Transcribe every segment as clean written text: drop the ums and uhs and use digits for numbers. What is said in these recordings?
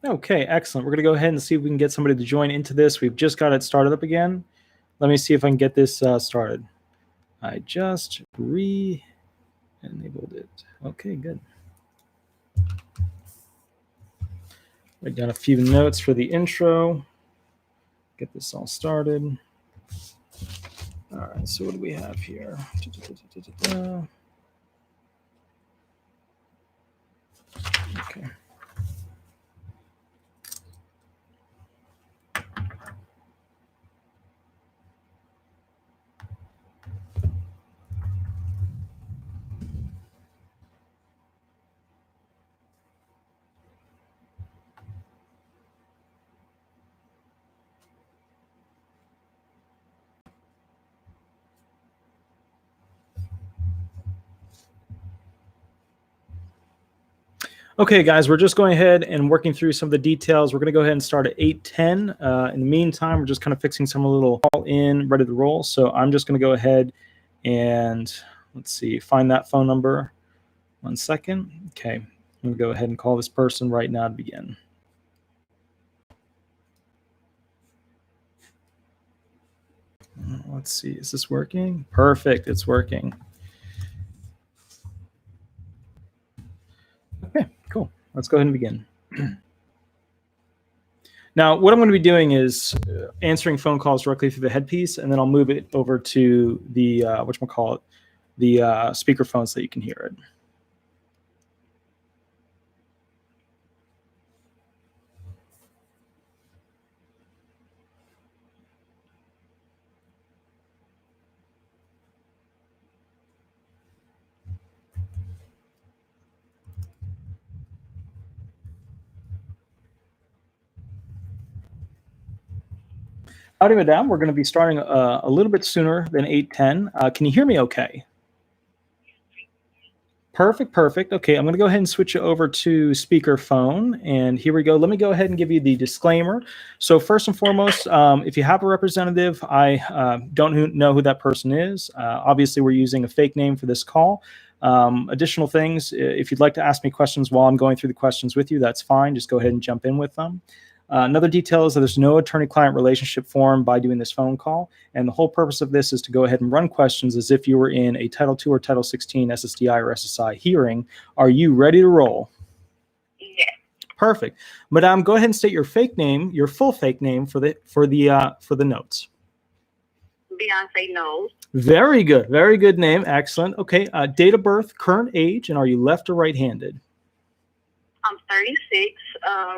Okay, excellent. We're going to go ahead and see if we can get somebody to join into this. We've just got it started up again. Let me see if I can get this started. I just re-enabled it. Okay, good. Write down a few notes for the intro. Get this all started. All right, so what do we have here? Okay. Okay, guys, we're just going ahead and working through some of the details. We're going to go ahead and start at 8:10. In the meantime, we're just kind of fixing some little call in, ready to roll. So I'm just going to go ahead and let's see, find that phone number. 1 second. Okay, I'm going to go ahead and call this person right now to begin. Let's see, is this working? Perfect, it's working. Okay, cool. Let's go ahead and begin. Now, what I'm going to be doing is answering phone calls directly through the headpiece, and then I'll move it over to the whatchamacallit, the speaker phone so that you can hear it. Howdy, madam. We're going to be starting a little bit sooner than 8:10. Can you hear me okay? Perfect, perfect. Okay, I'm going to go ahead and switch you over to speakerphone. And here we go. Let me go ahead and give you the disclaimer. So first and foremost, if you have a representative, I don't know who that person is. Obviously, we're using a fake name for this call. Additional things, if you'd like to ask me questions while I'm going through the questions with you, that's fine. Just go ahead and jump in with them. Another detail is that there's no attorney-client relationship formed by doing this phone call, and the whole purpose of this is to go ahead and run questions as if you were in a Title II or Title 16 SSDI or SSI hearing. Are you ready to roll? Yes. Perfect. Madame, go ahead and state your fake name, your full fake name for the notes. Beyonce knows. Very good name. Excellent. Okay, date of birth, current age, and are you left or right-handed? I'm 36,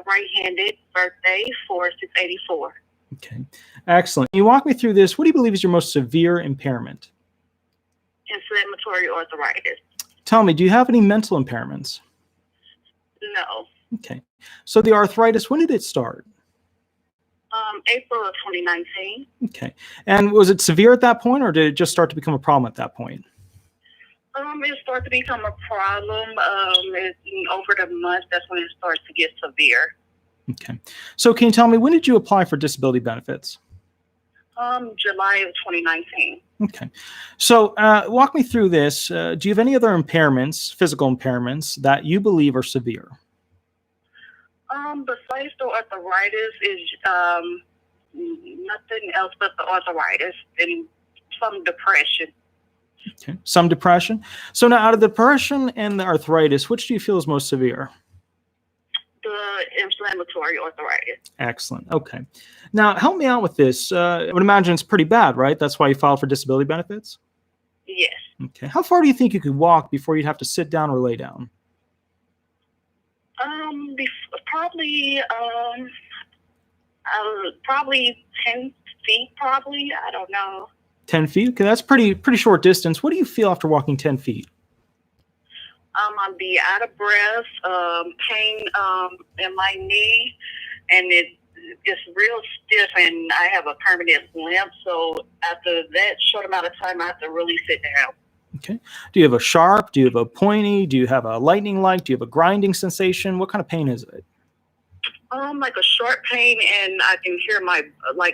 right-handed, birthday 4/6/84. Okay, excellent. Can you walk me through this? What do you believe is your most severe impairment? Inflammatory arthritis. Tell me, do you have any mental impairments? No. Okay, so the arthritis, when did it start? April of 2019. Okay, and was it severe at that point, or did it just start to become a problem at that point? It started to become a problem. Over the month, that's when it starts to get severe. Okay. So can you tell me, when did you apply for disability benefits? July of 2019. Okay. So walk me through this. Do you have any other impairments, physical impairments, that you believe are severe? Besides the arthritis is nothing else but the arthritis and some depression. Okay, some depression. So now, out of the depression and the arthritis, which do you feel is most severe? The inflammatory arthritis. Excellent. Okay. Now, help me out with this. I would imagine it's pretty bad, right? That's why you filed for disability benefits? Yes. Okay. How far do you think you could walk before you'd have to sit down or lay down? Probably 10 feet, probably. I don't know. 10 feet? Okay, that's pretty short distance. What do you feel after walking 10 feet? I'll be out of breath, pain in my knee, and it's real stiff, and I have a permanent limp. So after that short amount of time, I have to really sit down. Okay. Do you have a sharp? Do you have a pointy? Do you have a lightning-like? Do you have a grinding sensation? What kind of pain is it? Like a sharp pain, and I can hear my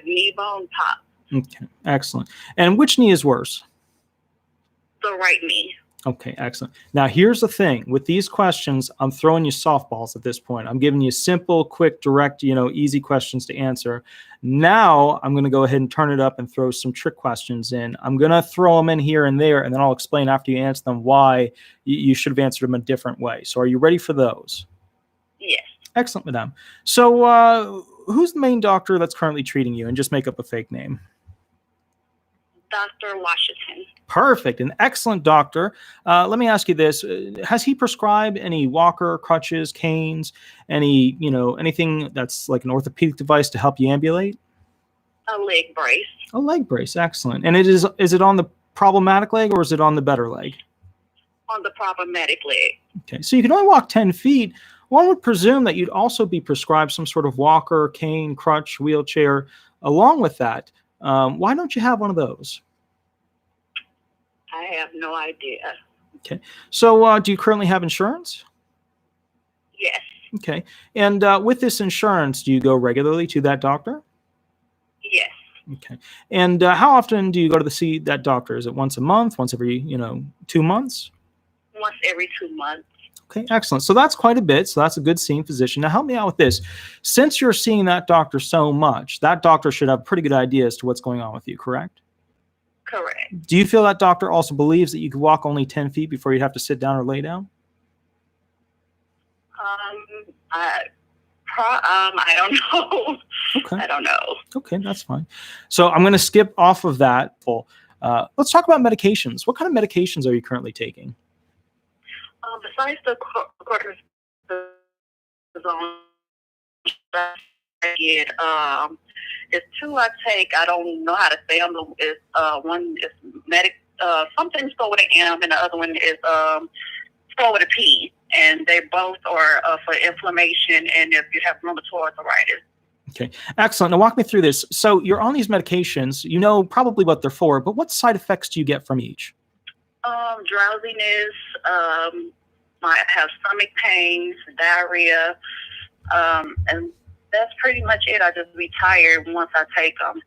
knee bone pop. Okay, excellent. And which knee is worse? The right knee. Okay, excellent. Now, here's the thing. With these questions, I'm throwing you softballs at this point. I'm giving you simple, quick, direct, easy questions to answer. Now, I'm going to go ahead and turn it up and throw some trick questions in. I'm going to throw them in here and there, and then I'll explain after you answer them why you should have answered them a different way. So are you ready for those? Yes. Excellent, madam. So who's the main doctor that's currently treating you? And just make up a fake name. Dr. Washington. Perfect. An excellent doctor. Let me ask you this. Has he prescribed any walker, crutches, canes, anything that's like an orthopedic device to help you ambulate? A leg brace. A leg brace. Excellent. And is it on the problematic leg or is it on the better leg? On the problematic leg. Okay. So you can only walk 10 feet. One would presume that you'd also be prescribed some sort of walker, cane, crutch, wheelchair along with that. Why don't you have one of those? I have no idea. Okay. So do you currently have insurance? Yes. Okay. And with this insurance, do you go regularly to that doctor? Yes. Okay. And how often do you go to see that doctor? Is it once a month, once every, 2 months? Once every 2 months. Okay, excellent. So that's quite a bit. So that's a good seeing physician. Now help me out with this. Since you're seeing that doctor so much, that doctor should have a pretty good idea as to what's going on with you, correct? Correct. Do you feel that doctor also believes that you could walk only 10 feet before you'd have to sit down or lay down? I don't know. Okay. I don't know. Okay, that's fine. So I'm going to skip off of that. Let's talk about medications. What kind of medications are you currently taking? Besides the cortisone, it's two I take. I don't know how to say them. It's one is something start with an M, and the other one is start with a P. And they both are for inflammation and if you have rheumatoid arthritis. Okay, excellent. Now walk me through this. So you're on these medications. You know probably what they're for, but what side effects do you get from each? Drowsiness. I have stomach pains, diarrhea, and that's pretty much it. I just be tired once I take them.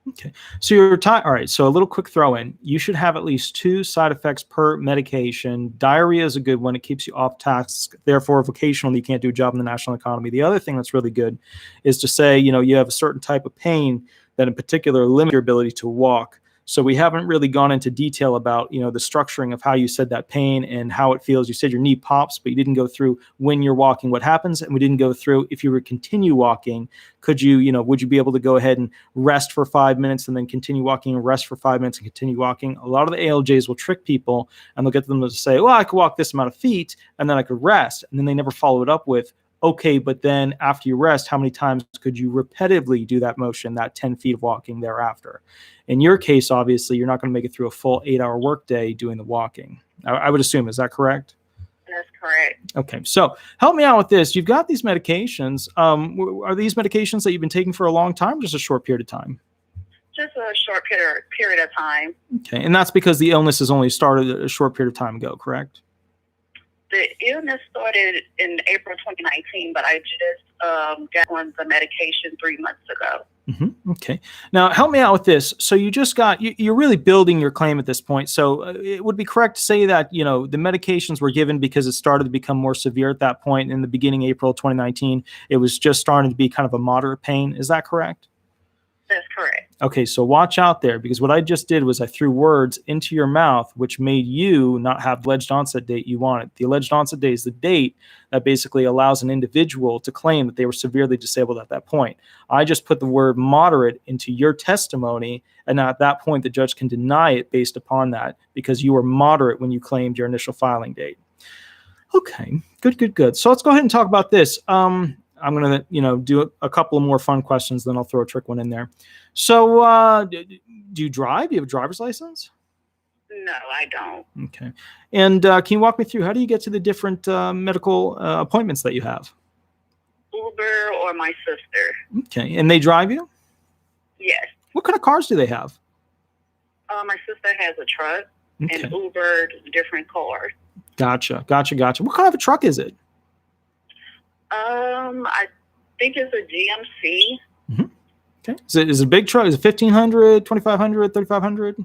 Okay, so you're tired. All right, so a little quick throw in. You should have at least 2 side effects per medication. Diarrhea is a good one. It keeps you off task. Therefore, vocationally, you can't do a job in the national economy. The other thing that's really good is to say, you have a certain type of pain that in particular limits your ability to walk. So we haven't really gone into detail about, the structuring of how you said that pain and how it feels. You said your knee pops, but you didn't go through when you're walking, what happens. And we didn't go through if you were to continue walking, would you be able to go ahead and rest for 5 minutes and then continue walking and rest for 5 minutes and continue walking? A lot of the ALJs will trick people and they'll get them to say, well, I could walk this amount of feet and then I could rest. And then they never follow it up with, okay, but then after you rest, how many times could you repetitively do that motion, that 10 feet of walking thereafter? In your case, obviously, you're not going to make it through a full 8-hour workday doing the walking. I would assume. Is that correct? That's correct. Okay. So help me out with this. You've got these medications. Are these medications that you've been taking for a long time or just a short period of time? Just a short period of time. Okay. And that's because the illness has only started a short period of time ago, correct? The illness started in April 2019, but I just got on the medication 3 months ago. Mm-hmm. Okay. Now, help me out with this. So you're really building your claim at this point. So it would be correct to say that, the medications were given because it started to become more severe at that point in the beginning, April 2019. It was just starting to be kind of a moderate pain. Is that correct? That's correct. Okay, so watch out there because what I just did was I threw words into your mouth, which made you not have the alleged onset date you wanted. The alleged onset date is the date that basically allows an individual to claim that they were severely disabled at that point. I just put the word moderate into your testimony, and at that point, the judge can deny it based upon that because you were moderate when you claimed your initial filing date. Okay, good. So let's go ahead and talk about this. I'm going to, do a couple of more fun questions, then I'll throw a trick one in there. So do you drive? Do you have a driver's license? No, I don't. Okay. And can you walk me through, how do you get to the different medical appointments that you have? Uber or my sister. Okay. And they drive you? Yes. What kind of cars do they have? My sister has a truck Okay. and Uber different cars. Gotcha. What kind of a truck is it? I think it's a GMC. Mm-hmm. Okay. Is it a big truck? Is it 1,500, 2,500, 3,500?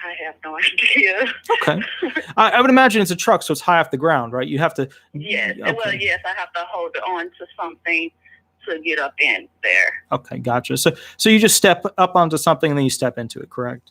I have no idea. Okay. I would imagine it's a truck, so it's high off the ground, right? You have to. Yes. Okay. Well, yes, I have to hold on to something to get up in there. Okay, gotcha. So you just step up onto something and then you step into it, correct?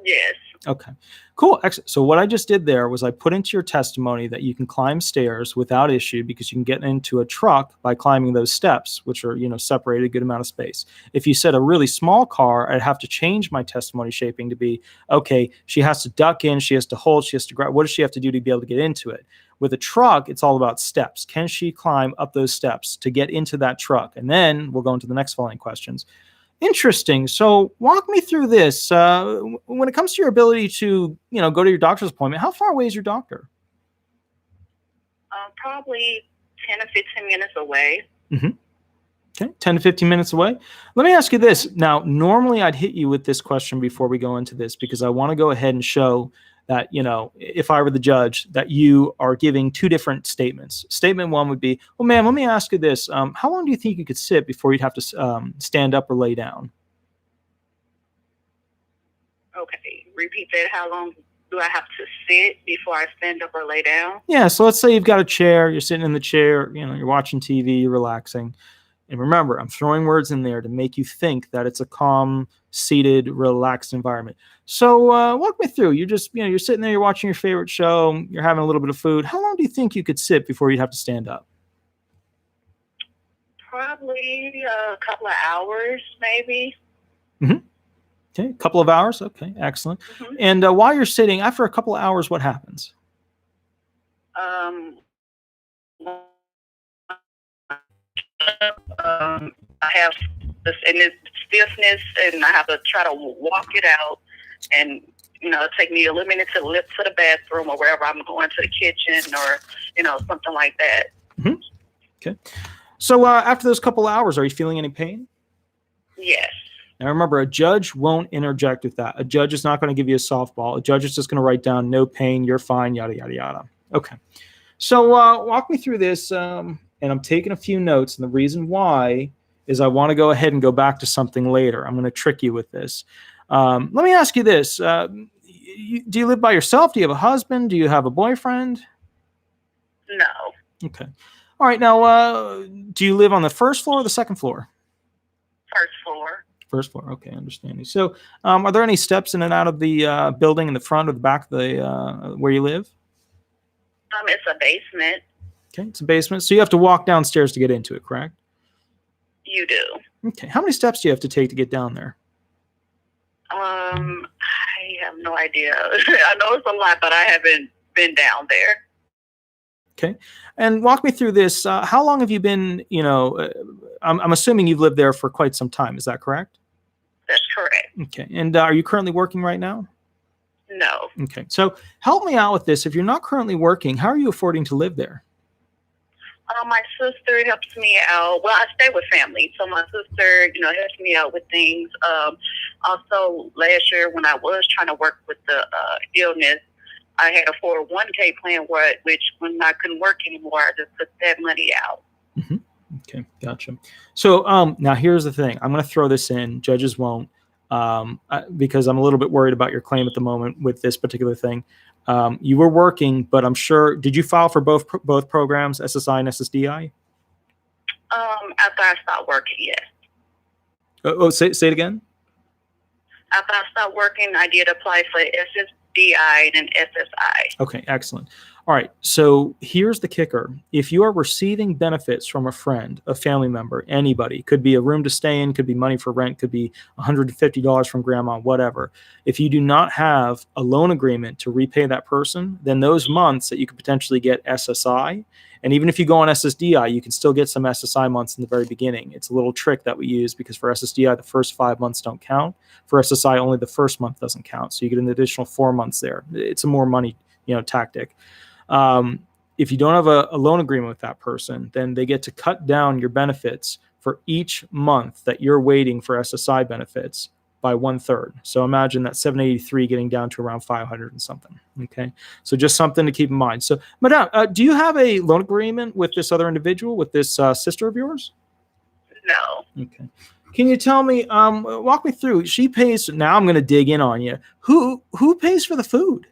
Yes. Okay, cool. Excellent. So what I just did there was I put into your testimony that you can climb stairs without issue because you can get into a truck by climbing those steps, which are, separated a good amount of space. If you said a really small car, I'd have to change my testimony shaping to be, okay, she has to duck in, she has to hold, she has to grab. What does she have to do to be able to get into it? With a truck, it's all about steps. Can she climb up those steps to get into that truck? And then we'll go into the next following questions. Interesting. So walk me through this. When it comes to your ability to, go to your doctor's appointment, how far away is your doctor? Probably 10 or 15 minutes away. Mm-hmm. Okay, 10 to 15 minutes away. Let me ask you this. Now, normally I'd hit you with this question before we go into this because I want to go ahead and show that, if I were the judge, that you are giving two different statements. Statement one would be, well, ma'am, let me ask you this. How long do you think you could sit before you'd have to stand up or lay down? Okay, repeat that. How long do I have to sit before I stand up or lay down? Yeah, so let's say you've got a chair, you're sitting in the chair, you're watching TV, you're relaxing. And remember, I'm throwing words in there to make you think that it's a calm, seated, relaxed environment. So walk me through. You're just, you're sitting there, you're watching your favorite show, you're having a little bit of food. How long do you think you could sit before you'd have to stand up? Probably a couple of hours, maybe. Mm-hmm. Okay, a couple of hours. Okay, excellent. Mm-hmm. And while you're sitting, after a couple of hours, what happens? I have this stiffness, and I have to try to walk it out, and take me a little minute to lift to the bathroom or wherever I'm going, to the kitchen or something like that. Mm-hmm. Okay. So after those couple hours, are you feeling any pain? Yes. Now remember, a judge won't interject with that. A judge is not going to give you a softball. A judge is just going to write down no pain, you're fine, yada yada yada. Okay. So walk me through this. And I'm taking a few notes. And the reason why is I want to go ahead and go back to something later. I'm going to trick you with this. Let me ask you this. Do you live by yourself? Do you have a husband? Do you have a boyfriend? No. Okay. All right. Now, do you live on the first floor or the second floor? First floor. First floor. Okay. Understanding. So are there any steps in and out of the building in the front or the back of the where you live? It's a basement. Okay, it's a basement. So you have to walk downstairs to get into it, correct? You do. Okay. How many steps do you have to take to get down there? I have no idea. I know it's a lot, but I haven't been down there. Okay. And walk me through this. How long have you been, I'm assuming you've lived there for quite some time. Is that correct? That's correct. Okay. And are you currently working right now? No. Okay. So help me out with this. If you're not currently working, how are you affording to live there? My sister helps me out. Well, I stay with family, so my sister, helps me out with things. Also, last year when I was trying to work with the illness, I had a 401k plan which when I couldn't work anymore, I just took that money out. Mm-hmm. Okay, gotcha. So now here's the thing. I'm going to throw this in. Judges won't because I'm a little bit worried about your claim at the moment with this particular thing. You were working, but I'm sure, did you file for both programs, SSI and SSDI? After I stopped working, yes. Say it again? After I stopped working, I did apply for SSDI and SSI. Okay, excellent. All right, so here's the kicker. If you are receiving benefits from a friend, a family member, anybody, could be a room to stay in, could be money for rent, could be $150 from grandma, whatever. If you do not have a loan agreement to repay that person, then those months that you could potentially get SSI, and even if you go on SSDI, you can still get some SSI months in the very beginning. It's a little trick that we use because for SSDI, the first 5 months don't count. For SSI, only the first month doesn't count. So you get an additional 4 months there. It's a more money, tactic. If you don't have a loan agreement with that person, then they get to cut down your benefits for each month that you're waiting for SSI benefits by 1/3. So imagine that 783 getting down to around 500 and something. Okay. So just something to keep in mind. So Madame, do you have a loan agreement with this other individual, with this sister of yours? No. Okay. Can you tell me, walk me through, she pays, now I'm going to dig in on you. Who pays for the food?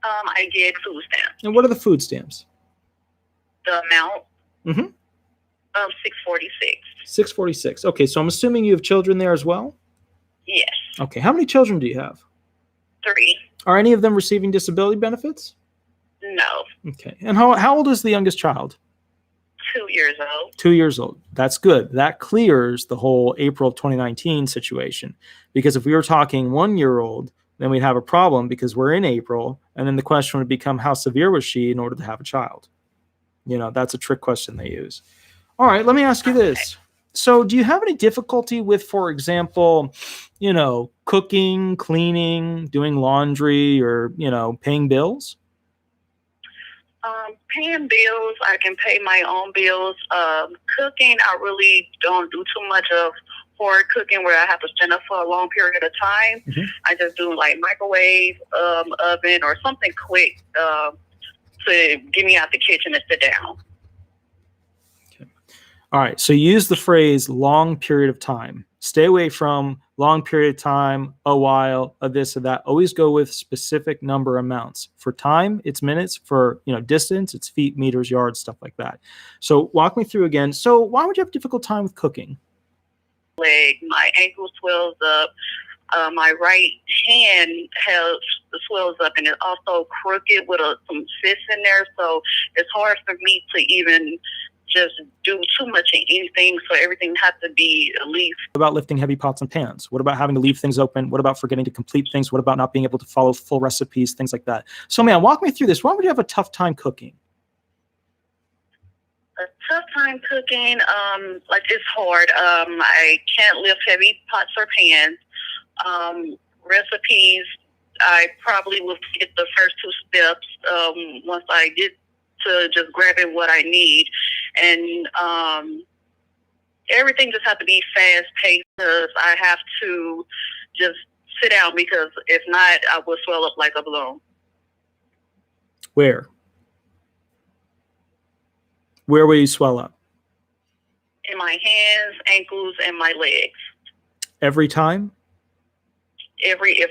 I get food stamps. And what are the food stamps? The amount Mm-hmm. of $6.46. $6.46. Okay, so I'm assuming you have children there as well? Yes. Okay, how many children do you have? 3. Are any of them receiving disability benefits? No. Okay, and how old is the youngest child? 2 years old. 2 years old. That's good. That clears the whole April 2019 situation. Because if we were talking 1-year-old, then we'd have a problem because we're in April. And then the question would become, how severe was she in order to have a child? You know, that's a trick question they use. All right, let me ask you this. So do you have any difficulty with, for example, you know, cooking, cleaning, doing laundry, or, you know, paying bills? Paying bills, I can pay my own bills. Cooking, I really don't do too much of hard cooking where I have to stand up for a long period of time. Mm-hmm. I just do like microwave, oven, or something quick to get me out the kitchen and sit down. Okay. All right. So use the phrase long period of time. Stay away from long period of time, a while, a this or that. Always go with specific number amounts. For time, it's minutes. For, you know, distance, it's feet, meters, yards, stuff like that. So walk me through again. So why would you have a difficult time with cooking? Leg, my ankle swells up. My right hand swells up, and it's also crooked with some cysts in there. So it's hard for me to even just do too much of anything. So everything has to be at least. What about lifting heavy pots and pans? What about having to leave things open? What about forgetting to complete things? What about not being able to follow full recipes? Things like that. So, man, walk me through this. Why would you have a tough time cooking? A tough time cooking, like it's hard. I can't lift heavy pots or pans. Recipes, I probably will get the first 2 steps once I get to just grabbing what I need. And everything just has to be fast paced because I have to just sit down because if not, I will swell up like a balloon. Where will you swell up? In my hands, ankles, and my legs. Every time? Every time.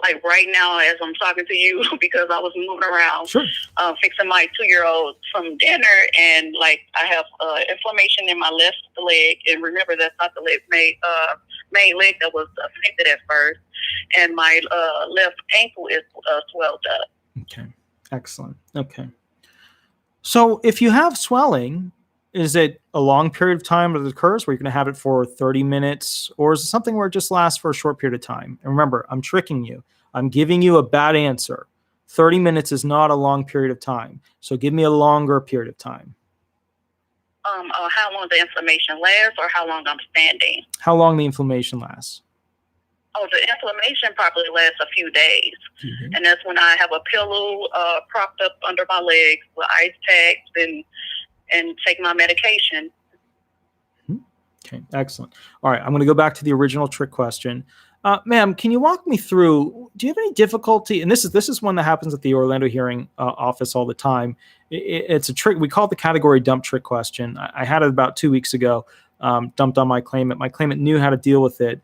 Like right now, as I'm talking to you, because I was moving around, Sure. Fixing my 2-year-old some dinner, and like I have inflammation in my left leg, and remember that's not the main leg that was affected at first, and my left ankle is swelled up. Okay, excellent. Okay. So if you have swelling, is it a long period of time that it occurs where you're going to have it for 30 minutes, or is it something where it just lasts for a short period of time? And remember, I'm tricking you. I'm giving you a bad answer. 30 minutes is not a long period of time. So give me a longer period of time. How long the inflammation lasts, or how long I'm standing? How long the inflammation lasts? Oh, the inflammation probably lasts a few days. Mm-hmm. And that's when I have a pillow propped up under my legs with ice packs and take my medication. Okay, excellent. All right, I'm going to go back to the original trick question. Ma'am, can you walk me through, do you have any difficulty, and this is one that happens at the Orlando hearing office all the time. It's a trick. We call it the category dump trick question. I had it about 2 weeks ago, dumped on my claimant. My claimant knew how to deal with it.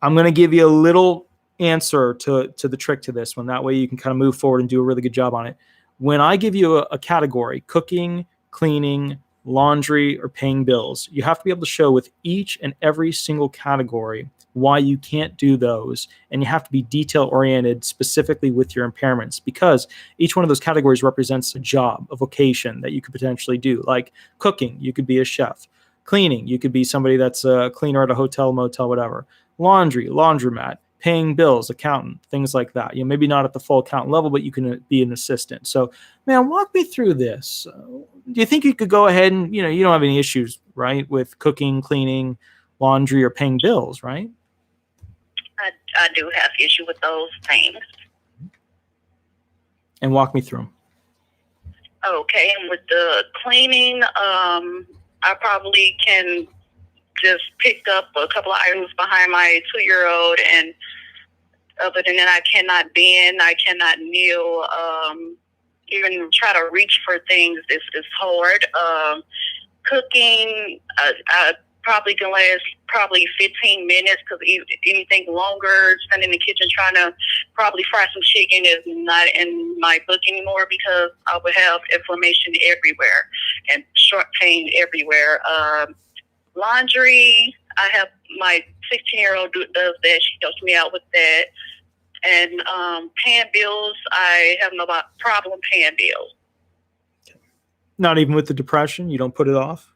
I'm going to give you a little answer to the trick to this one. That way you can kind of move forward and do a really good job on it. When I give you a category, cooking, cleaning, laundry, or paying bills, you have to be able to show with each and every single category why you can't do those. And you have to be detail oriented specifically with your impairments, because each one of those categories represents a job, a vocation that you could potentially do. Like cooking, you could be a chef. Cleaning, you could be somebody that's a cleaner at a hotel, motel, whatever. Laundry, laundromat. Paying bills, accountant, things like that. You know, maybe not at the full accountant level, but you can be an assistant. So, man, walk me through this. Do you think you could go ahead and, you know, you don't have any issues, right, with cooking, cleaning, laundry, or paying bills, right? I do have issue with those things. And walk me through them. Okay, and with the cleaning, I probably can just pick up a couple of items behind my 2-year-old, and other than that, I cannot bend, I cannot kneel, even try to reach for things. It's hard. Cooking, I probably can last probably 15 minutes because anything longer, spending in the kitchen trying to probably fry some chicken is not in my book anymore because I would have inflammation everywhere and short pain everywhere. Laundry, I have my 16-year-old does that. She helps me out with that. And paying bills, I have no problem paying bills. Not even with the depression? You don't put it off?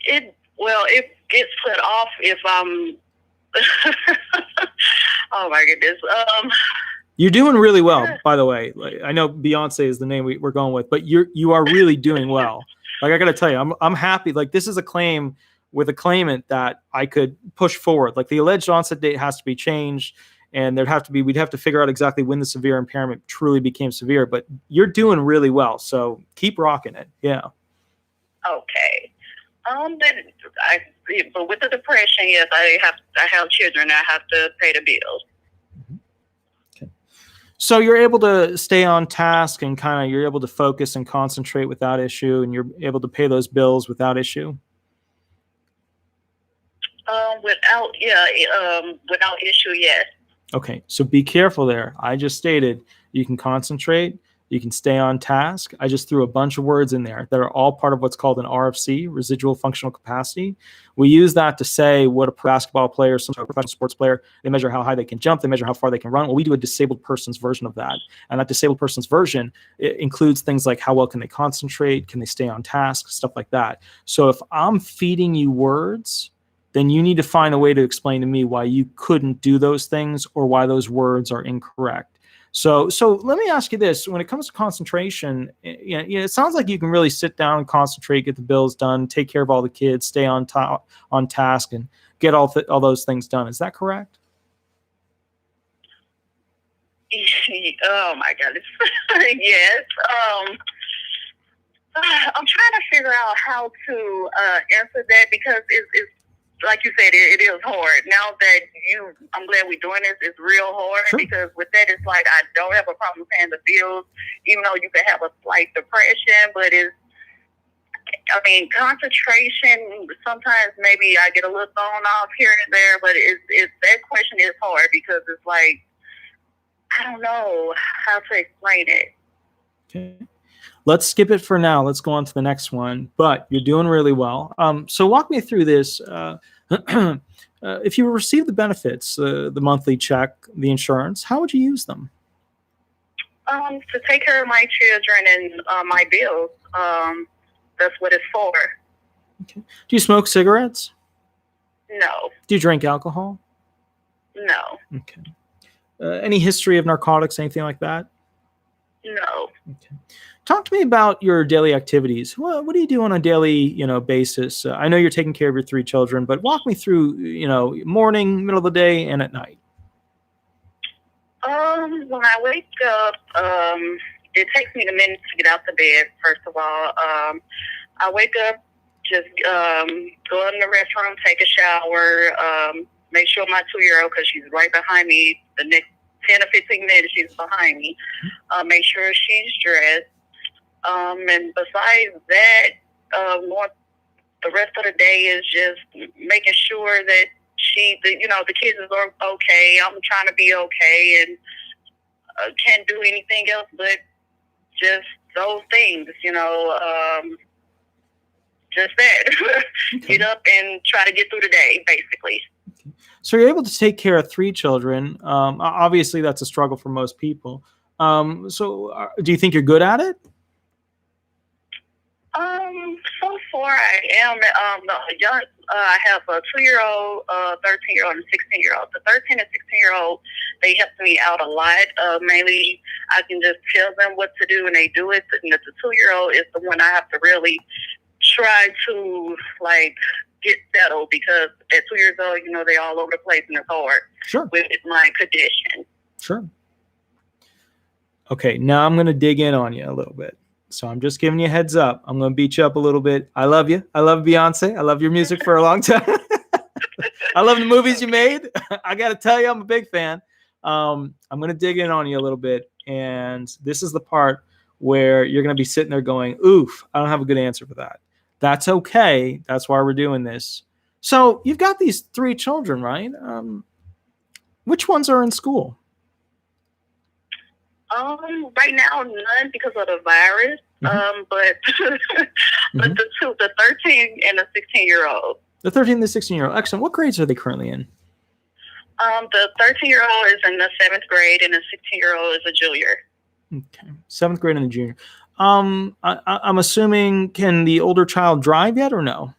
It gets put off if I'm. Oh my goodness. You're doing really well, by the way. Like, I know Beyonce is the name we're going with, but you are really doing well. Like, I got to tell you, I'm happy. Like, this is a claim with a claimant that I could push forward. Like, the alleged onset date has to be changed, and we'd have to figure out exactly when the severe impairment truly became severe. But you're doing really well, so keep rocking it. Yeah. Okay. But with the depression, yes, I have children. I have to pay the bills. Okay. So you're able to stay on task and you're able to focus and concentrate without issue, and you're able to pay those bills without issue. Without issue, yes. Okay. So be careful there. I just stated you can concentrate. You can stay on task. I just threw a bunch of words in there that are all part of what's called an RFC, residual functional capacity. We use that to say what a basketball player, some sort of professional sports player, they measure how high they can jump, they measure how far they can run. Well, we do a disabled person's version of that. And that disabled person's version, it includes things like how well can they concentrate, can they stay on task, stuff like that. So if I'm feeding you words, then you need to find a way to explain to me why you couldn't do those things or why those words are incorrect. So let me ask you this: when it comes to concentration, it sounds like you can really sit down and concentrate, get the bills done, take care of all the kids, stay on task, and get all those things done. Is that correct? Oh my God! Yes. I'm trying to figure out how to answer that because it's like you said, it is hard. Now that I'm glad we're doing this, it's real hard. Sure. Because with that, it's like I don't have a problem paying the bills, even though you can have a slight depression, but concentration, sometimes maybe I get a little thrown off here and there, but that question is hard because it's like, I don't know how to explain it. Okay. Let's skip it for now. Let's go on to the next one. But you're doing really well. So walk me through this. If you receive the benefits, the monthly check, the insurance, how would you use them? To take care of my children and my bills. That's what it's for. Okay. Do you smoke cigarettes? No. Do you drink alcohol? No. Okay. Any history of narcotics, anything like that? No. Okay. Talk to me about your daily activities. What do you do on a daily, basis? I know you're taking care of your 3 children, but walk me through, morning, middle of the day, and at night. When I wake up, it takes me a minute to get out the bed. First of all, I wake up, just go in the restroom, take a shower, make sure my 2-year-old, because she's right behind me, the next 10 or 15 minutes she's behind me. Make sure she's dressed. And besides that, the rest of the day is just making sure that the kids is okay. I'm trying to be okay and can't do anything else but just those things, just that. Okay. Get up and try to get through the day, basically. Okay. So you're able to take care of 3 children. Obviously, that's a struggle for most people. So do you think you're good at it? So far I am. I have a 2-year-old, 13-year-old, and 16-year-old. The 13 and 16-year-old, they help me out a lot. Mainly, I can just tell them what to do, and they do it. And the 2-year-old is the one I have to really try to get settled because at 2 years old, they're all over the place, and it's hard. Sure. With my condition. Sure. Okay, now I'm going to dig in on you a little bit. So I'm just giving you a heads up. I'm going to beat you up a little bit. I love you. I love Beyonce. I love your music for a long time. I love the movies you made. I got to tell you, I'm a big fan. I'm going to dig in on you a little bit. And this is the part where you're going to be sitting there going, oof, I don't have a good answer for that. That's okay. That's why we're doing this. So you've got these 3 children, right? Which ones are in school? Right now, none because of the virus. But but the 13 and the 16-year-old. The 13 and the 16-year-old. Excellent. What grades are they currently in? The 13-year-old is in the 7th grade, and the 16-year-old is a junior. Okay, 7th grade and the junior. I'm assuming, can the older child drive yet or no?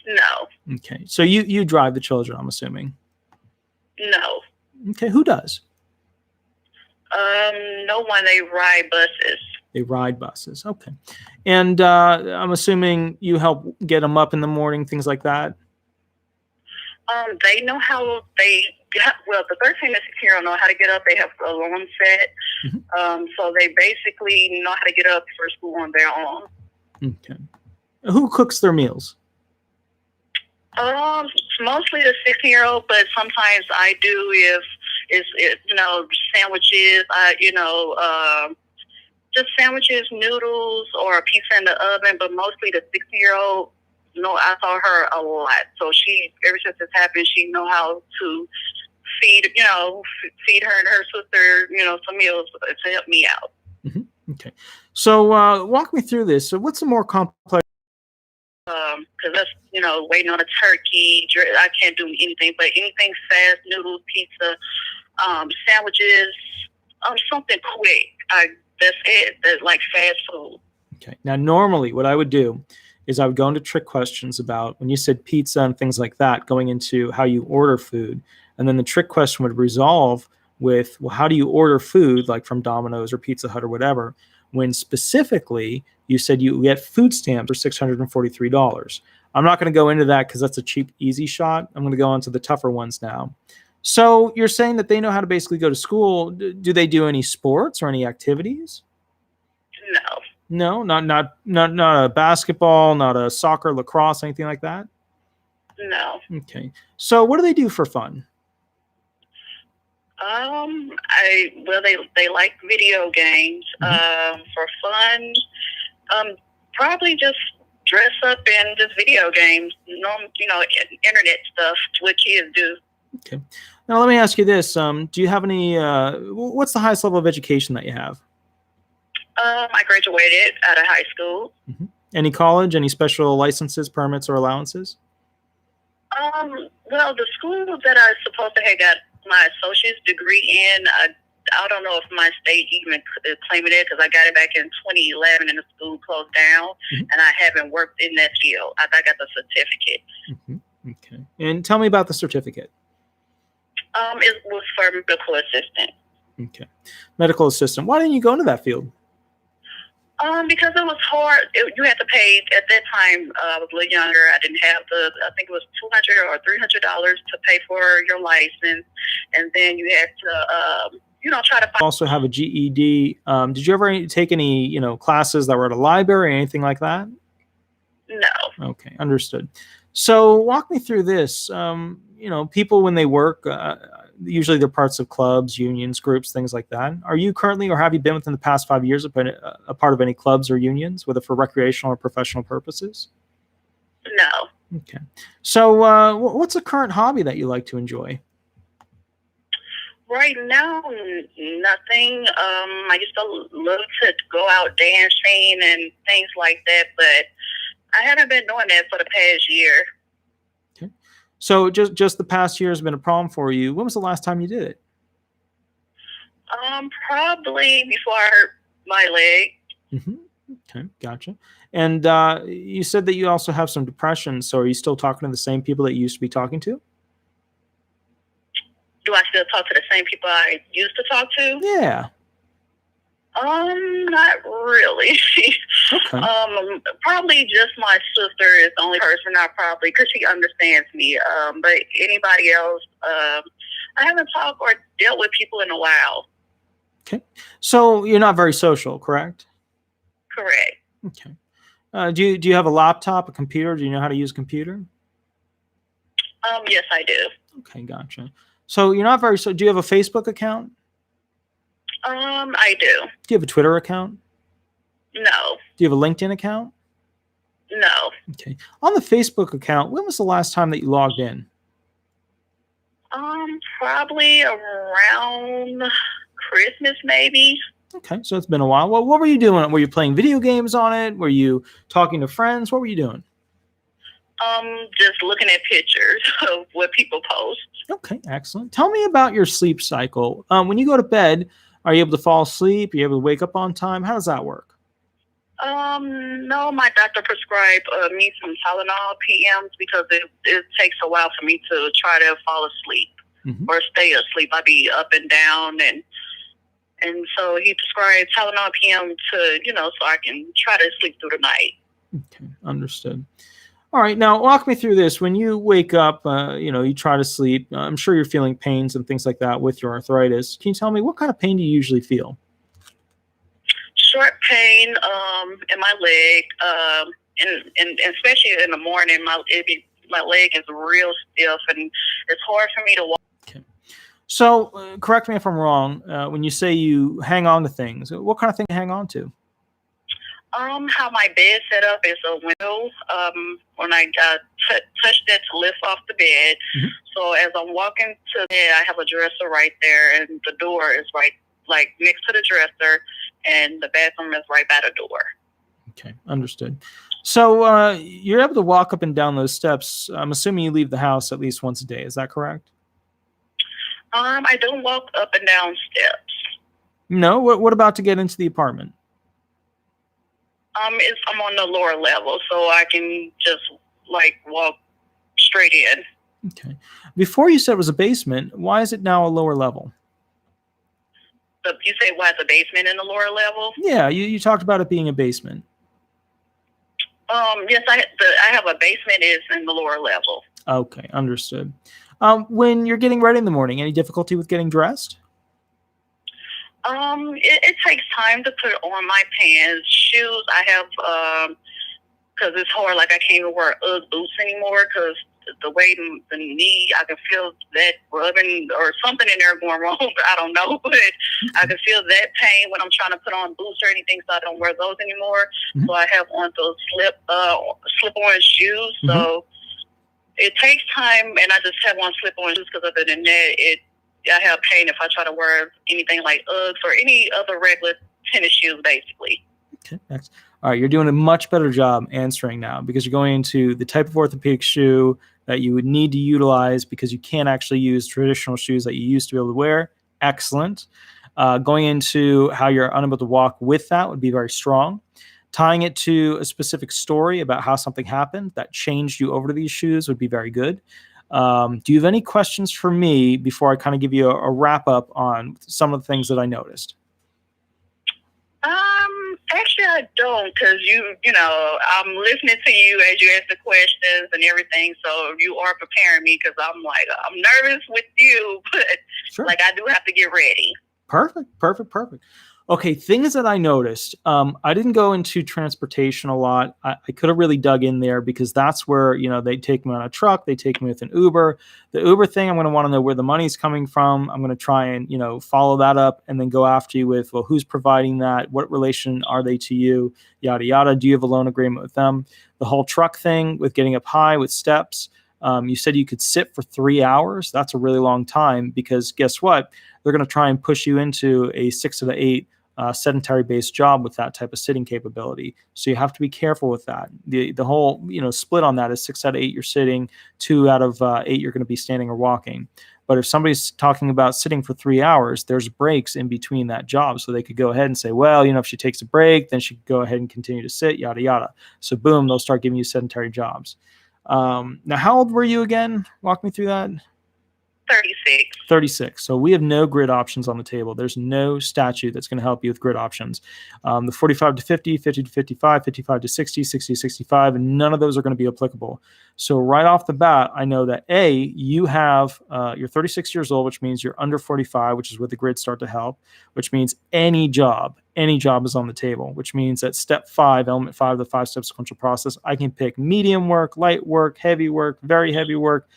No. Okay, so you drive the children, I'm assuming. No. Okay, who does? No one. They ride buses. They ride buses. Okay, and I'm assuming you help get them up in the morning, things like that. They know how they. Well, the 13 and 16-year-old know how to get up. They have a alarm set, so they basically know how to get up for school on their own. Okay. Who cooks their meals? Mostly the 16-year-old, but sometimes I do if sandwiches. Just sandwiches, noodles, or a pizza in the oven. But mostly the 16-year-old. No, I saw her a lot. So she, ever since this happened, she know how to feed her and her sister, some meals to help me out. Okay. So walk me through this. So what's the more complex? Because that's, waiting on a turkey. I can't do anything, but anything fast, noodles, pizza, sandwiches, something quick. That's it. That's like fast food. Okay. Now, normally what I would do is I would go into trick questions about when you said pizza and things like that, going into how you order food. And then the trick question would resolve with, well, how do you order food, like from Domino's or Pizza Hut or whatever, when specifically you said you get food stamps for $643. I'm not going to go into that because that's a cheap, easy shot. I'm going to go on to the tougher ones now. So you're saying that they know how to basically go to school. Do they do any sports or any activities? No. No, not a basketball, not a soccer, lacrosse, anything like that? No. Okay. So what do they do for fun? They like video games. For fun, probably just dress up in just video games, internet stuff, what kids do. Okay. Now let me ask you this. Do you have any, what's the highest level of education that you have? I graduated out of high school. Any college, any special licenses, permits, or allowances? Well, the school that I was supposed to have got my associate's degree in, I don't know if my state even claiming it because I got it back in 2011 and the school closed down, and I haven't worked in that field. I got the certificate. Okay. And tell me about the certificate. It was for medical assistant. Okay. Medical assistant. Why didn't you go into that field? Because it was hard. You had to pay at that time. I was a little younger. I didn't have I think it was $200 or $300 to pay for your license, and then you had to, try to find. Also have a GED. Did you ever take any, classes that were at a library or anything like that? No. Okay, understood. So walk me through this. People when they work, usually they're parts of clubs, unions, groups, things like that. Are you currently, or have you been within the past 5 years a part of any clubs or unions, whether for recreational or professional purposes? No. Okay. So what's a current hobby that you like to enjoy? Right now, nothing. I used to love to go out dancing and things like that, but I haven't been doing that for the past year. Okay. So just the past year has been a problem for you. When was the last time you did it? Probably before I hurt my leg. Okay, gotcha. And you said that you also have some depression. So are you still talking to the same people that you used to be talking to? Do I still talk to the same people I used to talk to? Yeah. Not really. Okay. Probably just my sister is the only person because she understands me. But anybody else, I haven't talked or dealt with people in a while. Okay. So you're not very social, correct? Correct. Okay. Do you have a laptop, a computer? Do you know how to use a computer? Yes, I do. Okay, gotcha. So you're not very do you have a Facebook account? I do. Do you have a Twitter account? No. Do you have a LinkedIn account? No. Okay. On the Facebook account, when was the last time that you logged in? Probably around Christmas, maybe. Okay, so it's been a while. Well, what were you doing? Were you playing video games on it? Were you talking to friends? What were you doing? Just looking at pictures of what people post. Okay, excellent. Tell me about your sleep cycle. When you go to bed, are you able to fall asleep? Are you able to wake up on time? How does that work? No, my doctor prescribed me some Tylenol PMs because it takes a while for me to try to fall asleep or stay asleep. I be up and down, and so he prescribed Tylenol PM to, so I can try to sleep through the night. Okay, understood. All right, now walk me through this. When you wake up, you try to sleep. I'm sure you're feeling pains and things like that with your arthritis. Can you tell me what kind of pain do you usually feel? Short pain in my leg, and especially in the morning, my leg is real stiff, and it's hard for me to walk. Okay. So, correct me if I'm wrong. When you say you hang on to things, what kind of thing do you hang on to? How my bed set up is a window. When I touched it to lift off the bed, so as I'm walking to bed, I have a dresser right there, and the door is right, like next to the dresser, and the bathroom is right by the door. Okay, understood. So you're able to walk up and down those steps. I'm assuming you leave the house at least once a day. Is that correct? I don't walk up and down steps. No. What about to get into the apartment? I'm on the lower level, so I can just walk straight in. Okay. Before you said it was a basement. Why is it now a lower level? You say why it's a basement in the lower level? Yeah, you talked about it being a basement. Yes, I have a basement is in the lower level. Okay, understood. When you're getting ready in the morning, any difficulty with getting dressed? It takes time to put on my pants, shoes. I have because it's hard. Like I can't even wear UGG boots anymore because the way the knee, I can feel that rubbing or something in there going wrong. I don't know, but I can feel that pain when I'm trying to put on boots or anything, so I don't wear those anymore. So I have on those slip-on shoes. So it takes time, and I just have on slip-on shoes because other than that, I have pain if I try to wear anything like Uggs or any other regular tennis shoes, basically. Okay, next. All right, you're doing a much better job answering now because you're going into the type of orthopedic shoe that you would need to utilize because you can't actually use traditional shoes that you used to be able to wear. Excellent. Going into how you're unable to walk with that would be very strong. Tying it to a specific story about how something happened that changed you over to these shoes would be very good. Do you have any questions for me before I kind of give you a wrap up on some of the things that I noticed? Actually, I don't, because I'm listening to you as you ask the questions and everything. So you are preparing me because I'm nervous with you, but Sure. I do have to get ready. Perfect. Okay, things that I noticed. I didn't go into transportation a lot. I could have really dug in there because that's where, they take me on a truck, they take me with an Uber. The Uber thing, I'm going to want to know where the money's coming from. I'm going to try and, follow that up and then go after you with, well, who's providing that? What relation are they to you? Yada, yada. Do you have a loan agreement with them? The whole truck thing with getting up high with steps. You said you could sit for 3 hours. That's a really long time because guess what? They're going to try and push you into a 6 to 8 sedentary-based job with that type of sitting capability. So you have to be careful with that. The whole split on that is 6 out of 8 you're sitting, 2 out of 8 you're going to be standing or walking. But if somebody's talking about sitting for 3 hours, there's breaks in between that job. So they could go ahead and say, well, if she takes a break, then she could go ahead and continue to sit, yada, yada. So boom, they'll start giving you sedentary jobs. Now, how old were you again? Walk me through that. 36. So we have no grid options on the table. There's no statute that's going to help you with grid options. The 45 to 50, 50 to 55, 55 to 60, 60 to 65, and none of those are going to be applicable. So right off the bat, I know that A, you have, you're 36 years old, which means you're under 45, which is where the grids start to help, which means any job any job is on the table, which means that step 5, element 5 of the 5-step sequential process, I can pick medium work, light work, heavy work, very heavy work,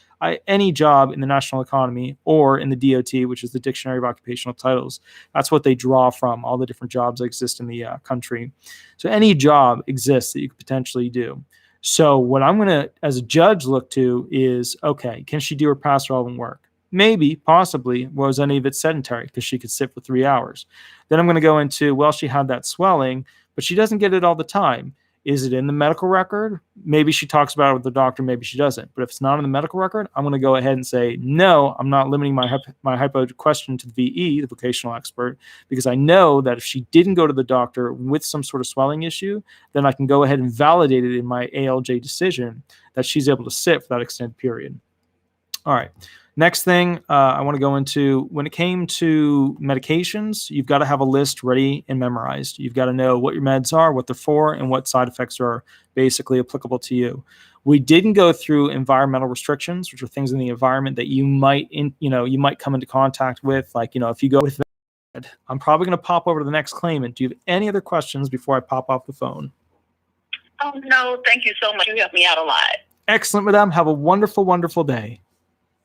any job in the national economy or in the DOT, which is the Dictionary of Occupational Titles. That's what they draw from, all the different jobs that exist in the country. So any job exists that you could potentially do. So what I'm going to, as a judge, look to is, okay, can she do her past relevant work? Maybe, possibly, was any of it sedentary because she could sit for 3 hours. Then I'm going to go into, well, she had that swelling, but she doesn't get it all the time. Is it in the medical record? Maybe she talks about it with the doctor, maybe she doesn't. But if it's not in the medical record, I'm going to go ahead and say, no, I'm not limiting my hypo question to the VE, the vocational expert, because I know that if she didn't go to the doctor with some sort of swelling issue, then I can go ahead and validate it in my ALJ decision that she's able to sit for that extended period. All right. Next thing I want to go into, when it came to medications, you've got to have a list ready and memorized. You've got to know what your meds are, what they're for, and what side effects are basically applicable to you. We didn't go through environmental restrictions, which are things in the environment that you might, you might come into contact with. Like, if you go with that, I'm probably going to pop over to the next claimant. Do you have any other questions before I pop off the phone? Oh, no, thank you so much. You helped me out a lot. Excellent, madam. Have a wonderful, wonderful day.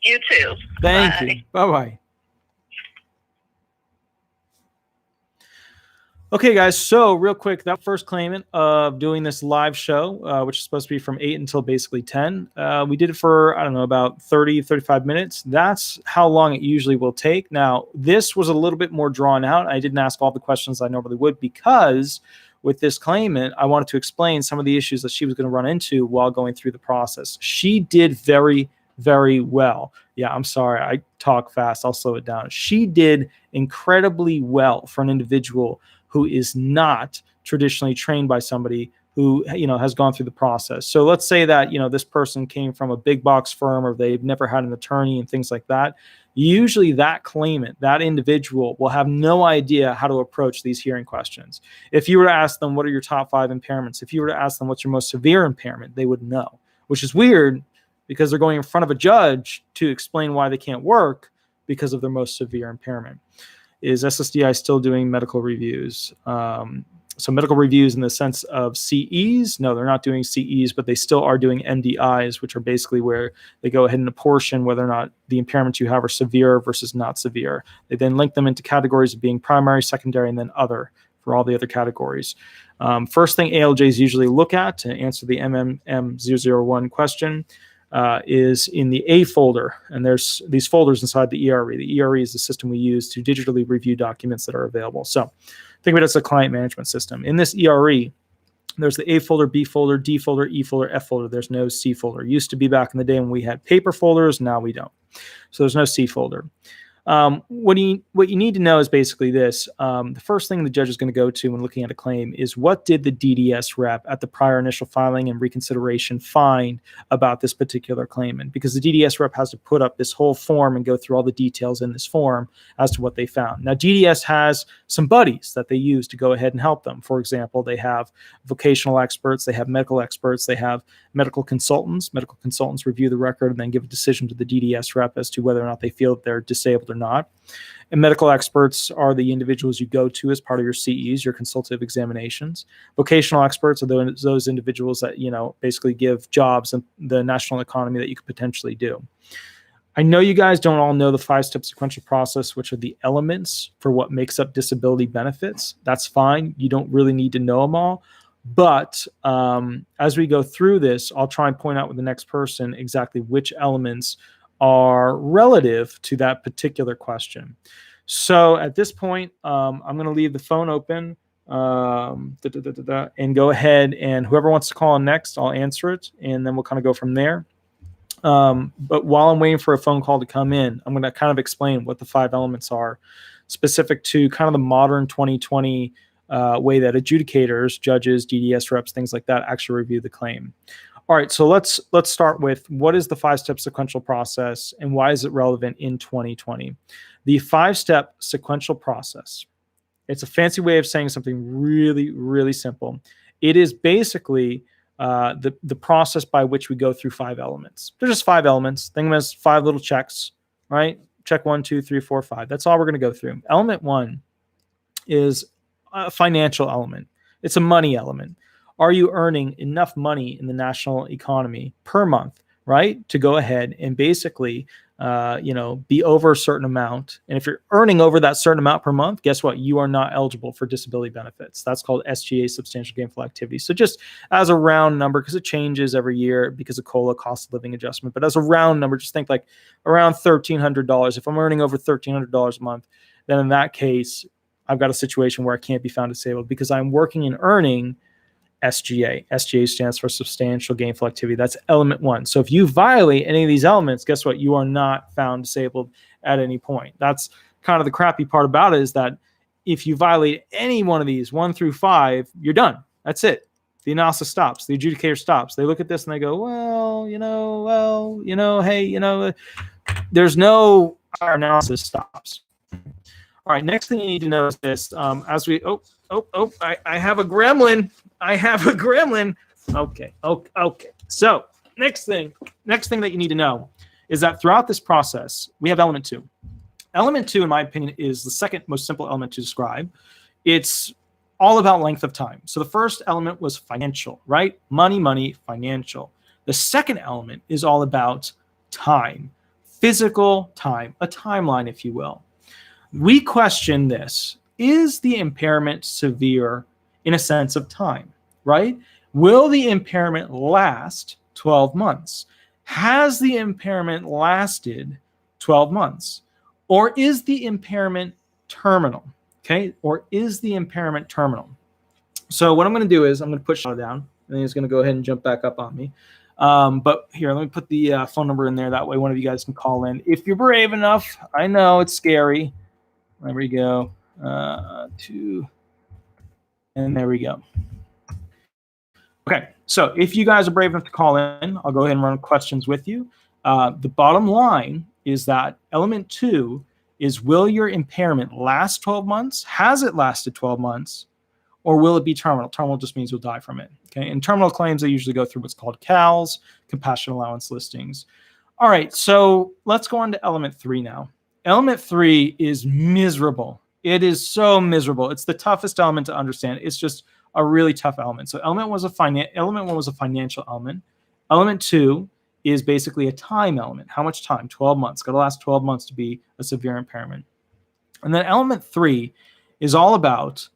You too. Thank you. Bye-bye. Okay, guys. So real quick, that first claimant of doing this live show, which is supposed to be from 8 until basically 10, we did it for, I don't know, about 30, 35 minutes. That's how long it usually will take. Now, this was a little bit more drawn out. I didn't ask all the questions I normally would because with this claimant, I wanted to explain some of the issues that she was going to run into while going through the process. She did very well. Yeah, I'm sorry. I talk fast. I'll slow it down. She did incredibly well for an individual who is not traditionally trained by somebody who, has gone through the process. So let's say that, this person came from a big box firm or they've never had an attorney and things like that. Usually that claimant, that individual will have no idea how to approach these hearing questions. If you were to ask them, what are your top 5 impairments? If you were to ask them, what's your most severe impairment? They would know, which is weird because they're going in front of a judge to explain why they can't work because of their most severe impairment. Is SSDI still doing medical reviews? So medical reviews in the sense of CEs? No, they're not doing CEs, but they still are doing MDIs, which are basically where they go ahead and apportion whether or not the impairments you have are severe versus not severe. They then link them into categories of being primary, secondary, and then other for all the other categories. First thing ALJs usually look at to answer the MMM001 question is in the A folder, and there's these folders inside the ERE. The ERE is the system we use to digitally review documents that are available. So think of it as a client management system. In this ERE, there's the A folder, B folder, D folder, E folder, F folder. There's no C folder. It used to be back in the day when we had paper folders. Now we don't. So there's no C folder. What you need to know is basically this. The first thing the judge is going to go to when looking at a claim is what did the DDS rep at the prior initial filing and reconsideration find about this particular claimant? Because the DDS rep has to put up this whole form and go through all the details in this form as to what they found. Now, DDS has some buddies that they use to go ahead and help them. For example, they have vocational experts, they have medical experts, they have medical consultants. Medical consultants review the record and then give a decision to the DDS rep as to whether or not they feel that they're disabled or not. And medical experts are the individuals you go to as part of your CEs, your consultative examinations. Vocational experts are those individuals that, basically give jobs in the national economy that you could potentially do. I know you guys don't all know the 5-step sequential process, which are the elements for what makes up disability benefits. That's fine. You don't really need to know them all. But as we go through this, I'll try and point out with the next person exactly which elements are relative to that particular question. So at this point, I'm going to leave the phone open and go ahead, and whoever wants to call in next, I'll answer it, and then we'll kind of go from there. But while I'm waiting for a phone call to come in, I'm going to kind of explain what the 5 elements are specific to kind of the modern 2020 way that adjudicators, judges, DDS reps, things like that actually review the claim. All right, so let's start with what is the 5-step sequential process and why is it relevant in 2020? The 5-step sequential process, it's a fancy way of saying something really, really simple. It is basically the process by which we go through 5 elements. There's just 5 elements. Think of them as 5 little checks, right? Check 1, 2, 3, 4, 5. That's all we're going to go through. Element 1 is a financial element. It's a money element. Are you earning enough money in the national economy per month, right, to go ahead and basically be over a certain amount? And if you're earning over that certain amount per month, guess what? You are not eligible for disability benefits. That's called SGA, substantial gainful activity. So just as a round number, because it changes every year because of COLA, cost of living adjustment, but as a round number, just think like around $1,300. If I'm earning over $1,300 a month, then in that case, I've got a situation where I can't be found disabled because I'm working and earning SGA. SGA stands for substantial gainful activity. That's element 1. So if you violate any of these elements, guess what? You are not found disabled at any point. That's kind of the crappy part about it, is that if you violate any one of these 1 through 5, you're done. That's it. The analysis stops. The adjudicator stops. They look at this and they go, hey, there's no, our analysis stops. All right, next thing you need to know is this. I have a gremlin. Okay. So next thing that you need to know is that throughout this process, we have element 2. Element 2, in my opinion, is the second most simple element to describe. It's all about length of time. So the first element was financial, right? Money, financial. The second element is all about time, physical time, a timeline, if you will. We question this. Is the impairment severe in a sense of time, right? Will the impairment last 12 months? Has the impairment lasted 12 months? Or is the impairment terminal? Okay, or is the impairment terminal? So what I'm going to do is I'm going to put Shadow down, and he's going to go ahead and jump back up on me. But here, let me put the phone number in there. That way one of you guys can call in. If you're brave enough, I know it's scary. There we go. And there we go. Okay, so if you guys are brave enough to call in, I'll go ahead and run questions with you. The bottom line is that element 2 is, will your impairment last 12 months? Has it lasted 12 months? Or will it be terminal? Terminal just means you'll die from it. Okay, and terminal claims, they usually go through what's called CALs, compassion allowance listings. All right, so let's go on to element 3 now. Element 3 is miserable. It is so miserable. It's the toughest element to understand. It's just a really tough element. So element 1 was a financial element. Element 2 is basically a time element. How much time? 12 months. Got to last 12 months to be a severe impairment. And then element 3 is all about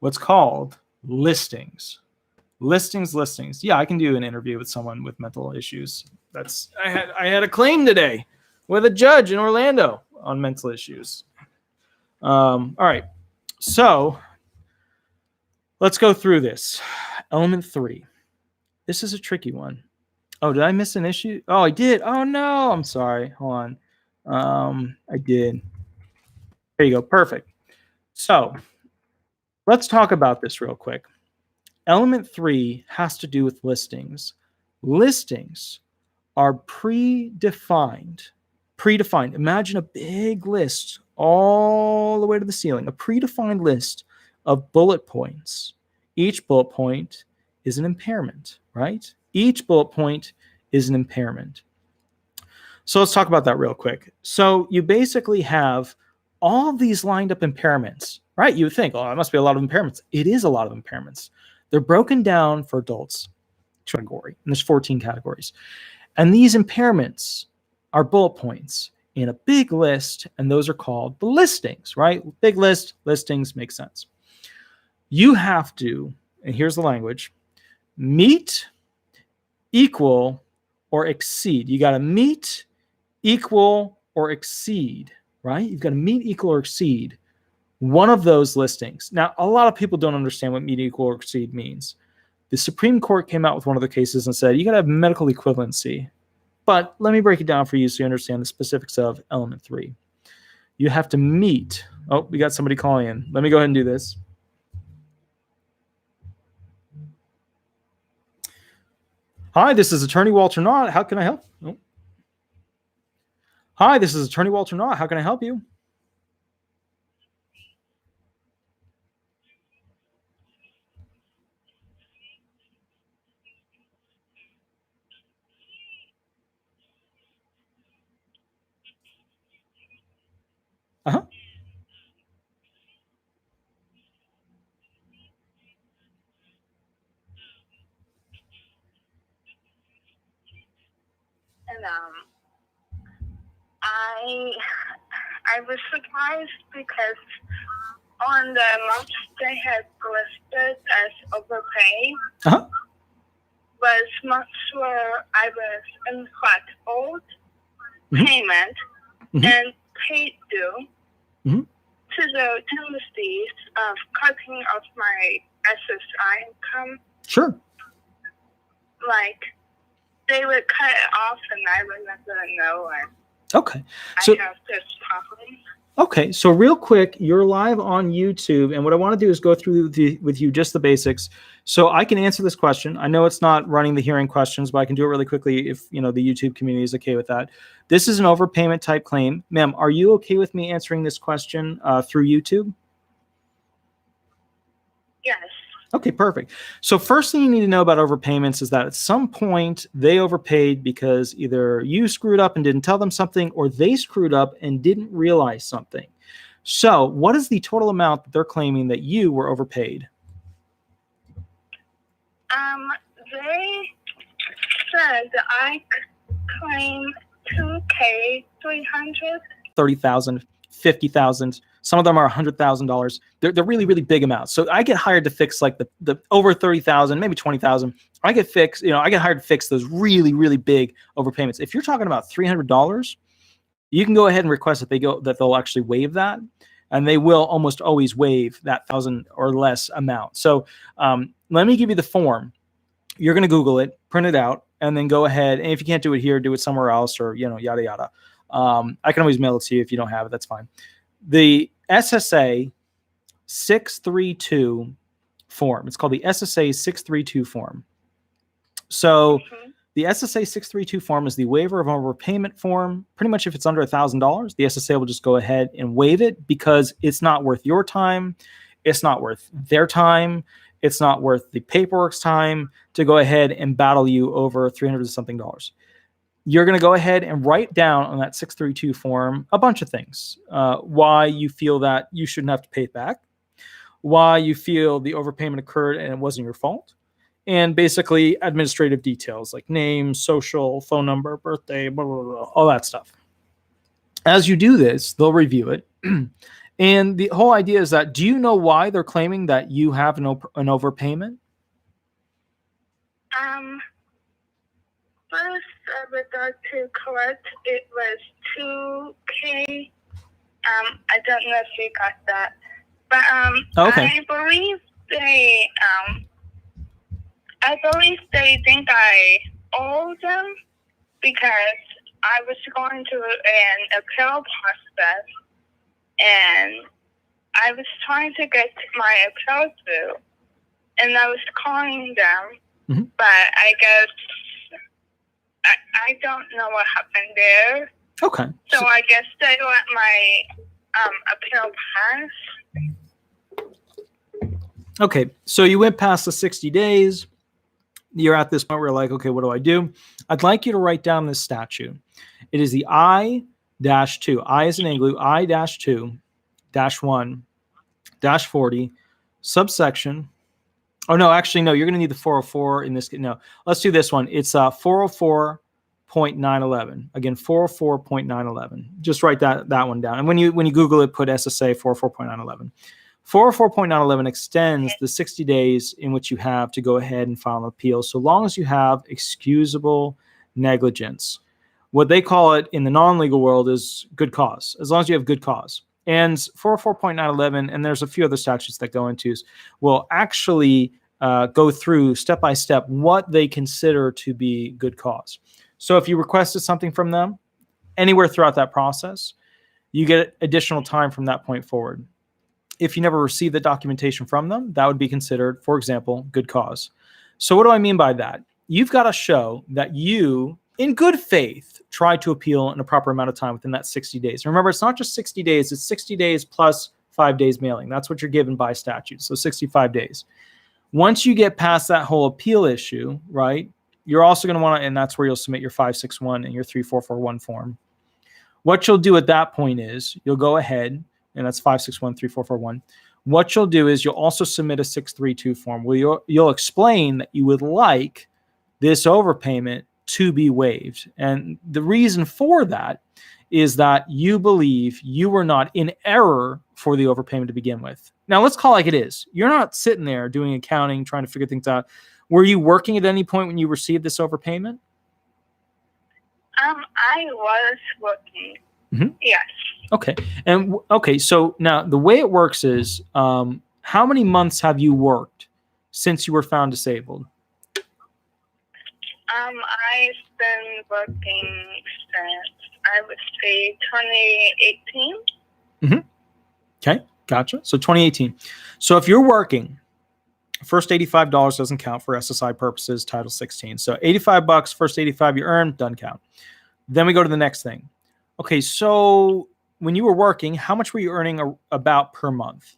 what's called listings. Listings. Yeah, I can do an interview with someone with mental issues. I had a claim today with a judge in Orlando on mental issues. All right, so let's go through this. Element 3. This is a tricky one. Oh, did I miss an issue? Oh, I did. Oh no, I'm sorry. Hold on. I did. There you go. Perfect. So let's talk about this real quick. Element 3 has to do with listings. Listings are predefined. Imagine a big list all the way to the ceiling, a predefined list of bullet points. Each bullet point is an impairment, right? Each bullet point is an impairment. So let's talk about that real quick. So you basically have all of these lined up impairments, right? You would think, oh, it must be a lot of impairments. It is a lot of impairments. They're broken down for adults category, and there's 14 categories. And these impairments are bullet points in a big list, and those are called the listings, right? Big list, listings make sense. You have to, and here's the language, meet, equal, or exceed. You got to meet, equal, or exceed, right? You've got to meet, equal, or exceed one of those listings. Now, a lot of people don't understand what meet, equal, or exceed means. The Supreme Court came out with one of the cases and said, you got to have medical equivalency. But let me break it down for you so you understand the specifics of element 3. You have to meet. Oh, we got somebody calling in. Let me go ahead and do this. Hi, this is Attorney Walter Hnot. How can I help? Oh. Hi, this is Attorney Walter Hnot. How can I help you? Uh-huh. I was surprised because on the months they had listed as overpaid was months where I was in fact owed payment and paid due to the tendencies of cutting off my SSI income. Sure. Like, they would cut it off and I would never know. And okay. So, I have this problem. Okay, so real quick, you're live on YouTube, and what I want to do is go through with you just the basics, so I can answer this question. I know it's not running the hearing questions, but I can do it really quickly if the YouTube community is okay with that. This is an overpayment type claim, ma'am. Are you okay with me answering this question through YouTube? Yes. Okay, perfect. So first thing you need to know about overpayments is that at some point they overpaid because either you screwed up and didn't tell them something, or they screwed up and didn't realize something. So what is the total amount that they're claiming that you were overpaid? They said I claimed $2,300. 30,000, 50,000. Some of them are $100,000. They're really, really big amounts. So I get hired to fix like the over 30,000, maybe 20,000. I get hired to fix those really, really big overpayments. If you're talking about $300, you can go ahead and request that they'll actually waive that, and they will almost always waive that 1,000 or less amount. So let me give you the form. You're going to Google it, print it out, and then go ahead. And if you can't do it here, do it somewhere else, or yada yada. I can always mail it to you if you don't have it. That's fine. The SSA 632 form. It's called the SSA 632 form. So the SSA 632 form is the waiver of overpayment form. Pretty much if it's under $1,000, the SSA will just go ahead and waive it because it's not worth your time. It's not worth their time. It's not worth the paperwork's time to go ahead and battle you over $300 something. You're going to go ahead and write down on that 632 form a bunch of things. Why you feel that you shouldn't have to pay it back, why you feel the overpayment occurred and it wasn't your fault, and basically administrative details like name, social, phone number, birthday, blah, blah, blah, all that stuff. As you do this, they'll review it. And the whole idea is that, do you know why they're claiming that you have an overpayment? First, with regard to correct, it was $2K. I don't know if you got that, but okay. I believe they think I owe them because I was going through an appeal process, and I was trying to get my appeal through, and I was calling them, but I guess I don't know what happened there. Okay. So I guess they let my appeal pass. Okay, so you went past the 60 days. You're at this point where you're like, okay, what do I do? I'd like you to write down this statute. It is the I-2, I as in igloo, I-2-1-40, subsection. Oh, no, actually, no, you're going to need the 404 in this. No, let's do this one. It's 404.911. Again, 404.911. Just write that one down. And when you Google it, put SSA 404.911. 404.911 extends the 60 days in which you have to go ahead and file an appeal, so long as you have excusable negligence. What they call it in the non-legal world is good cause, as long as you have good cause. And 404.911, and there's a few other statutes that go into, will actually go through step by step what they consider to be good cause. So if you requested something from them anywhere throughout that process, you get additional time from that point forward. If you never receive the documentation from them, that would be considered, for example, good cause. So what do I mean by that? You've got to show that you, in good faith, tried to appeal in a proper amount of time within that 60 days. Remember, it's not just 60 days, it's 60 days plus 5 days mailing. That's what you're given by statute, so 65 days. Once you get past that whole appeal issue, right, you're also going to want to, and that's where you'll submit your 561 and your 3441 form. What you'll do at that point is you'll go ahead, and that's 561, 3441. What you'll do is you'll also submit a 632 form where you'll explain that you would like this overpayment to be waived. And the reason for that is that you believe you were not in error for the overpayment to begin with. Now, let's call it like it is. You're not sitting there doing accounting, trying to figure things out. Were you working at any point when you received this overpayment? I was working. Mm-hmm. Yes. Okay. And okay, so now the way it works is, how many months have you worked since you were found disabled? I've been working since, I would say, 2018. Mm-hmm. Okay, gotcha. So 2018. So if you're working, first $85 doesn't count for SSI purposes, Title 16. So $85, first 85 you earn, doesn't count. Then we go to the next thing. Okay, so when you were working, how much were you earning about per month?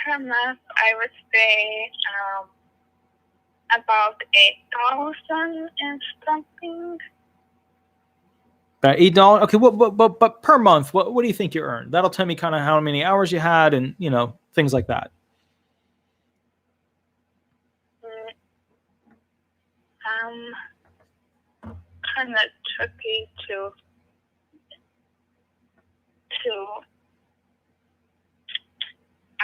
Per month, I would say about 8,000 and something. About $8. Okay, but per month, what do you think you earned? That'll tell me kind of how many hours you had and, you know, things like that. Kind of tricky to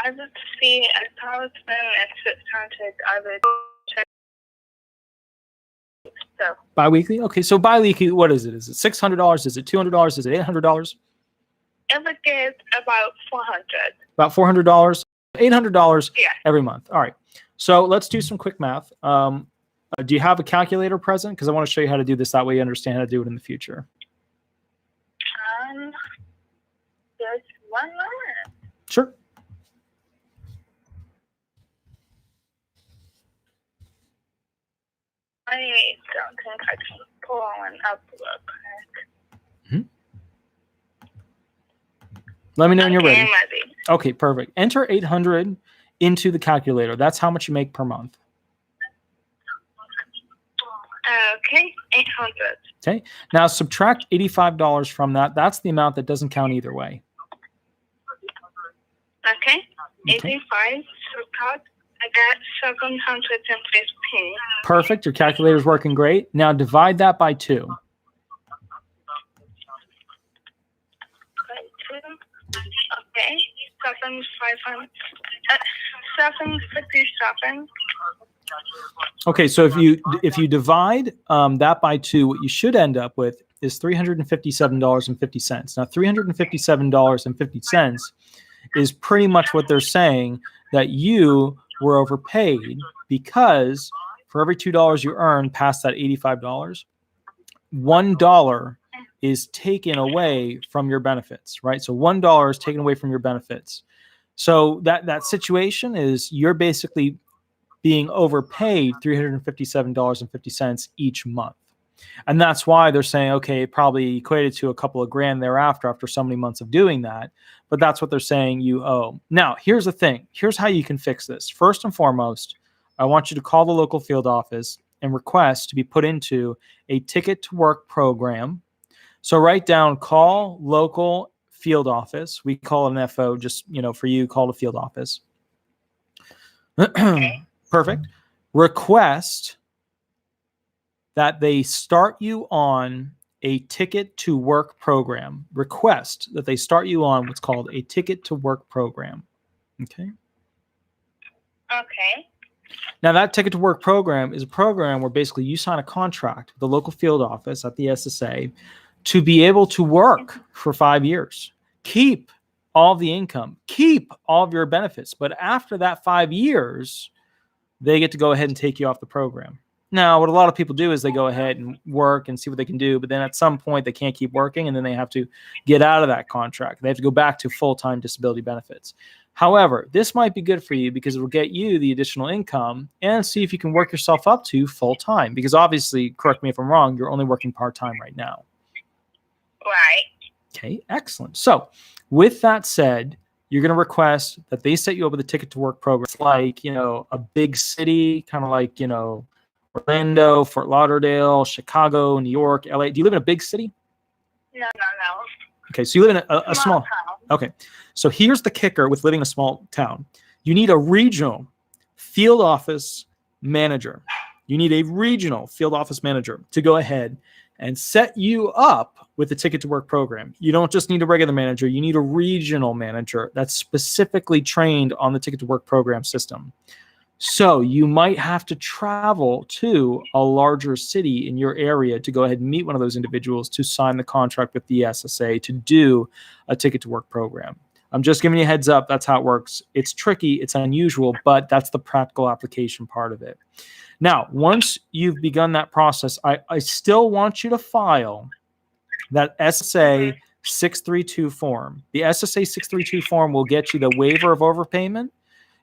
I would see 1,600. I would check. So Bi-weekly? Okay, so bi-weekly, what is it? Is it $600? Is it $200? Is it $800? it would get about 400. About $400? $800 Yeah. every month. All right. So let's do some quick math. Do you have a calculator present? Because I want to show you how to do this. That way you understand how to do it in the future. Just 1 moment. Sure. I don't think I can pull one up real quick. Let me know when you're Okay, ready. I'm ready. Okay, perfect. Enter 800 into the calculator. That's how much you make per month. Okay, 800. Okay. Now subtract $85 from that. That's the amount that doesn't count either way. Okay, 85. Subtract. I got 715. Perfect. Your calculator's working great. Now divide that by 2. Okay, 757. Okay, so if you divide that by 2, what you should end up with is $357.50. Now, $357.50 is pretty much what they're saying that you were overpaid, because for every $2 you earn past that $85, $1 is taken away from your benefits, right? So $1 is taken away from your benefits. So that situation is you're basically being overpaid $357.50 each month. And that's why they're saying, okay, it probably equated to a couple of grand thereafter after so many months of doing that. But that's what they're saying you owe. Now, here's the thing. Here's how you can fix this. First and foremost, I want you to call the local field office and request to be put into a ticket to work program. So write down call local field office. We call it an FO, just, for you, call the field office. Perfect. Request that they start you on a ticket to work program. Request that they start you on what's called a ticket to work program. Okay. Okay. Now that ticket to work program is a program where basically you sign a contract with the local field office at the SSA to be able to work for 5 years, keep all the income, keep all of your benefits. But after that 5 years, they get to go ahead and take you off the program. Now, what a lot of people do is they go ahead and work and see what they can do, but then at some point they can't keep working, and then they have to get out of that contract. They have to go back to full-time disability benefits. However, this might be good for you because it will get you the additional income and see if you can work yourself up to full-time, because obviously, correct me if I'm wrong, you're only working part-time right now. Right. Okay, excellent. So with that said, you're going to request that they set you up with a ticket to work program. It's like, a big city, kind of like, Orlando, Fort Lauderdale, Chicago, New York, LA. Do you live in a big city? No. Okay, so you live in a small town. Okay, so here's the kicker with living in a small town. You need a regional field office manager. You need a regional field office manager to go ahead and set you up with the Ticket to Work program. You don't just need a regular manager, you need a regional manager that's specifically trained on the Ticket to Work program system. So you might have to travel to a larger city in your area to go ahead and meet one of those individuals to sign the contract with the SSA to do a Ticket to Work program. I'm just giving you a heads up. That's how it works. It's tricky. It's unusual, but that's the practical application part of it. Now, once you've begun that process, I still want you to file that SSA 632 form. The SSA 632 form will get you the waiver of overpayment.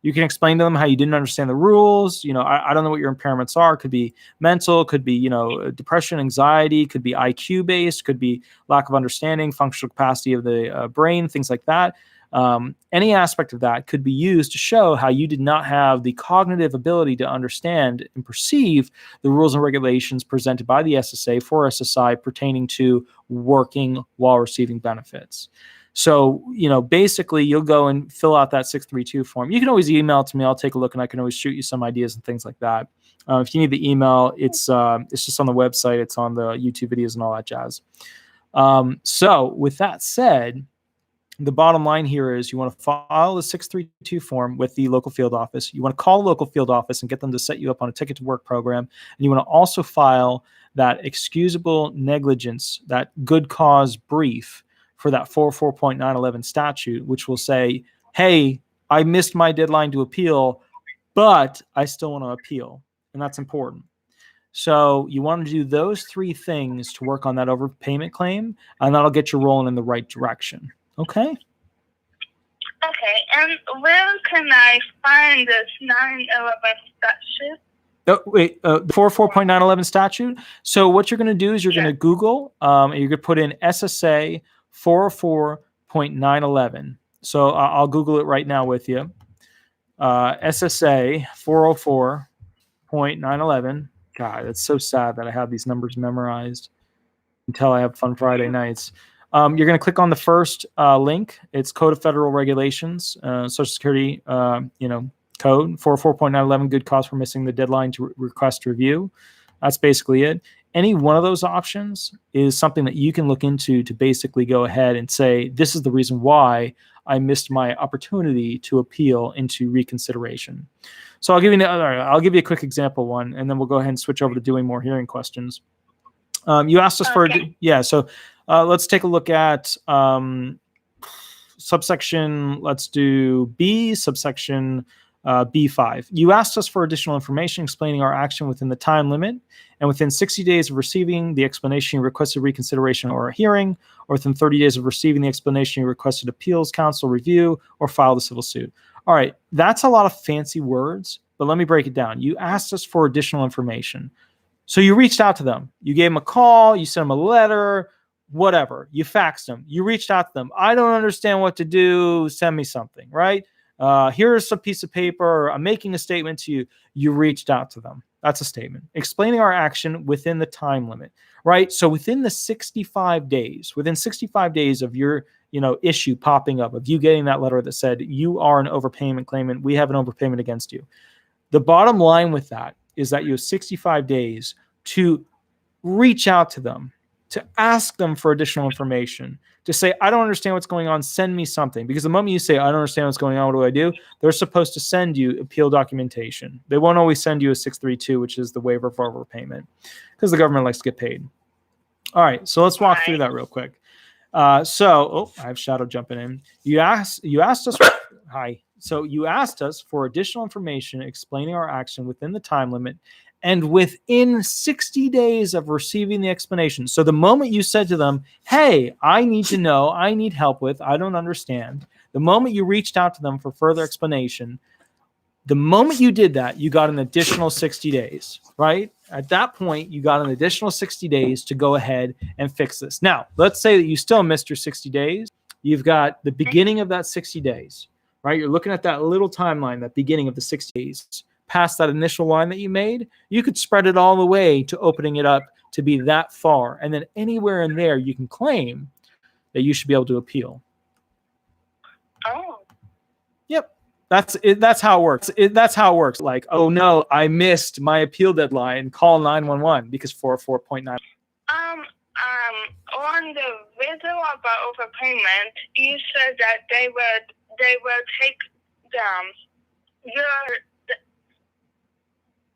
You can explain to them how you didn't understand the rules. You know, I don't know what your impairments are. Could be mental, could be, you know, depression, anxiety, could be IQ based, could be lack of understanding, functional capacity of the brain, things like that. Any aspect of that could be used to show how you did not have the cognitive ability to understand and perceive the rules and regulations presented by the SSA for SSI pertaining to working while receiving benefits. So, you know, basically you'll go and fill out that 632 form. You can always email it to me. I'll take a look and I can always shoot you some ideas and things like that. If you need the email, it's just on the website. It's on the YouTube videos and all that jazz. So with that said, the bottom line here is you want to file the 632 form with the local field office. You want to call the local field office and get them to set you up on a Ticket to Work program. And you want to also file that excusable negligence, that good cause brief for that 404.911 statute, which will say, hey, I missed my deadline to appeal, but I still want to appeal. And that's important. So you want to do those three things to work on that overpayment claim, and that'll get you rolling in the right direction. Okay? Okay, and where can I find this 911 statute? Oh, wait, the 404.911 statute. So what you're going to do is you're going to Google, and you're going to put in SSA 404.911. So I'll Google it right now with you. SSA 404.911. God, it's so sad that I have these numbers memorized until I have fun Friday nights. You're going to click on the first link. It's Code of Federal Regulations, Social Security, code 404.911, good cause for missing the deadline to request review. That's basically it. Any one of those options is something that you can look into to basically go ahead and say, this is the reason why I missed my opportunity to appeal into reconsideration. So I'll give you a quick example one, and then we'll go ahead and switch over to doing more hearing questions. You asked us for, so let's take a look at subsection, let's do B, subsection B5. You asked us for additional information explaining our action within the time limit and within 60 days of receiving the explanation you requested reconsideration or a hearing, or within 30 days of receiving the explanation you requested appeals counsel review or file the civil suit. All right, that's a lot of fancy words, but let me break it down. You asked us for additional information. So you reached out to them. You gave them a call, you sent them a letter, whatever. You faxed them. You reached out to them. I don't understand what to do. Send me something, right? Here's a piece of paper. I'm making a statement to you. You reached out to them. That's a statement. Explaining our action within the time limit, right? So within the 65 days, within 65 days of your issue popping up, of you getting that letter that said you are an overpayment claimant, we have an overpayment against you. The bottom line with that is that you have 65 days to reach out to them, to ask them for additional information, to say, I don't understand what's going on, send me something. Because the moment you say, I don't understand what's going on, what do? They're supposed to send you appeal documentation. They won't always send you a 632, which is the waiver of overpayment, because the government likes to get paid. All right, so let's walk through that real quick. I have Shadow jumping in. You asked us, hi. So you asked us for additional information explaining our action within the time limit and within 60 days of receiving the explanation. So the moment you said to them, hey, I need to know, I need help with, I don't understand. The moment you reached out to them for further explanation, the moment you did that, you got an additional 60 days, right? At that point, you got an additional 60 days to go ahead and fix this. Now, let's say that you still missed your 60 days. You've got the beginning of that 60 days, right? You're looking at that little timeline, that beginning of the 60 days. Past that initial line that you made, you could spread it all the way to opening it up to be that far. And then anywhere in there, you can claim that you should be able to appeal. Oh. Yep. That's it. That's how it works. That's how it works. Like, oh no, I missed my appeal deadline. Call 911 because 404.9. On the video about overpayment, you said that they will take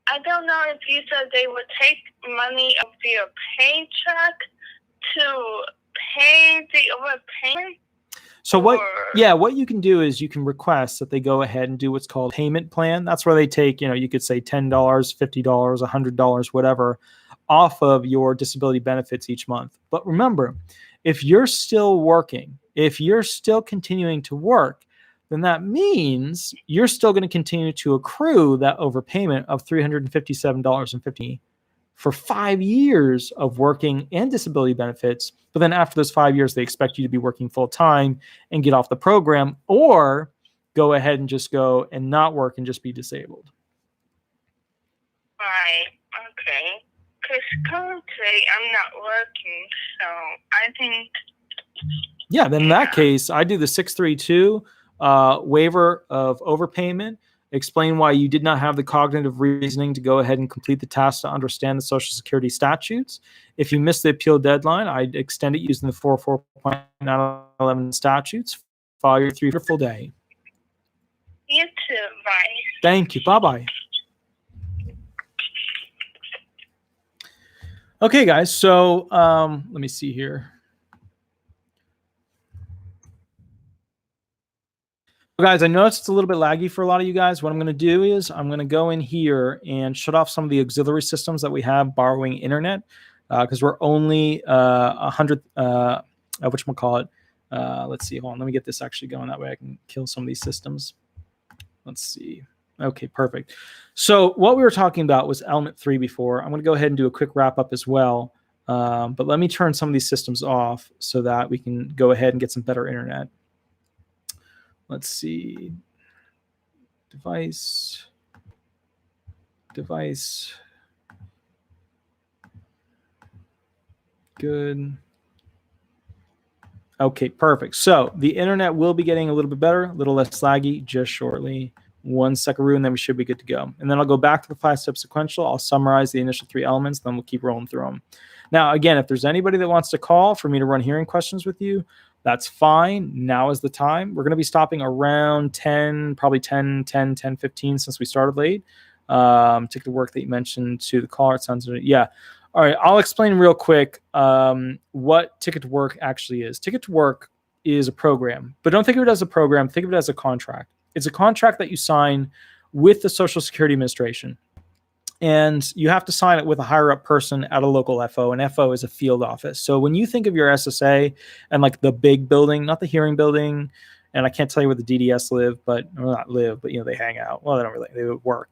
I don't know if you said they would take money of your paycheck to pay the overpayment. So what you can do is you can request that they go ahead and do what's called payment plan. That's where they take, you could say $10, $50, $100, whatever, off of your disability benefits each month. But remember, if you're still working, if you're still continuing to work, then that means you're still going to continue to accrue that overpayment of $357.50 for 5 years of working and disability benefits. But then after those 5 years, they expect you to be working full time and get off the program, or go ahead and just go and not work and just be disabled. Right. Okay. Because currently I'm not working, so I think. Yeah, then in that case, I do the 632 waiver of overpayment. Explain why you did not have the cognitive reasoning to go ahead and complete the task to understand the Social Security statutes. If you missed the appeal deadline, I'd extend it using the 404.911 statutes. File your 3 full day. You too. Bye. Thank you. Bye-bye. Okay, guys. So let me see here. Guys, I know it's a little bit laggy for a lot of you guys. What I'm going to do is I'm going to go in here and shut off some of the auxiliary systems that we have borrowing internet, because we're only 100, whatchamacallit. Let's see. Hold on. Let me get this actually going. That way I can kill some of these systems. Let's see. Okay, perfect. So what we were talking about was element 3 before. I'm going to go ahead and do a quick wrap up as well. But let me turn some of these systems off so that we can go ahead and get some better internet. Let's see. Device. Good. Okay, perfect. So the internet will be getting a little bit better, a little less laggy just shortly. 1 second, and then we should be good to go. And then I'll go back to the 5-step sequential. I'll summarize the initial 3 elements, then we'll keep rolling through them. Now, again, if there's anybody that wants to call for me to run hearing questions with you, that's fine. Now is the time. We're going to be stopping around 10, probably 10:15 since we started late. Ticket to work that you mentioned to the caller. It sounds, yeah. All right. I'll explain real quick what ticket to work actually is. Ticket to work is a program, but don't think of it as a program. Think of it as a contract. It's a contract that you sign with the Social Security Administration. And you have to sign it with a higher up person at a local FO, and FO is a field office. So when you think of your SSA and like the big building, not the hearing building, and I can't tell you where the DDS live, but well, not live, but they hang out. Well, they would work,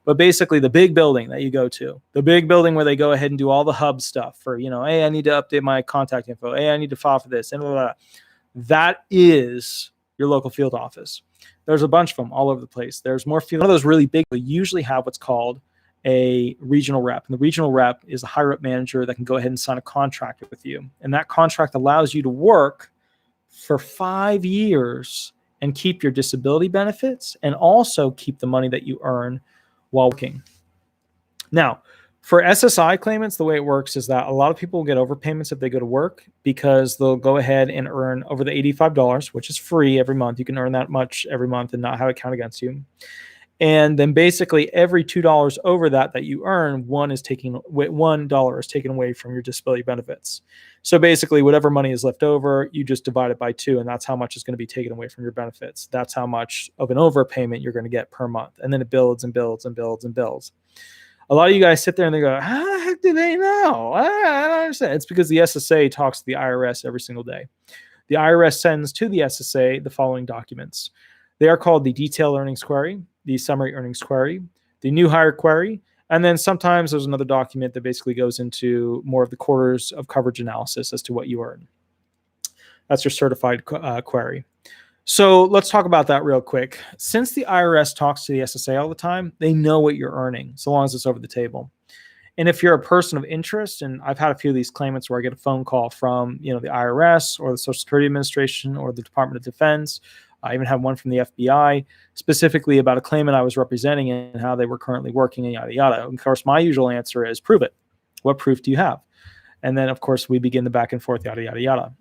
But basically the big building that you go to, the big building where they go ahead and do all the hub stuff for, hey, I need to update my contact info. Hey, I need to file for this. And blah, blah, blah. That is your local field office. There's a bunch of them all over the place. There's more field. One of those really big, we usually have what's called a regional rep. And the regional rep is a higher up manager that can go ahead and sign a contract with you. And that contract allows you to work for 5 years and keep your disability benefits and also keep the money that you earn while working. Now, for SSI claimants, the way it works is that a lot of people will get overpayments if they go to work because they'll go ahead and earn over the $85, which is free every month. You can earn that much every month and not have it count against you. And then basically every $2 over that you earn, $1 is taken away from your disability benefits. So basically whatever money is left over, you just divide it by 2, and that's how much is going to be taken away from your benefits. That's how much of an overpayment you're going to get per month. And then it builds and builds and builds and builds. A lot of you guys sit there and they go, how the heck do they know? I don't understand. It's because the SSA talks to the IRS every single day. The IRS sends to the SSA the following documents. They are called the detailed earnings query, the summary earnings query, the new hire query, and then sometimes there's another document that basically goes into more of the quarters of coverage analysis as to what you earn. That's your certified query. So let's talk about that real quick. Since the IRS talks to the SSA all the time, they know what you're earning, so long as it's over the table. And if you're a person of interest, and I've had a few of these claimants where I get a phone call from, the IRS or the Social Security Administration or the Department of Defense, I even had one from the FBI specifically about a claimant I was representing and how they were currently working and yada, yada. Of course, my usual answer is prove it. What proof do you have? And then, of course, we begin the back and forth, yada, yada, yada.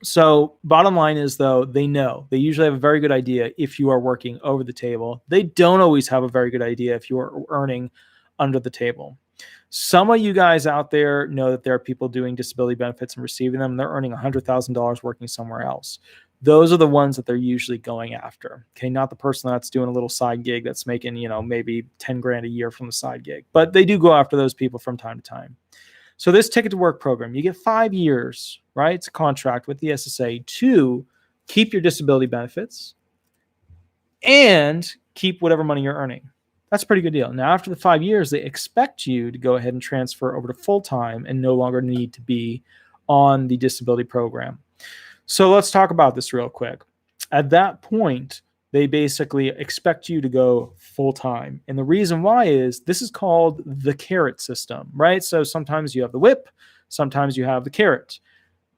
So bottom line is, though, they know. They usually have a very good idea if you are working over the table. They don't always have a very good idea if you are earning under the table. Some of you guys out there know that there are people doing disability benefits and receiving them. They're earning $100,000 working somewhere else. Those are the ones that they're usually going after. Okay, not the person that's doing a little side gig that's making, maybe 10 grand a year from the side gig. But they do go after those people from time to time. So this Ticket to Work program, you get 5 years, right? It's a contract with the SSA to keep your disability benefits and keep whatever money you're earning. That's a pretty good deal. Now, after the 5 years, they expect you to go ahead and transfer over to full-time and no longer need to be on the disability program. So let's talk about this real quick. At that point, they basically expect you to go full-time. And the reason why is this is called the carrot system, right? So sometimes you have the whip, sometimes you have the carrot.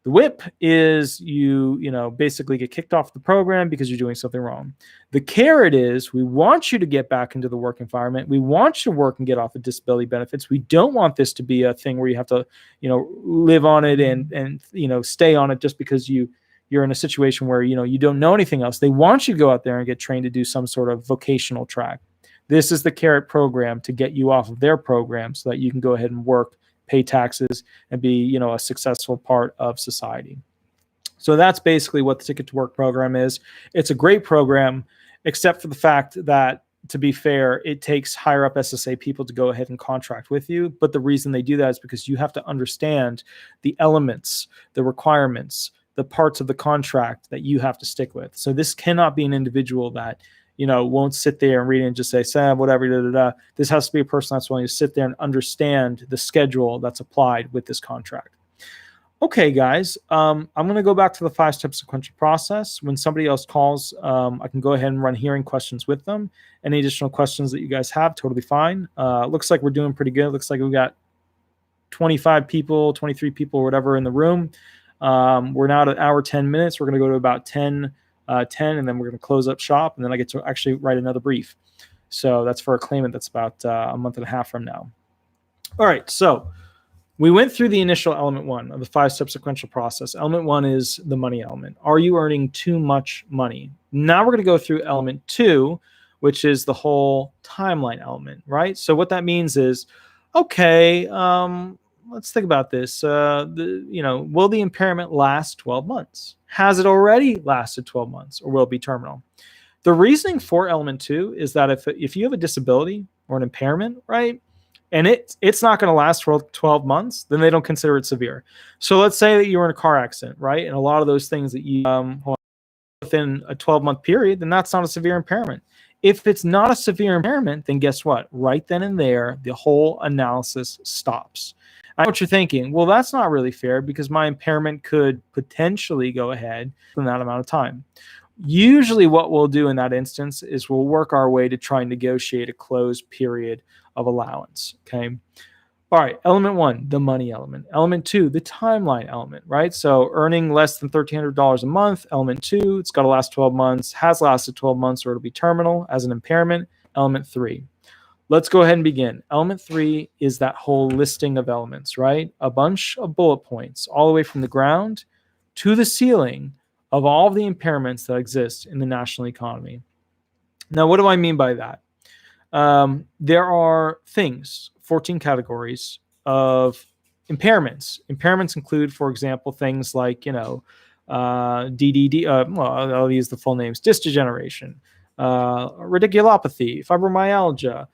The whip is you basically get kicked off the program because you're doing something wrong. The carrot is we want you to get back into the work environment. We want you to work and get off the disability benefits. We don't want this to be a thing where you have to, live on it and stay on it just because you're in a situation where, you don't know anything else. They want you to go out there and get trained to do some sort of vocational track. This is the carrot program to get you off of their program so that you can go ahead and work, pay taxes, and be, a successful part of society. So that's basically what the Ticket to Work program is. It's a great program, except for the fact that, to be fair, it takes higher up SSA people to go ahead and contract with you. But the reason they do that is because you have to understand the elements, the requirements, the parts of the contract that you have to stick with. So this cannot be an individual that, won't sit there and read it and just say, Sam, whatever, da, da, da. This has to be a person that's willing to sit there and understand the schedule that's applied with this contract. Okay, guys, I'm going to go back to the 5-step sequential process. When somebody else calls, I can go ahead and run hearing questions with them. Any additional questions that you guys have, totally fine. Looks like we're doing pretty good. Looks like we got 25 people, 23 people, or whatever in the room. We're now at an hour, 10 minutes. We're going to go to about 10, and then we're going to close up shop, and then I get to actually write another brief. So that's for a claimant that's about a month and a half from now. All right, so we went through the initial element 1 of the 5-step sequential process. Element 1 is the money element. Are you earning too much money? Now we're going to go through element 2, which is the whole timeline element, right? So what that means is, okay, let's think about this. Will the impairment last 12 months? Has it already lasted 12 months, or will it be terminal? The reasoning for element 2 is that if you have a disability or an impairment, right, and it's not going to last for 12 months, then they don't consider it severe. So let's say that you were in a car accident, right, and a lot of those things that you within a 12-month period, then that's not a severe impairment. If it's not a severe impairment, then guess what? Right then and there, the whole analysis stops. I know what you're thinking. Well, that's not really fair because my impairment could potentially go ahead in that amount of time. Usually what we'll do in that instance is we'll work our way to try and negotiate a closed period of allowance. Okay. All right. Element 1, the money element. Element 2, the timeline element, right? So earning less than $1,300 a month. Element 2, it's got to last 12 months, has lasted 12 months, or it'll be terminal as an impairment. Element 3. Let's go ahead and begin. Element 3 is that whole listing of elements, right? A bunch of bullet points all the way from the ground to the ceiling of all of the impairments that exist in the national economy. Now, what do I mean by that? There are 14 categories of impairments. Impairments include, for example, things like, DDD, I'll use the full names, disc degeneration, radiculopathy, fibromyalgia.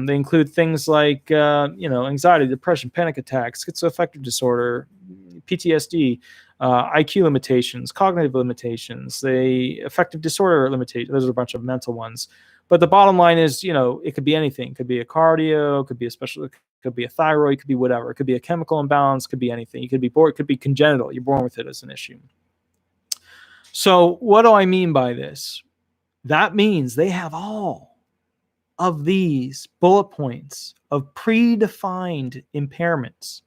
They include things like, anxiety, depression, panic attacks, schizoaffective disorder, PTSD, IQ limitations, cognitive limitations, the affective disorder limitations. Those are a bunch of mental ones. But the bottom line is, it could be anything. It could be a cardio, it could be a it could be a thyroid, it could be whatever. It could be a chemical imbalance, it could be anything. You could be born, it could be congenital. You're born with it as an issue. So what do I mean by this? That means they have all of these bullet points of predefined impairments.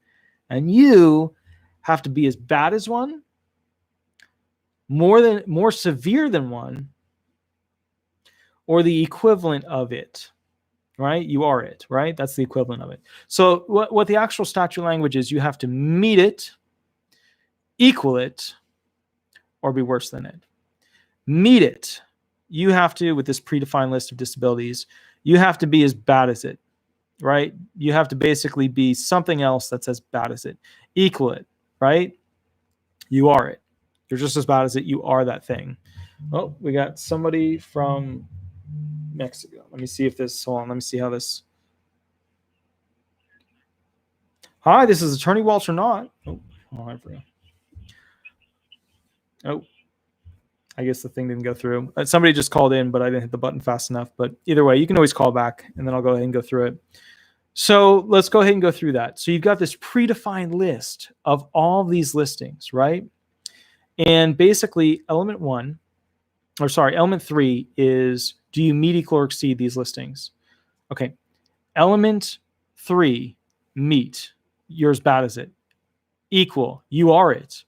And you have to be as bad as one, more severe than one, or the equivalent of it, right? You are it, right? That's the equivalent of it. So what the actual statute language is, you have to meet it, equal it, or be worse than it. Meet it. You have to, with this predefined list of disabilities, you have to be as bad as it, right? You have to basically be something else that's as bad as it. Equal it, right? You are it. You're just as bad as it. You are that thing. Oh, we got somebody from Mexico. Let me see if this, hold on, let me see how this. Hi, this is Attorney Walter Hnot. Oh, I forgot. Oh, I guess the thing didn't go through. Somebody just called in, but I didn't hit the button fast enough. But either way, you can always call back, and then I'll go ahead and go through it. So let's go ahead and go through that. So you've got this predefined list of all these listings, right? And basically, element 3 is, do you meet, equal, or exceed these listings? Okay. Element 3, meet. You're as bad as it. Equal, you are it.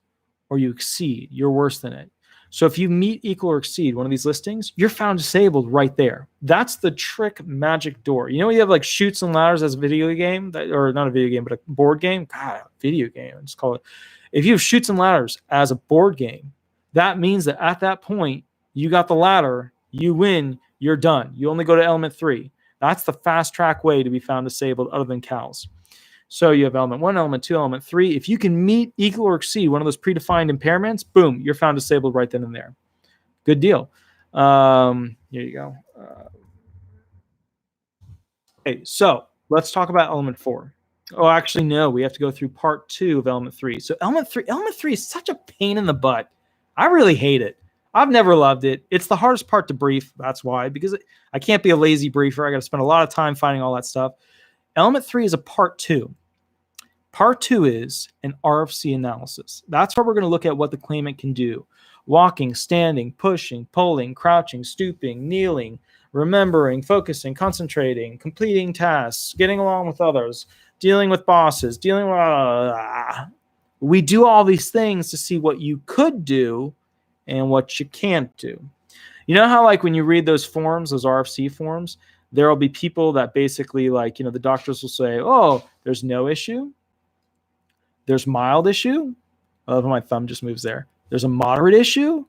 Or you exceed, you're worse than it. So if you meet, equal, or exceed one of these listings, you're found disabled right there. That's the trick magic door. You know, you have like Chutes and Ladders as a video game, or not a video game, but a board game. God, a video game. Let's call it. If you have Chutes and Ladders as a board game, that means that at that point, you got the ladder, you win, you're done. You only go to element 3. That's the fast track way to be found disabled other than CALS. So you have element 1, element 2, element 3. If you can meet, equal, or exceed one of those predefined impairments, boom, you're found disabled right then and there. Good deal. Here you go. Okay, so let's talk about element 4. Oh, actually, no, we have to go through part 2 of element 3. So element 3 is such a pain in the butt. I really hate it. I've never loved it. It's the hardest part to brief. That's why, because I can't be a lazy briefer. I got to spend a lot of time finding all that stuff. Element 3 is a part 2. Part 2 is an RFC analysis. That's where we're going to look at what the claimant can do. Walking, standing, pushing, pulling, crouching, stooping, kneeling, remembering, focusing, concentrating, completing tasks, getting along with others, dealing with bosses, dealing with... We do all these things to see what you could do and what you can't do. You know how, like, when you read those forms, those RFC forms, there will be people that basically, like, you know, the doctors will say, oh, there's no issue. There's mild issue. Oh, my thumb just moves there. There's a moderate issue.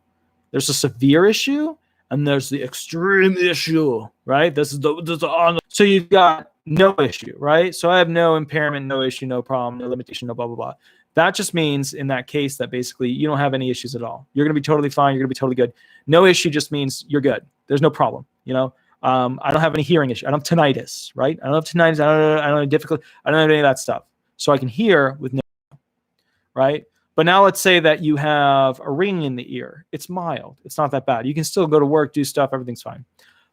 There's a severe issue. And there's the extreme issue, right? This is the so you've got no issue, right? So I have no impairment, no issue, no problem, no limitation, no blah, blah, blah. That just means in that case that basically you don't have any issues at all. You're going to be totally fine. You're going to be totally good. No issue just means you're good. There's no problem, you know? I don't have any hearing issue. I don't have tinnitus, right? I don't have tinnitus. I don't have difficult. I don't have any of that stuff. So I can hear with no, right? But now let's say that you have a ring in the ear. It's mild. It's not that bad. You can still go to work, do stuff. Everything's fine.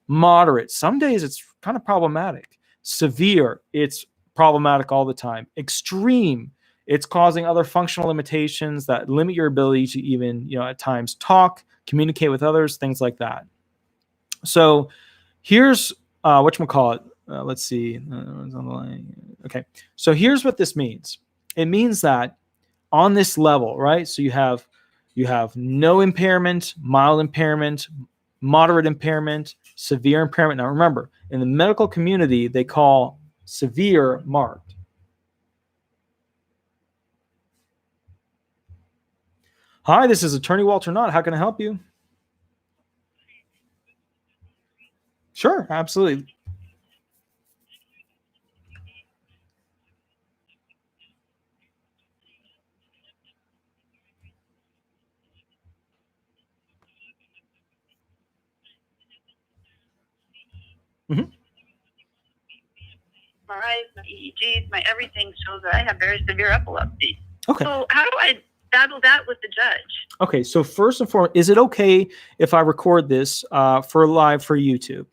Moderate. Some days it's kind of problematic. Severe. It's problematic all the time. Extreme. It's causing other functional limitations that limit your ability to even, you know, at times talk, communicate with others, things like that. So here's whatchamacallit. Let's see. Okay. So here's what this means. It means that on this level, right? So you have no impairment, mild impairment, moderate impairment, severe impairment. Now remember, in the medical community, they call severe marked. Hi, this is Attorney Walter Hnot. How can I help you? Sure, absolutely. Mm-hmm. My eyes, my EEGs, my everything shows that I have very severe epilepsy. Okay. So how do I battle that with the judge? Okay, so first and foremost, is it okay if I record this for live for YouTube?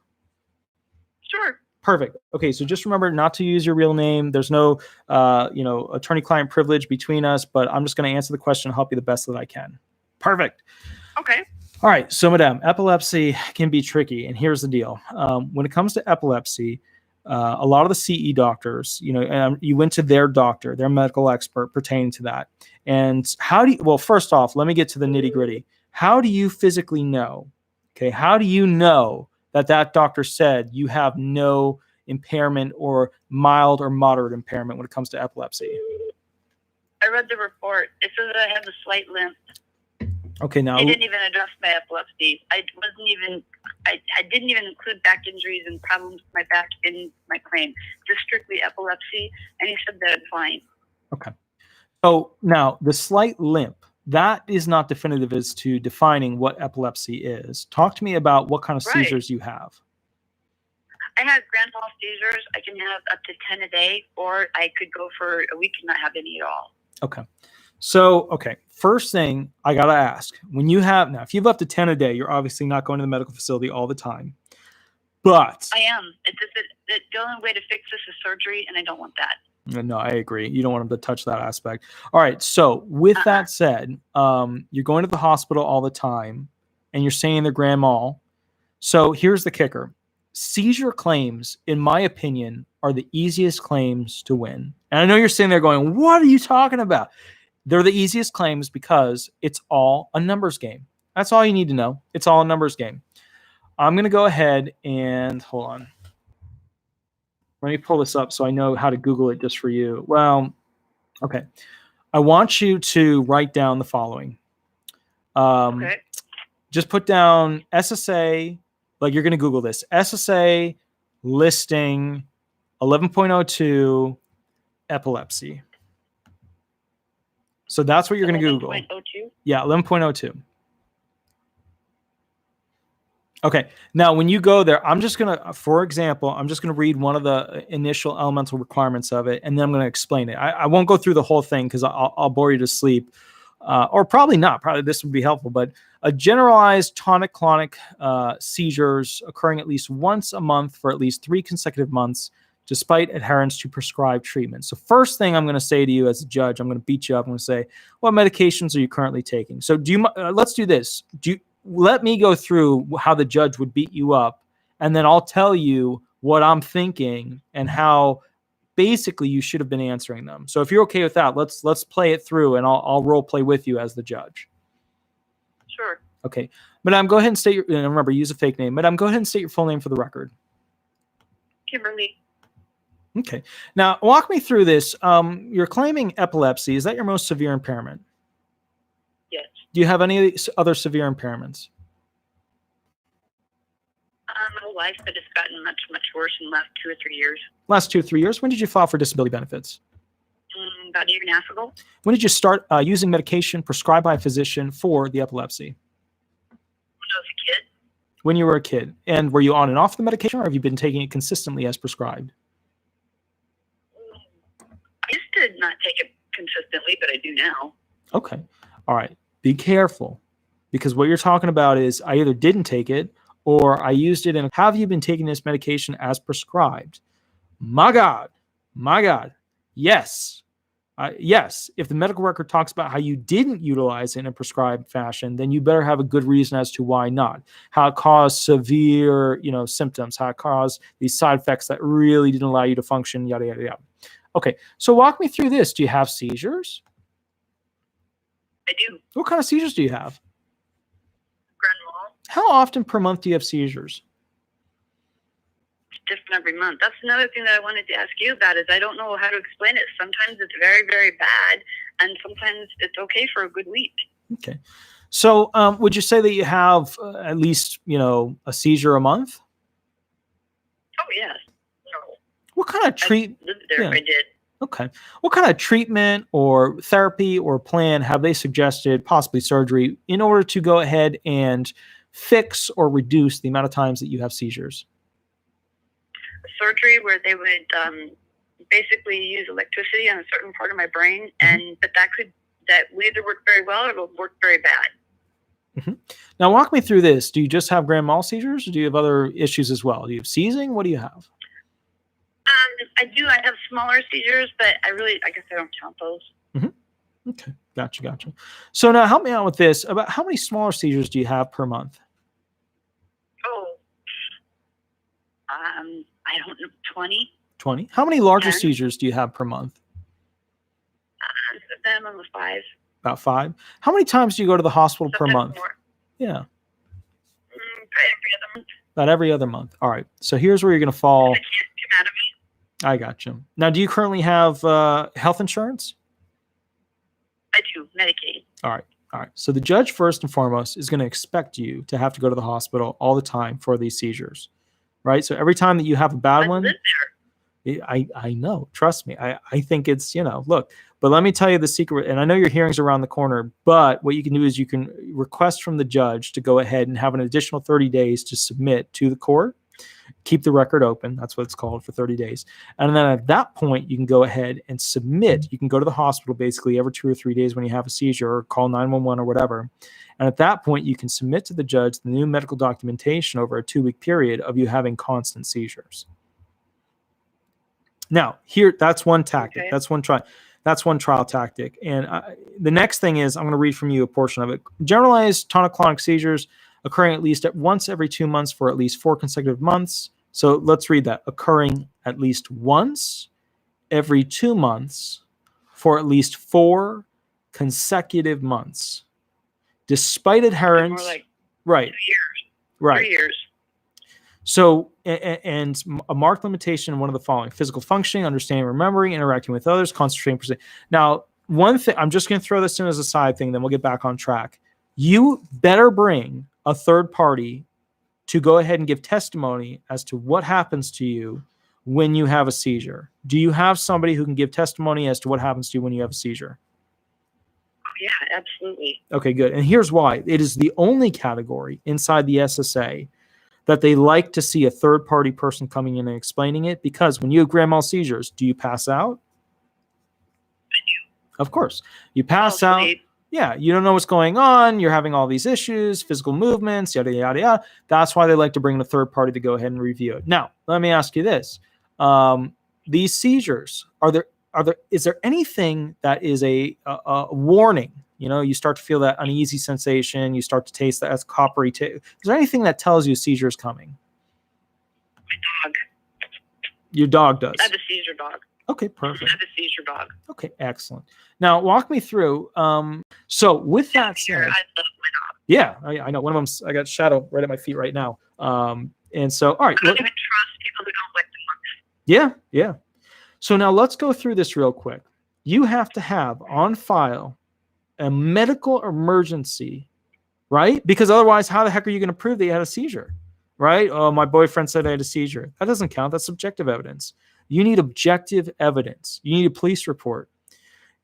Sure. Perfect. Okay, so just remember not to use your real name. There's no, attorney-client privilege between us, but I'm just going to answer the question and help you the best that I can. Perfect. Okay. All right, so madam, epilepsy can be tricky, and here's the deal. When it comes to epilepsy, a lot of the CE doctors, you went to their doctor, their medical expert pertaining to that. And how do you, well, first off, let me get to the nitty gritty. How do you physically know? Okay, how do you know that that doctor said you have no impairment or mild or moderate impairment when it comes to epilepsy? I read the report. It says that I have a slight limp. Okay, now They didn't even address my epilepsy. I didn't even include back injuries and problems with my back in my claim. Just strictly epilepsy, and he said that I'm fine. okay. So now the slight limp, that is not definitive as to defining what epilepsy is. Talk to me about what kind of Right. seizures you have. I have grand mal seizures. I can have up to 10 a day, or I could go for a week and not have any at all. Okay. So, okay. First thing I got to ask, when you have, now, if you have up to 10 a day, you're obviously not going to the medical facility all the time. But I am. The only way to fix this is surgery, and I don't want that. no, I agree. You don't want them to touch that aspect. All right. So, with that said, you're going to the hospital all the time and you're saying they're grand mal. So, here's the kicker. Seizure claims, in my opinion, are the easiest claims to win. And I know you're sitting there going, what are you talking about? They're the easiest claims because it's all a numbers game. That's all you need to know. It's all a numbers game. I'm going to go ahead and hold on. Let me pull this up so I know how to Google it just for you. Well, okay. I want you to write down the following. Okay. Just put down SSA, like you're going to Google this. SSA listing 11.02 epilepsy. So that's what you're going to Google. 11.02? Yeah, 11.02. Okay. Now, when you go there, I'm just going to, for example, I'm just going to read one of the initial elemental requirements of it, and then I'm going to explain it. I won't go through the whole thing because I'll bore you to sleep. Or probably not. Probably this would be helpful. But a generalized tonic-clonic seizures occurring at least once a month for at least 3 consecutive months, despite adherence to prescribed treatment. So first thing I'm going to say to you as a judge, I'm going to beat you up. I'm going to say, what medications are you currently taking? So let's do this. Let me go through how the judge would beat you up, and then I'll tell you what I'm thinking and how basically you should have been answering them. So if you're okay with that, let's play it through, and I'll role play with you as the judge. Sure. Okay. Madam, go ahead and state your, remember, use a fake name. Madam, go ahead and state your full name for the record. Kimberly. Okay. Now, walk me through this. You're claiming epilepsy. Is that your most severe impairment? Yes. Do you have any other severe impairments? My whole life, but it's gotten much, much worse in the last 2 or 3 years. Last 2 or 3 years? When did you file for disability benefits? About a year and a half ago. When did you start using medication prescribed by a physician for the epilepsy? When I was a kid. When you were a kid. And were you on and off the medication, or have you been taking it consistently as prescribed? I used to not take it consistently, but I do now. Okay. All right. Be careful, because what you're talking about is I either didn't take it or I used it. And have you been taking this medication as prescribed? My God. Yes. Yes. If the medical record talks about how you didn't utilize it in a prescribed fashion, then you better have a good reason as to why not. How it caused severe, symptoms, how it caused these side effects that really didn't allow you to function, yada, yada, yada. Okay. So walk me through this. Do you have seizures? I do. What kind of seizures do you have? Grand mal. How often per month do you have seizures? It's different every month. That's another thing that I wanted to ask you about is I don't know how to explain it. Sometimes it's very, very bad, and sometimes it's okay for a good week. Okay. So would you say that you have at least, a seizure a month? Oh, yes. No. What kind of treatment? I lived there if I did. Okay. What kind of treatment or therapy or plan have they suggested, possibly surgery, in order to go ahead and fix or reduce the amount of times that you have seizures? Surgery where they would basically use electricity on a certain part of my brain, but that would either work very well or it'll work very bad. Mm-hmm. Now, walk me through this. Do you just have grand mal seizures, or do you have other issues as well? Do you have seizing? What do you have? I do. I have smaller seizures, but I guess I don't count those. Mm-hmm. Okay. Gotcha. So now help me out with this. About how many smaller seizures do you have per month? Oh, I don't know, 20. 20. How many larger 10. seizures do you have per month? Then I'm a 5. About 5. How many times do you go to the hospital per month? More. Yeah. Every other month. About every other month. All right. So here's where you're going to fall. I can't come out of it. I got you. Now, do you currently have health insurance? I do, Medicaid. All right. All right. So the judge, first and foremost, is going to expect you to have to go to the hospital all the time for these seizures, right? So every time that you have a bad I one, live there. I know. Trust me. I think it's, look, but let me tell you the secret. And I know your hearing's around the corner, but what you can do is you can request from the judge to go ahead and have an additional 30 days to submit to the court. Keep the record open. That's what it's called, for 30 days. And then at that point, you can go ahead and submit. You can go to the hospital basically every 2 or 3 days when you have a seizure, or call 911 or whatever. And at that point, you can submit to the judge the new medical documentation over a 2-week period of you having constant seizures. Now, here, that's one tactic. Okay. That's one trial tactic. And the next thing is, I'm going to read from you a portion of it. Generalized tonic-clonic seizures occurring at least once every 2 months for at least 4 consecutive months. So let's read that. Occurring at least once every 2 months for at least 4 consecutive months. Despite adherence. More like right. 2 years. Right. 3 years. So, and a marked limitation in one of the following: physical functioning, understanding, remembering, interacting with others, concentrating. Now, one thing, I'm just going to throw this in as a side thing, then we'll get back on track. You better bring a third party to go ahead and give testimony as to what happens to you when you have a seizure. Do you have somebody who can give testimony as to what happens to you when you have a seizure? Yeah, absolutely. Okay, good. And here's why. It is the only category inside the SSA that they like to see a third-party person coming in and explaining it, because when you have grand mal seizures, do you pass out? I do. Of course. You pass I'll out. sleep. Yeah, you don't know what's going on. You're having all these issues, physical movements, yada, yada, yada. That's why they like to bring in a third party to go ahead and review it. Now, let me ask you this. These seizures, is there anything that is a warning? You start to feel that uneasy sensation. You start to taste that coppery taste. Is there anything that tells you a seizure is coming? My dog. Your dog does. I have a seizure dog. Okay, perfect. I have a seizure dog. Okay, excellent. Now, walk me through. So with that Sure, said, I love my dog. yeah, I know. One of them's, I got Shadow right at my feet right now. And so, all right. I don't even trust people who don't like dogs. Yeah, yeah. So now let's go through this real quick. You have to have on file a medical emergency, right? Because otherwise, how the heck are you going to prove that you had a seizure, right? Oh, my boyfriend said I had a seizure. That doesn't count. That's subjective evidence. You need objective evidence. You need a police report.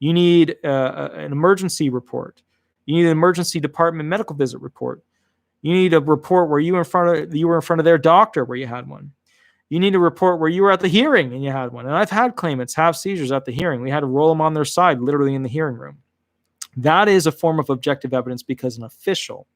You need an emergency report. You need an emergency department medical visit report. You need a report where you were in front of their doctor where you had one. You need a report where you were at the hearing and you had one. And I've had claimants have seizures at the hearing. We had to roll them on their side, literally in the hearing room. That is a form of objective evidence, because an official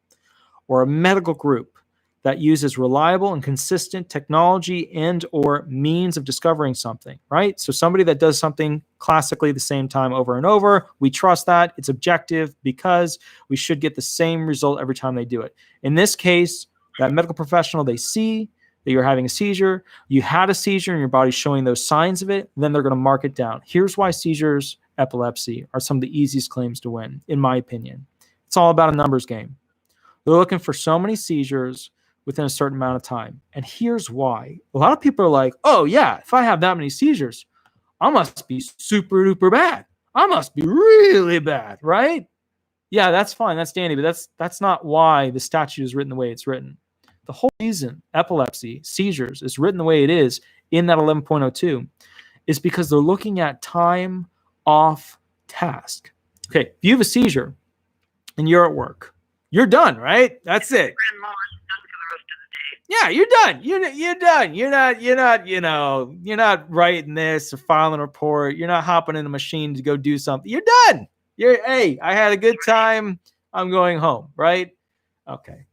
or a medical group that uses reliable and consistent technology and or means of discovering something, right? So somebody that does something classically the same time over and over, we trust that. It's objective because we should get the same result every time they do it. In this case, that medical professional, they see that you're having a seizure, you had a seizure and your body's showing those signs of it, then they're going to mark it down. Here's why seizures, epilepsy are some of the easiest claims to win, in my opinion. It's all about a numbers game. They're looking for so many seizures within a certain amount of time. And here's why. A lot of people are like, oh yeah, if I have that many seizures, I must be super duper bad. I must be really bad, right? Yeah, that's fine. That's dandy, but that's not why the statute is written the way it's written. The whole reason epilepsy, seizures is written the way it is in that 11.02 is because they're looking at time off task. Okay, if you have a seizure and you're at work, you're done, right? That's it. Grandma is done for the rest of the day. Yeah, you're done. You're done. You're not writing this or filing a report. You're not hopping in a machine to go do something. You're done. Hey, I had a good time. I'm going home, right? Okay.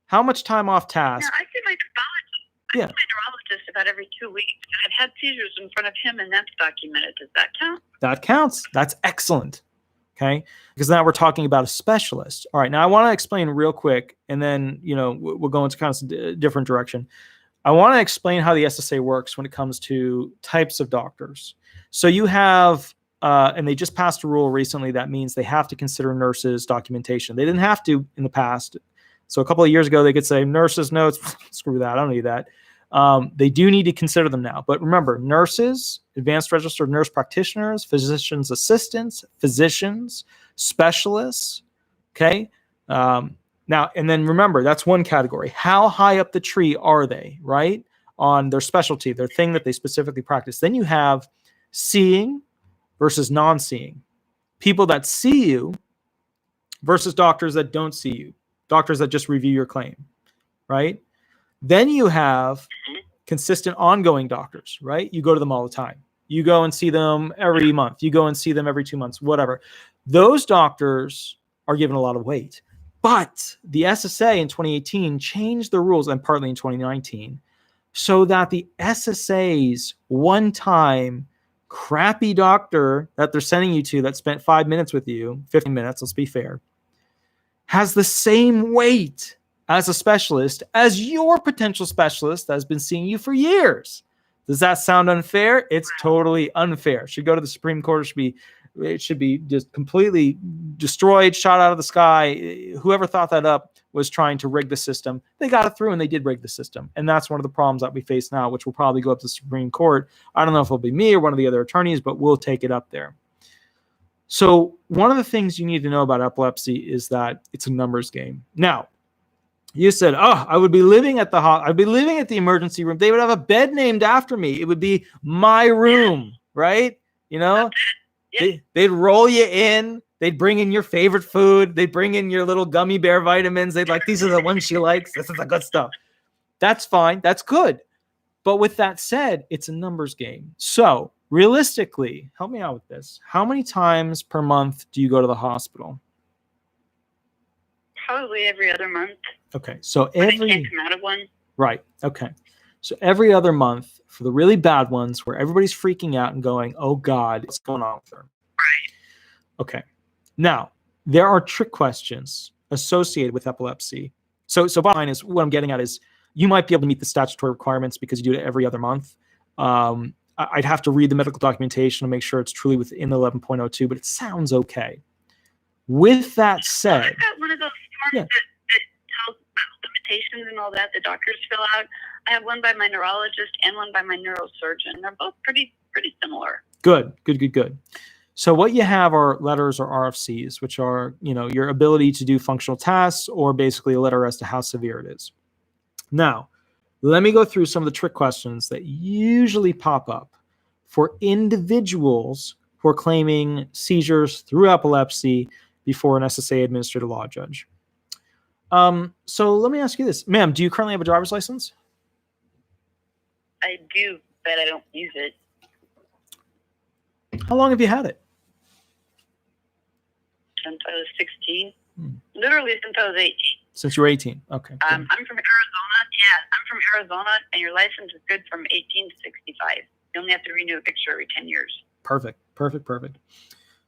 How much time off task? Yeah, I see my neurologist. Yeah. I see my neurologist about every 2 weeks. I've had seizures in front of him, and that's documented. Does that count? That counts. That's excellent. Okay. Because now we're talking about a specialist. All right. Now I want to explain real quick, and then, we'll go into kind of a different direction. I want to explain how the SSA works when it comes to types of doctors. So you have, and they just passed a rule recently that means they have to consider nurses' documentation. They didn't have to in the past. So a couple of years ago, they could say nurses' notes, screw that, I don't need that. They do need to consider them now. But remember, nurses, advanced registered nurse practitioners, physician's assistants, physicians, specialists, okay? Now, and then remember, that's one category. How high up the tree are they, right? On their specialty, their thing that they specifically practice. Then you have seeing versus non-seeing. People that see you versus doctors that don't see you. Doctors that just review your claim, right? Then you have consistent ongoing doctors, right? You go to them all the time. You go and see them every month. You go and see them every 2 months, whatever. Those doctors are given a lot of weight. But the SSA in 2018 changed the rules, and partly in 2019, so that the SSA's one-time crappy doctor that they're sending you to that spent 5 minutes with you, 15 minutes, let's be fair, has the same weight as a specialist as your potential specialist that has been seeing you for years. Does that sound unfair? It's totally unfair. It should go to the Supreme Court. It should be just completely destroyed, shot out of the sky. Whoever thought that up was trying to rig the system. They got it through, and they did rig the system. And that's one of the problems that we face now, which will probably go up to the Supreme Court. I don't know if it'll be me or one of the other attorneys, but we'll take it up there. So one of the things you need to know about epilepsy is that it's a numbers game. Now, you said, "Oh, I would be living at I'd be living at the emergency room. They would have a bed named after me. It would be my room, right? You know, they'd roll you in. They'd bring in your favorite food. They'd bring in your little gummy bear vitamins. They'd like, these are the ones she likes. This is the good stuff." That's fine. That's good. But with that said, it's a numbers game. So realistically, help me out with this. How many times per month do you go to the hospital? Probably every other month. Okay, so I can't come out of one. Right. Okay. So every other month for the really bad ones where everybody's freaking out and going, "Oh God, what's going on with her?" Right. Okay. Now, there are trick questions associated with epilepsy. So bottom line is, what I'm getting at is, you might be able to meet the statutory requirements because you do it every other month. I'd have to read the medical documentation to make sure it's truly within the 11.02, but it sounds okay. With that said, I've got one of those forms that tells about limitations and all that the doctors fill out. I have one by my neurologist and one by my neurosurgeon. They're both pretty similar. Good. So what you have are letters or RFCs, which are, your ability to do functional tasks, or basically a letter as to how severe it is. Now, let me go through some of the trick questions that usually pop up for individuals who are claiming seizures through epilepsy before an SSA administrative law judge. So let me ask you this. Ma'am, do you currently have a driver's license? I do, but I don't use it. How long have you had it? Since I was 16. Literally since I was 18. Since you were 18. Okay. I'm from Arizona. Yeah, I'm from Arizona, and your license is good from 18 to 65. You only have to renew a picture every 10 years. Perfect.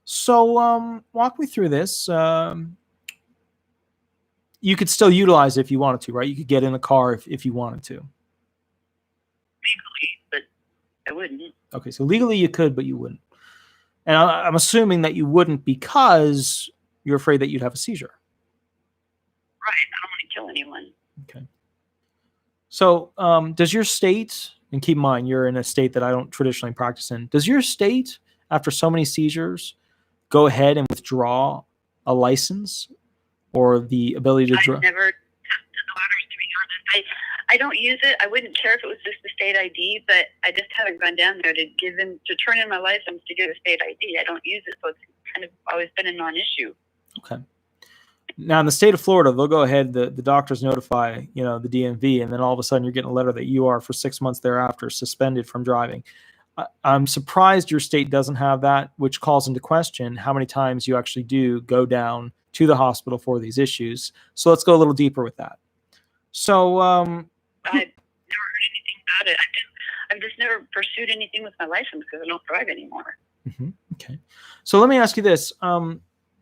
So walk me through this. You could still utilize it if you wanted to, right? You could get in a car if you wanted to. Legally, but I wouldn't. Okay, so legally you could, but you wouldn't. And I'm assuming that you wouldn't because you're afraid that you'd have a seizure. Right. I don't want to kill anyone. Okay. So does your state, and keep in mind, you're in a state that I don't traditionally practice in, does your state, after so many seizures, go ahead and withdraw a license or the ability to draw? I've never tested the waters, to be honest. I don't use it. I wouldn't care if it was just a state ID, but I just haven't gone down there to turn in my license to get a state ID. I don't use it, so it's kind of always been a non-issue. Okay. Now, in the state of Florida, they'll go ahead, the doctors notify, the DMV, and then all of a sudden you're getting a letter that you are, for 6 months thereafter, suspended from driving. I'm surprised your state doesn't have that, which calls into question how many times you actually do go down to the hospital for these issues. So let's go a little deeper with that. So I've never heard anything about it. I've just never pursued anything with my license because I don't drive anymore. Mm-hmm. Okay. So let me ask you this.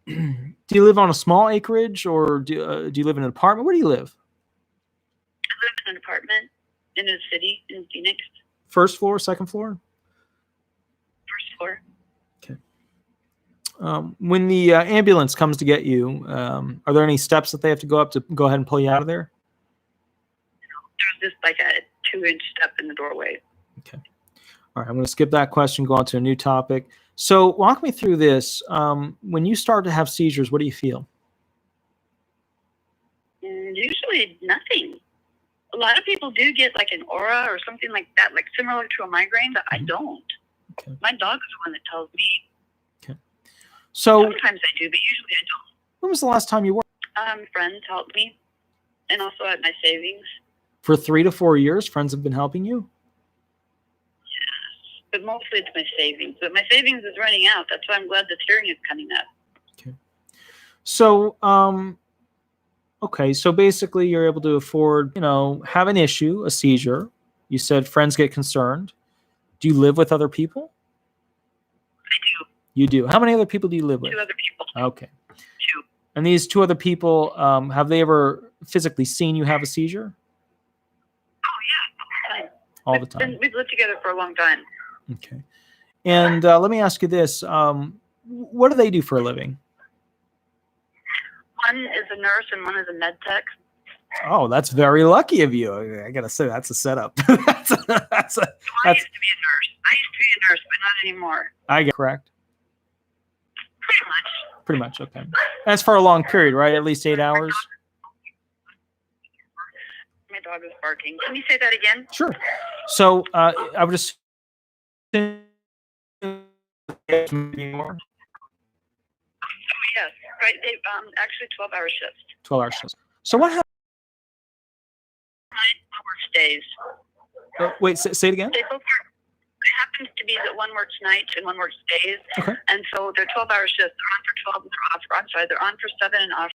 Do you live on a small acreage, or do you live in an apartment? Where do you live? I live in an apartment in a city in Phoenix. First floor, second floor? First floor. Okay. When the ambulance comes to get you, are there any steps that they have to go up to go ahead and pull you out of there? There's just like a 2-inch step in the doorway. Okay. All right. I'm going to skip that question, go on to a new topic. So walk me through this. When you start to have seizures, what do you feel? Usually nothing. A lot of people do get like an aura or something like that, like similar to a migraine, but I don't. Okay. My dog is the one that tells me. Okay. So sometimes I do, but usually I don't. When was the last time you worked? Friends helped me, and also at my savings. For 3 to 4 years, friends have been helping you? Yes, but mostly it's my savings. But my savings is running out. That's why I'm glad this hearing is coming up. Okay. So, okay, so basically you're able to afford, have an issue, a seizure. You said friends get concerned. Do you live with other people? I do. You do. How many other people do you live with? 2 other people. Okay. 2. And these 2 other people, have they ever physically seen you have a seizure? Oh, yeah. All the time. We've lived together for a long time. Okay. And let me ask you this. What do they do for a living? One is a nurse and one is a med tech. Oh, that's very lucky of you. I got to say, that's a setup. I used to be a nurse. I used to be a nurse, but not anymore. I get correct. Pretty much. Pretty much, okay. That's for a long period, right? At least 8 hours? My dog is barking. Can you say that again? Sure. So I would just more. Yes, right. They actually 12-hour shifts. 12-hour shifts. So what happens? I work days. Wait, say it again. They both work. It happens to be that one works nights and one works days, Okay. and so they're 12-hour shifts. They're on for 12 and they're off. I'm sorry, they're on for 7 and off.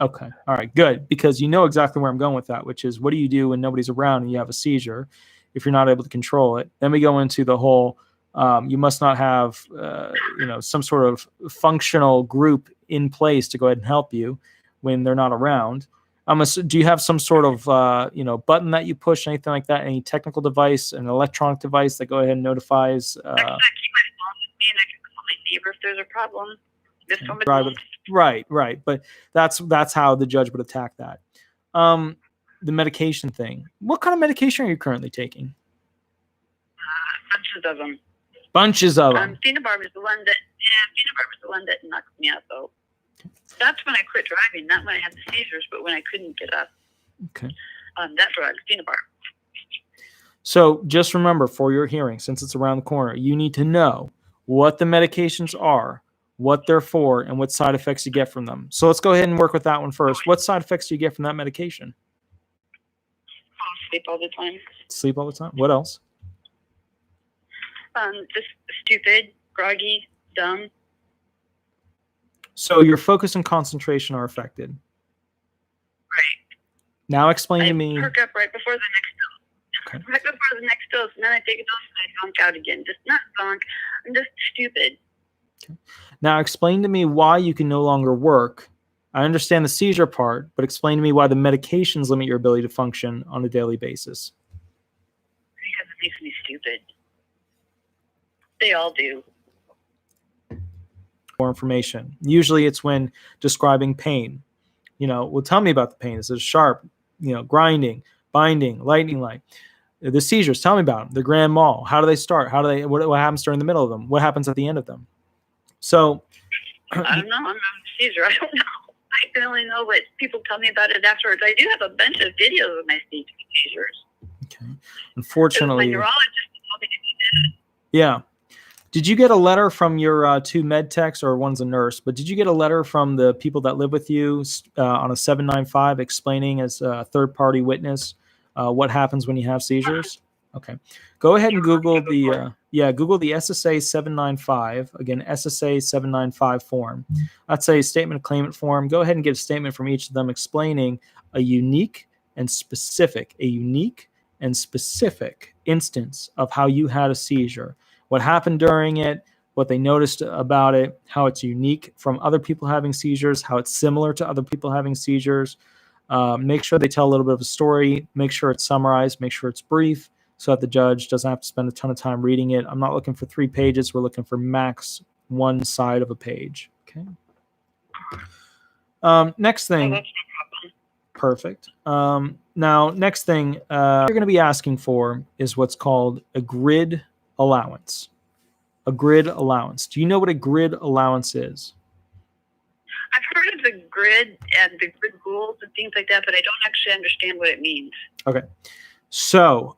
Okay. All right. Good. Because you know exactly where I'm going with that, which is what do you do when nobody's around and you have a seizure if you're not able to control it? Then we go into the whole, you must not have, some sort of functional group in place to go ahead and help you when they're not around. Do you have some sort of, button that you push, anything like that? Any technical device, an electronic device that go ahead and notifies? I keep my phone with me and I can call my neighbor if there's a problem. If somebody Right. But that's how the judge would attack that. The medication thing. What kind of medication are you currently taking? Bunches of them. Bunches of them. Phenobarb is the one that knocks me out, though. That's when I quit driving, not when I had the seizures, but when I couldn't get up. Okay. That drug, phenobarb. So just remember, for your hearing, since it's around the corner, you need to know what the medications are, what they're for, and what side effects you get from them. So let's go ahead and work with that one first. What side effects do you get from that medication? Sleep all the time. Sleep all the time? What else? Just stupid, groggy, dumb. So your focus and concentration are affected. Right. Now explain to me. I perk up right before the next dose. Okay. Right before the next dose, and then I take a dose and I zonk out again. Just not zonk. I'm just stupid. Okay. Now explain to me why you can no longer work. I understand the seizure part, but explain to me why the medications limit your ability to function on a daily basis. Because it makes me stupid. They all do. More information. Usually it's when describing pain. Well, tell me about the pain. Is it sharp, grinding, binding, lightning light? The seizures, tell me about them. The grand mal. How do they start? What happens during the middle of them? What happens at the end of them? So I don't know. I'm a seizure. I don't know. I can only know what people tell me about it afterwards. I do have a bunch of videos of my seizures. Okay. Unfortunately. My neurologist told me to do that. Yeah. Did you get a letter from your 2 med techs, or one's a nurse, but did you get a letter from the people that live with you on a 795 explaining as a third-party witness what happens when you have seizures? Okay. Go ahead and Google the SSA 795, again, SSA 795 form. That's a statement of claimant form. Go ahead and get a statement from each of them explaining a unique and specific instance of how you had a seizure. What happened during it, what they noticed about it, how it's unique from other people having seizures, how it's similar to other people having seizures. Make sure they tell a little bit of a story. Make sure it's summarized. Make sure it's brief so that the judge doesn't have to spend a ton of time reading it. I'm not looking for 3 pages. We're looking for max one side of a page. Okay. Next thing. that's no problem. Perfect. Now, next thing you're going to be asking for is what's called a grid allowance. A grid allowance. Do you know what a grid allowance is? I've heard of the grid and the grid rules and things like that, but I don't actually understand what it means. Okay. So,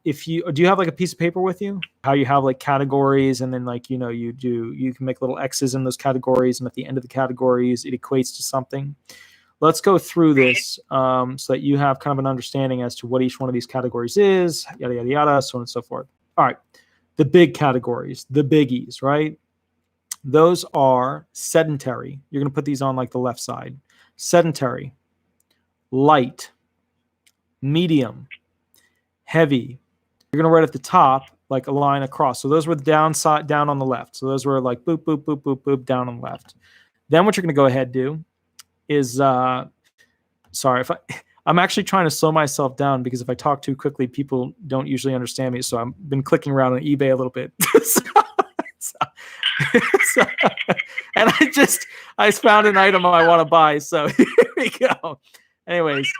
if you do you have like a piece of paper with you? How you have like categories, and then like you can make little X's in those categories, and at the end of the categories, it equates to something. Let's go through this so that you have kind of an understanding as to what each one of these categories is, yada yada yada, so on and so forth. All right, the big categories, the biggies, right? Those are sedentary. You're going to put these on like the left side. Sedentary, light, medium, heavy. You're going to write at the top like a line across. So those were the downside down on the left. So those were like boop, boop, boop, boop, boop, down on the left. Then what you're going to go ahead and do is, sorry, I'm actually trying to slow myself down because if I talk too quickly, people don't usually understand me. So I've been clicking around on eBay a little bit. And I found an item I want to buy. So here we go. Anyways,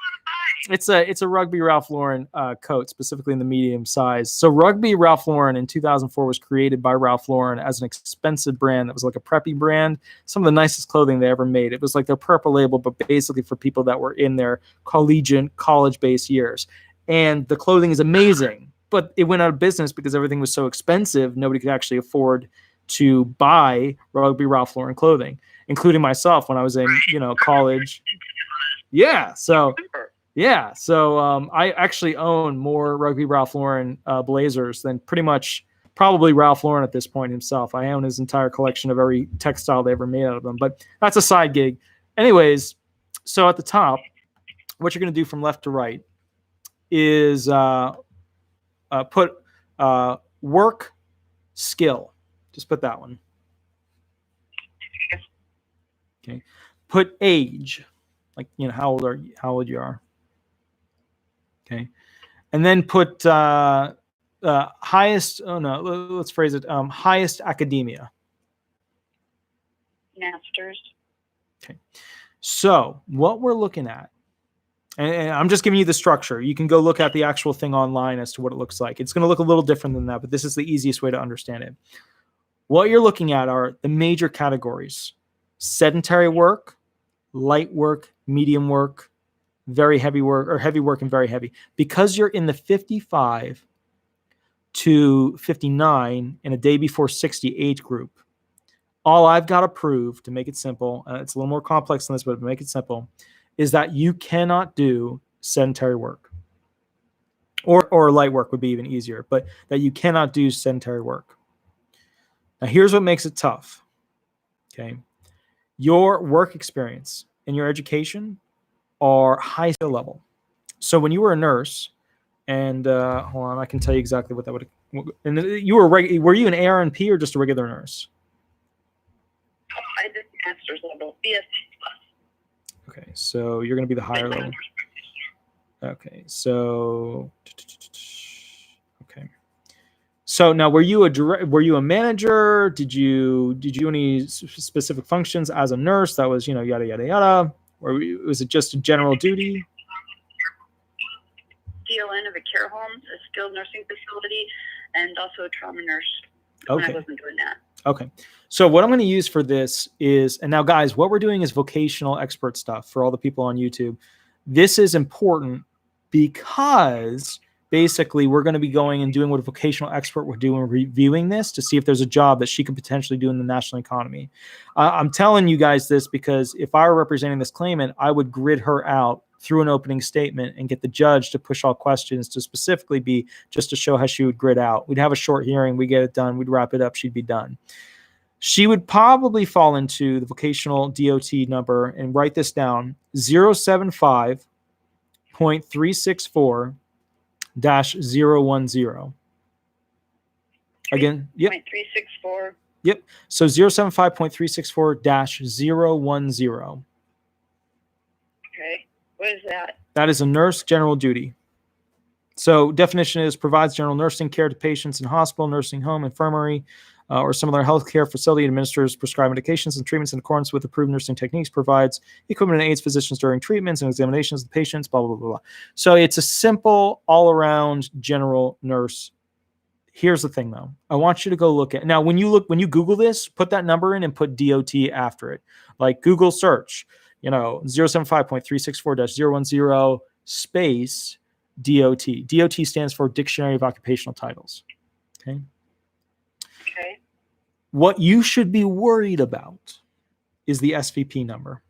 it's a Rugby Ralph Lauren coat, specifically in the medium size. So Rugby Ralph Lauren in 2004 was created by Ralph Lauren as an expensive brand that was like a preppy brand. Some of the nicest clothing they ever made. It was like their purple label, but basically for people that were in their college-based years. And the clothing is amazing, but it went out of business because everything was so expensive. Nobody could actually afford to buy Rugby Ralph Lauren clothing, including myself when I was in, college. Yeah. So I actually own more Rugby Ralph Lauren blazers than probably Ralph Lauren at this point himself. I own his entire collection of every textile they ever made out of them, but that's a side gig. Anyways, so at the top, what you're going to do from left to right is put work skill. Just put that one. Okay. Put age, like how old you are. Okay. And then put highest. Oh no, let's phrase it. Highest academia. Masters. Okay. So what we're looking at, and I'm just giving you the structure. You can go look at the actual thing online as to what it looks like. It's going to look a little different than that, but this is the easiest way to understand it. What you're looking at are the major categories: sedentary work, light work, medium work, very heavy work, or heavy work and very heavy. Because you're in the 55 to 59 in a day before 60 age group, all I've got to prove, to make it simple, it's a little more complex than this, but to make it simple, is that you cannot do sedentary work. Or light work would be even easier, but that you cannot do sedentary work. Now, here's what makes it tough. Okay. Your work experience and your education are high skill level. So when you were a nurse, and hold on, I can tell you exactly what that would. And you were you an ARNP or just a regular nurse? I did master's level, BS+. Okay, so you're going to be the higher level. Okay, so okay. So now, were you a manager? Did you do any specific functions as a nurse? That was yada yada yada, or was it just a general duty? DON of a care home, a skilled nursing facility, and also a trauma nurse. Okay. I wasn't doing that. Okay. So what I'm going to use for this is, and now guys, what we're doing is vocational expert stuff for all the people on YouTube. This is important because basically we're going to be going and doing what a vocational expert would do and reviewing this to see if there's a job that she could potentially do in the national economy. I'm telling you guys this because if I were representing this claimant, I would grid her out through an opening statement and get the judge to push all questions to specifically be just to show how she would grid out. We'd have a short hearing, we get it done, we'd wrap it up, she'd be done. She would probably fall into the vocational DOT number, and write this down, 075.364-010. Again, yep. 0.364. Yep. So 075.364-010. Okay. What is that? That is a nurse general duty. So definition is provides general nursing care to patients in hospital, nursing home, infirmary, or similar healthcare facility administers prescribed medications and treatments in accordance with approved nursing techniques, provides equipment and aids physicians during treatments and examinations of the patients, blah, blah, blah, blah. So it's a simple all-around general nurse. Here's the thing, though. I want you to go look at now. When you Google this, put that number in and put DOT after it. Like Google search, 075.364-010 space DOT. DOT stands for Dictionary of Occupational Titles. Okay. Okay. What you should be worried about is the SVP number.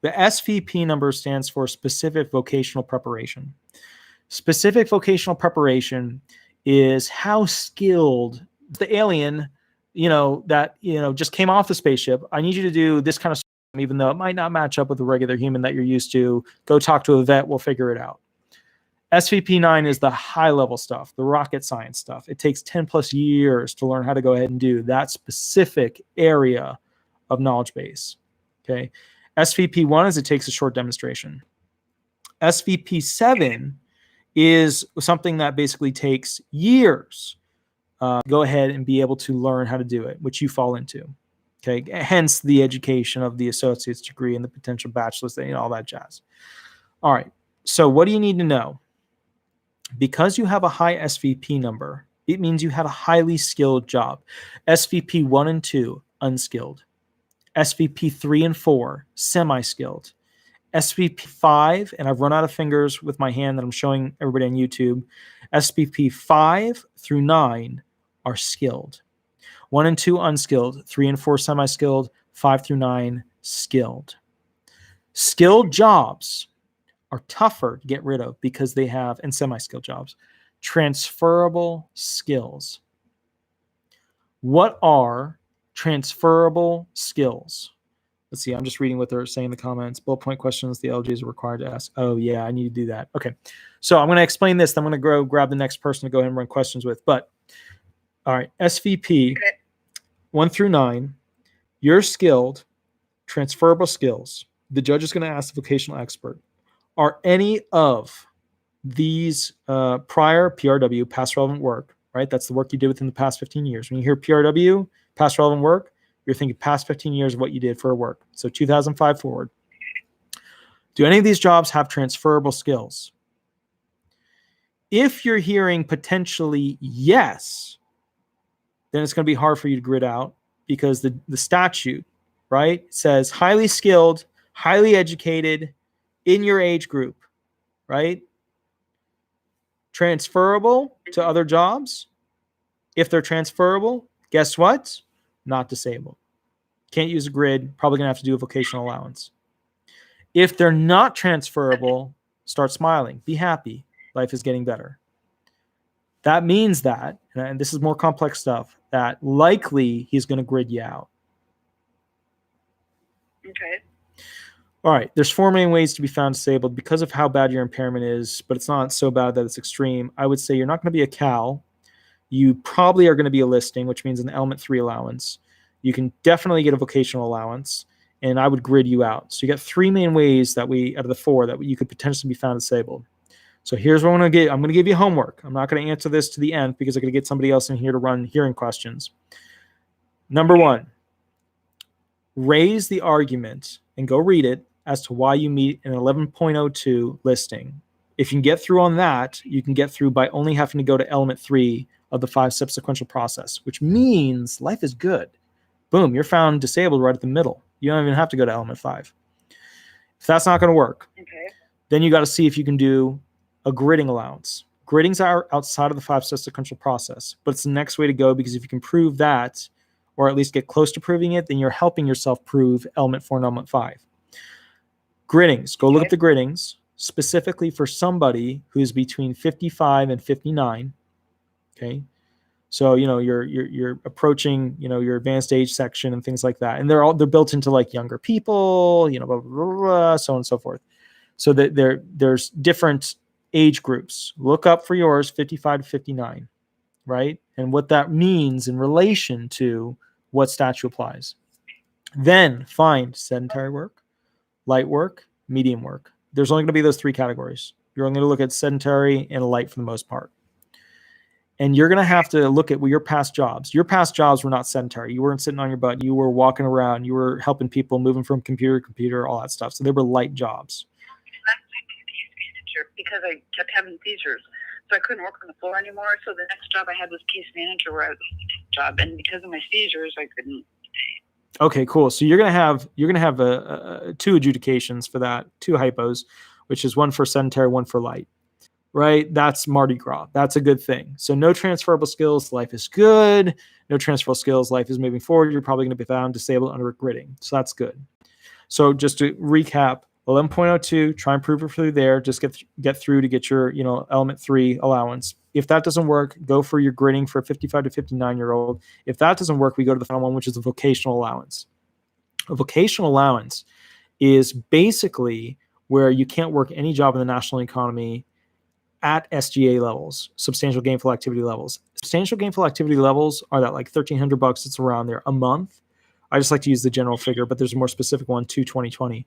The SVP number stands for Specific Vocational Preparation. Specific Vocational Preparation is how skilled the alien, just came off the spaceship. I need you to do this kind of stuff, even though it might not match up with the regular human that you're used to. Go talk to a vet. We'll figure it out. SVP9 is the high level stuff, the rocket science stuff. It takes 10 plus years to learn how to go ahead and do that specific area of knowledge base. Okay. SVP1 is it takes a short demonstration. SVP7 is something that basically takes years. Go ahead and be able to learn how to do it, which you fall into. Okay, hence the education of the associate's degree and the potential bachelor's, all that jazz. All right, so what do you need to know? Because you have a high SVP number, it means you had a highly skilled job. SVP 1 and 2, unskilled. SVP 3 and 4, semi-skilled. SVP 5, and I've run out of fingers with my hand that I'm showing everybody on YouTube. SVP 5 through 9 are skilled. 1 and 2 unskilled, 3 and 4 semi-skilled, 5 through 9 skilled. Skilled jobs are tougher to get rid of because they have, and semi-skilled jobs, transferable skills. What are transferable skills? Let's see, I'm just reading what they're saying in the comments. Bullet point questions the ALJs are required to ask. Oh, yeah, I need to do that. Okay, so I'm going to explain this. Then I'm going to go grab the next person to go ahead and run questions with. But, all right, SVP 1 through 9, you're skilled, transferable skills. The judge is going to ask the vocational expert, are any of these prior PRW, past relevant work, right? That's the work you did within the past 15 years. When you hear PRW, past relevant work, you're thinking past 15 years of what you did for work. So 2005 forward. Do any of these jobs have transferable skills? If you're hearing potentially yes, then it's going to be hard for you to grid out because the statute, right, says highly skilled, highly educated, in your age group, right? Transferable to other jobs. If they're transferable, guess what? Not disabled. Can't use a grid, probably going to have to do a vocational allowance. If they're not transferable, start smiling. Be happy. Life is getting better. That means that, and this is more complex stuff, that likely he's going to grid you out. Okay. All right, there's 4 main ways to be found disabled because of how bad your impairment is, but it's not so bad that it's extreme. I would say you're not going to be a CAL. You probably are going to be a listing, which means an element 3 allowance. You can definitely get a vocational allowance, and I would grid you out. So you got 3 main ways that out of the 4 that you could potentially be found disabled. So here's what I'm going to give. I'm going to give you homework. I'm not going to answer this to the end because I'm going to get somebody else in here to run hearing questions. Number 1, raise the argument and go read it as to why you meet an 11.02 listing. If you can get through on that, you can get through by only having to go to element 3 of the 5-step sequential process, which means life is good. Boom, you're found disabled right at the middle. You don't even have to go to element 5. If that's not going to work, then you got to see if you can do a gridding allowance. Griddings are outside of the 5-step sequential process, but it's the next way to go because if you can prove that, or at least get close to proving it, then you're helping yourself prove element 4 and element 5. Griddings, go look at the griddings, specifically for somebody who's between 55 and 59. Okay. So, you're approaching, your advanced age section and things like that. And they're built into like younger people, blah, blah, blah, blah, so on and so forth. So that there's different age groups. Look up for yours, 55 to 59, right? And what that means in relation to what statute applies. Then find sedentary work, light work, medium work. There's only going to be those 3 categories. You're only going to look at sedentary and light for the most part. And you're going to have to look at your past jobs. Your past jobs were not sedentary. You weren't sitting on your butt. You were walking around. You were helping people, moving from computer to computer, all that stuff. So they were light jobs. Because I kept having seizures. So I couldn't work on the floor anymore. So the next job I had was case manager job. And because of my seizures, I couldn't. Okay, cool. So you're gonna have two adjudications for that, two hypos, which is one for sedentary, one for light. Right? That's Mardi Gras. That's a good thing. So no transferable skills, life is good. No transferable skills, life is moving forward. You're probably going to be found disabled under gritting. So that's good. So just to recap, 11.02, try and prove it through there. Just get through to get your, element 3 allowance. If that doesn't work, go for your gritting for a 55 to 59-year-old. If that doesn't work, we go to the final one, which is a vocational allowance. A vocational allowance is basically where you can't work any job in the national economy at SGA levels, substantial gainful activity levels. Substantial gainful activity levels are that like $1,300, it's around there a month. I just like to use the general figure, but there's a more specific one, 2020.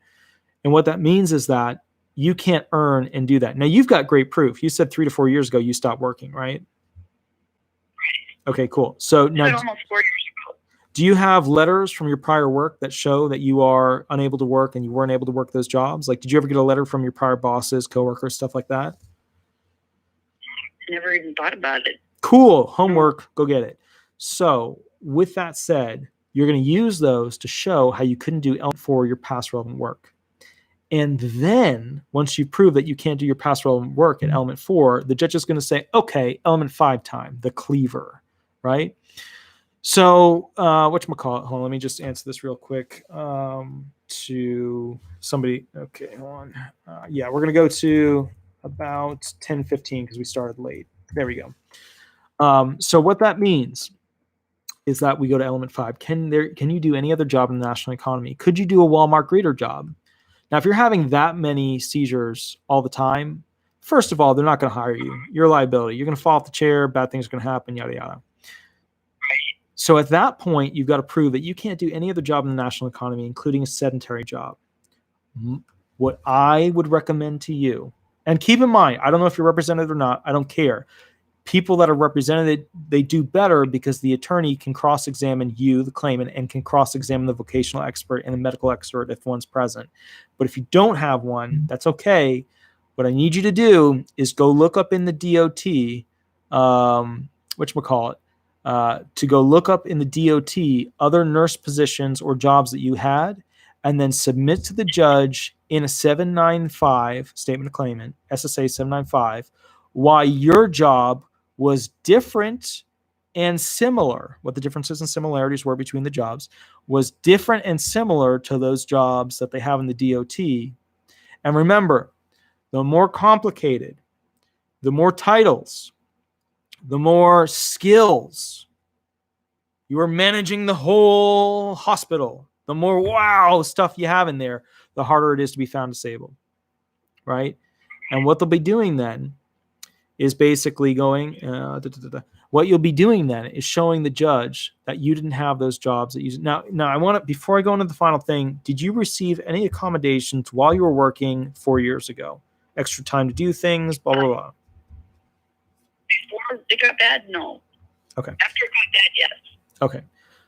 And what that means is that you can't earn and do that. Now, you've got great proof. You said 3 to 4 years ago you stopped working, right? Okay, cool. So now, almost 4 years ago. Do you have letters from your prior work that show that you are unable to work and you weren't able to work those jobs? Like, did you ever get a letter from your prior bosses, coworkers, stuff like that? Never even thought about it. Cool. Homework. Go get it. So with that said, you're going to use those to show how you couldn't do element 4 your past relevant work. And then once you prove that you can't do your past relevant work at element 4, the judge is going to say, okay, element 5 time, the cleaver, right? So whatchamacallit, hold on, let me just answer this real quick to somebody. Okay, hold on. Yeah, we're going to go to about 10:15 because we started late. There we go. So what that means is that we go to element 5. Can you do any other job in the national economy? Could you do a Walmart greeter job? Now, if you're having that many seizures all the time, first of all, they're not going to hire you. You're a liability. You're going to fall off the chair. Bad things are going to happen, yada, yada. So at that point, you've got to prove that you can't do any other job in the national economy, including a sedentary job. What I would recommend to you, and keep in mind, I don't know if you're represented or not. I don't care. People that are represented, they do better because the attorney can cross-examine you, the claimant, and can cross-examine the vocational expert and the medical expert if one's present. But if you don't have one, that's okay. What I need you to do is go look up in the DOT, to go look up in the DOT other nurse positions or jobs that you had, and then submit to the judge in a 795 statement of claimant, SSA 795, why your job was different and similar, what the differences and similarities were between the jobs, was different and similar to those jobs that they have in the DOT. And remember, the more complicated, the more titles, the more skills, you are managing the whole hospital, the more wow stuff you have in there, the harder it is to be found disabled, right? And what they'll be doing then is basically going, what you'll be doing then is showing the judge that you didn't have those jobs that you, now I want to, before I go into the final thing, did you receive any accommodations while you were working 4 years ago? Extra time to do things, blah, blah, blah. Before it got bad, no. Okay. After it got bad, yes. Okay.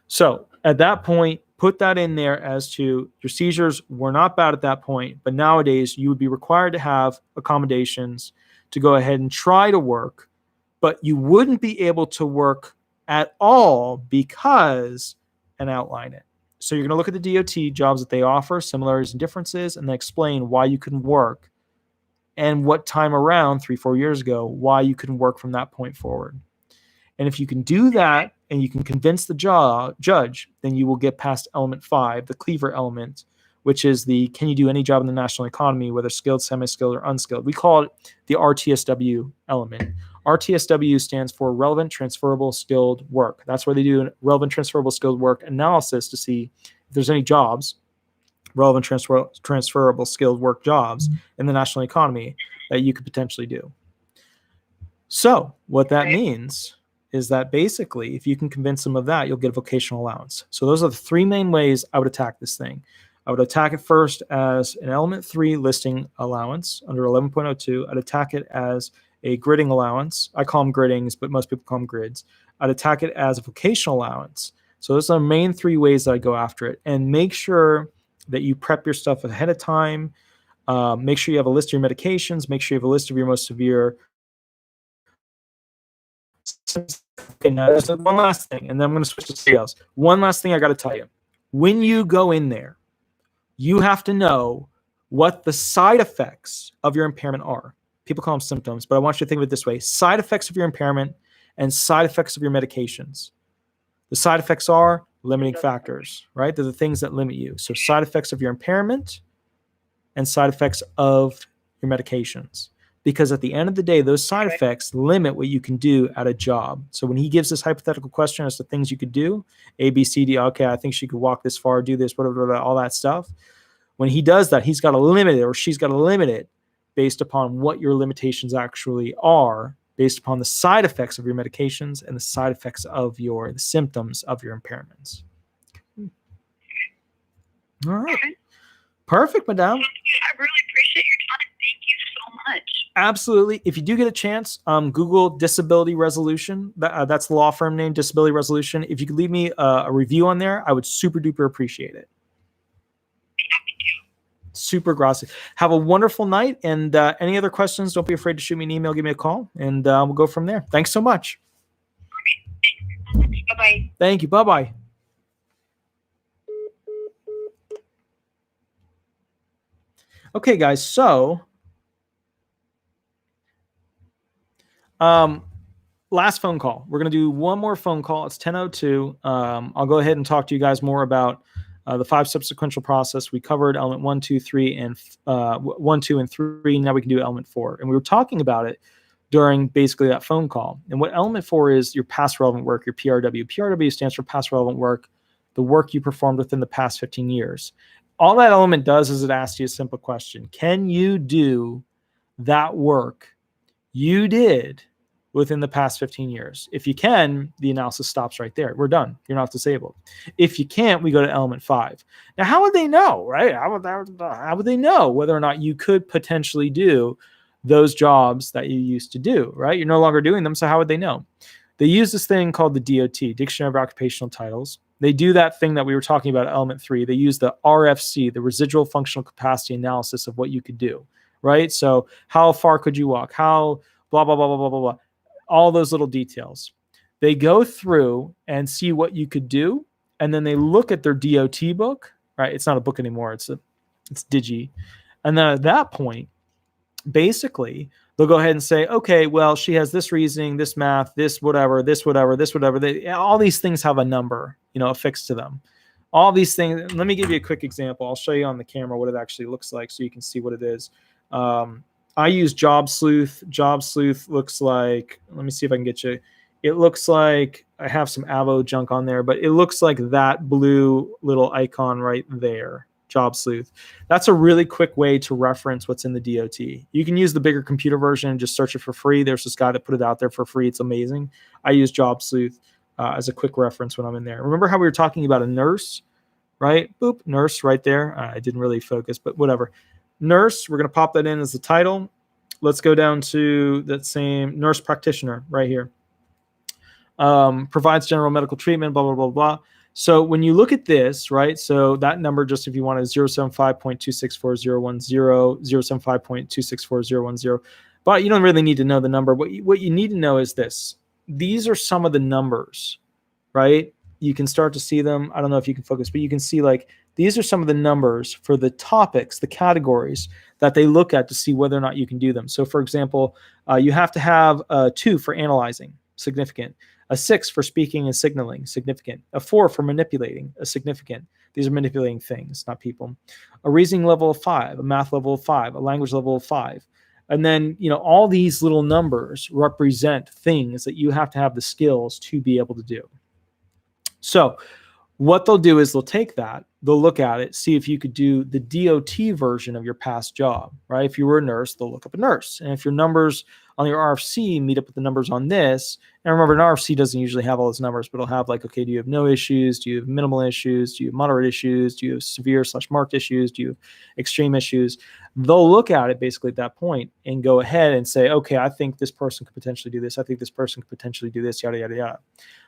So at that point, put that in there as to your seizures were not bad at that point, but nowadays you would be required to have accommodations to go ahead and try to work, but you wouldn't be able to work at all because, and outline it. So you're going to look at the DOT jobs that they offer, similarities and differences, and then explain why you couldn't work and what time around 3-4 years ago, why you couldn't work from that point forward. And if you can do that and you can convince the judge, then you will get past element 5, the cleaver element, which is the, can you do any job in the national economy, whether skilled, semi-skilled, or unskilled? We call it the RTSW element. RTSW stands for relevant, transferable, skilled work. That's where they do relevant, transferable, skilled work analysis to see if there's any jobs, relevant, transferable, skilled work jobs in the national economy that you could potentially do. So what that means is that basically, if you can convince them of that, you'll get a vocational allowance. So those are the 3 main ways I would attack this thing. I would attack it first as an element 3 listing allowance under 11.02. I'd attack it as a gridding allowance. I call them griddings, but most people call them grids. I'd attack it as a vocational allowance. So those are the main 3 ways that I go after it. And make sure that you prep your stuff ahead of time. Make sure you have a list of your medications. Make sure you have a list of your most severe. Okay, now there's one last thing, and then I'm going to switch to something else. One last thing I got to tell you. When you go in there, you have to know what the side effects of your impairment are. People call them symptoms, but I want you to think of it this way. Side effects of your impairment and side effects of your medications. The side effects are limiting factors, right? They're the things that limit you. So side effects of your impairment and side effects of your medications. Because at the end of the day, those side effects limit what you can do at a job. So when he gives this hypothetical question as to things you could do, A, B, C, D, okay, I think she could walk this far, do this, whatever, all that stuff. When he does that, he's got to limit it, or she's got to limit it based upon what your limitations actually are, based upon the side effects of your medications and the side effects of the symptoms of your impairments. All right. Okay. Perfect, madame. I really appreciate your time. Thank you so much. Absolutely. If you do get a chance, Google disability resolution. That's the law firm name, Disability Resolution. If you could leave me a review on there, I would super duper appreciate it. Super gracias. Have a wonderful night. And any other questions, don't be afraid to shoot me an email, give me a call, and we'll go from there. Thanks so much. Bye-bye. Thank you. Bye-bye. Okay, guys. So last phone call. We're going to do one more phone call. It's 10:02. I'll go ahead and talk to you guys more about the 5-step sequential process. We covered element 1, 2, 3, and 1, 2, and 3. Now we can do element 4. And we were talking about it during basically that phone call. And what element 4 is, your past relevant work, your PRW. PRW stands for past relevant work, the work you performed within the past 15 years. All that element does is it asks you a simple question. Can you do that work you did within the past 15 years? If you can, the analysis stops right there. We're done. You're not disabled. If you can't, we go to element 5. Now, how would they know, right? How would they know whether or not you could potentially do those jobs that you used to do, right? You're no longer doing them, so how would they know? They use this thing called the DOT, Dictionary of Occupational Titles. They do that thing that we were talking about at element 3. They use the RFC, the residual functional capacity analysis of what you could do, right? So how far could you walk? How blah, blah, blah, blah, blah, blah, blah. All those little details. They go through and see what you could do, and then they look at their DOT book, right? It's not a book anymore. It's Digi. And then at that point, basically, they'll go ahead and say, okay, well, she has this reasoning, this math, this whatever, this whatever, this whatever. All these things have a number, affixed to them. All these things. Let me give you a quick example. I'll show you on the camera what it actually looks like so you can see what it is. I use Job Sleuth. Job Sleuth looks like, let me see if I can get you. It looks like, I have some AVVO junk on there, but it looks like that blue little icon right there. Job Sleuth. That's a really quick way to reference what's in the DOT. You can use the bigger computer version and just search it for free. There's this guy that put it out there for free. It's amazing. I use Job Sleuth as a quick reference when I'm in there. Remember how we were talking about a nurse, right? Boop, nurse right there. I didn't really focus, but whatever. Nurse, we're going to pop that in as the title. Let's go down to that same nurse practitioner right here. Provides general medical treatment, blah, blah, blah, blah. So when you look at this, right, so that number, just if you want, is 075.264.010, 075.264.010. But you don't really need to know the number. What you need to know is this. These are some of the numbers, right? You can start to see them. I don't know if you can focus, but you can see like these are some of the numbers for the topics, the categories that they look at to see whether or not you can do them. So for example, you have to have a 2 for analyzing, significant. A 6 for speaking and signaling, significant. A 4 for manipulating, a significant. These are manipulating things, not people. A reasoning level of 5, a math level of 5, a language level of 5. And then, all these little numbers represent things that you have to have the skills to be able to do. So What they'll do is they'll take that, they'll look at it, see if you could do the DOT version of your past job, right? If you were a nurse, they'll look up a nurse. And if your numbers on your RFC meet up with the numbers on this, and remember, an RFC doesn't usually have all those numbers, but it'll have like, okay, do you have no issues? Do you have minimal issues? Do you have moderate issues? Do you have severe/marked issues? Do you have extreme issues? They'll look at it basically at that point and go ahead and say, okay, I think this person could potentially do this. I think this person could potentially do this, yada, yada, yada.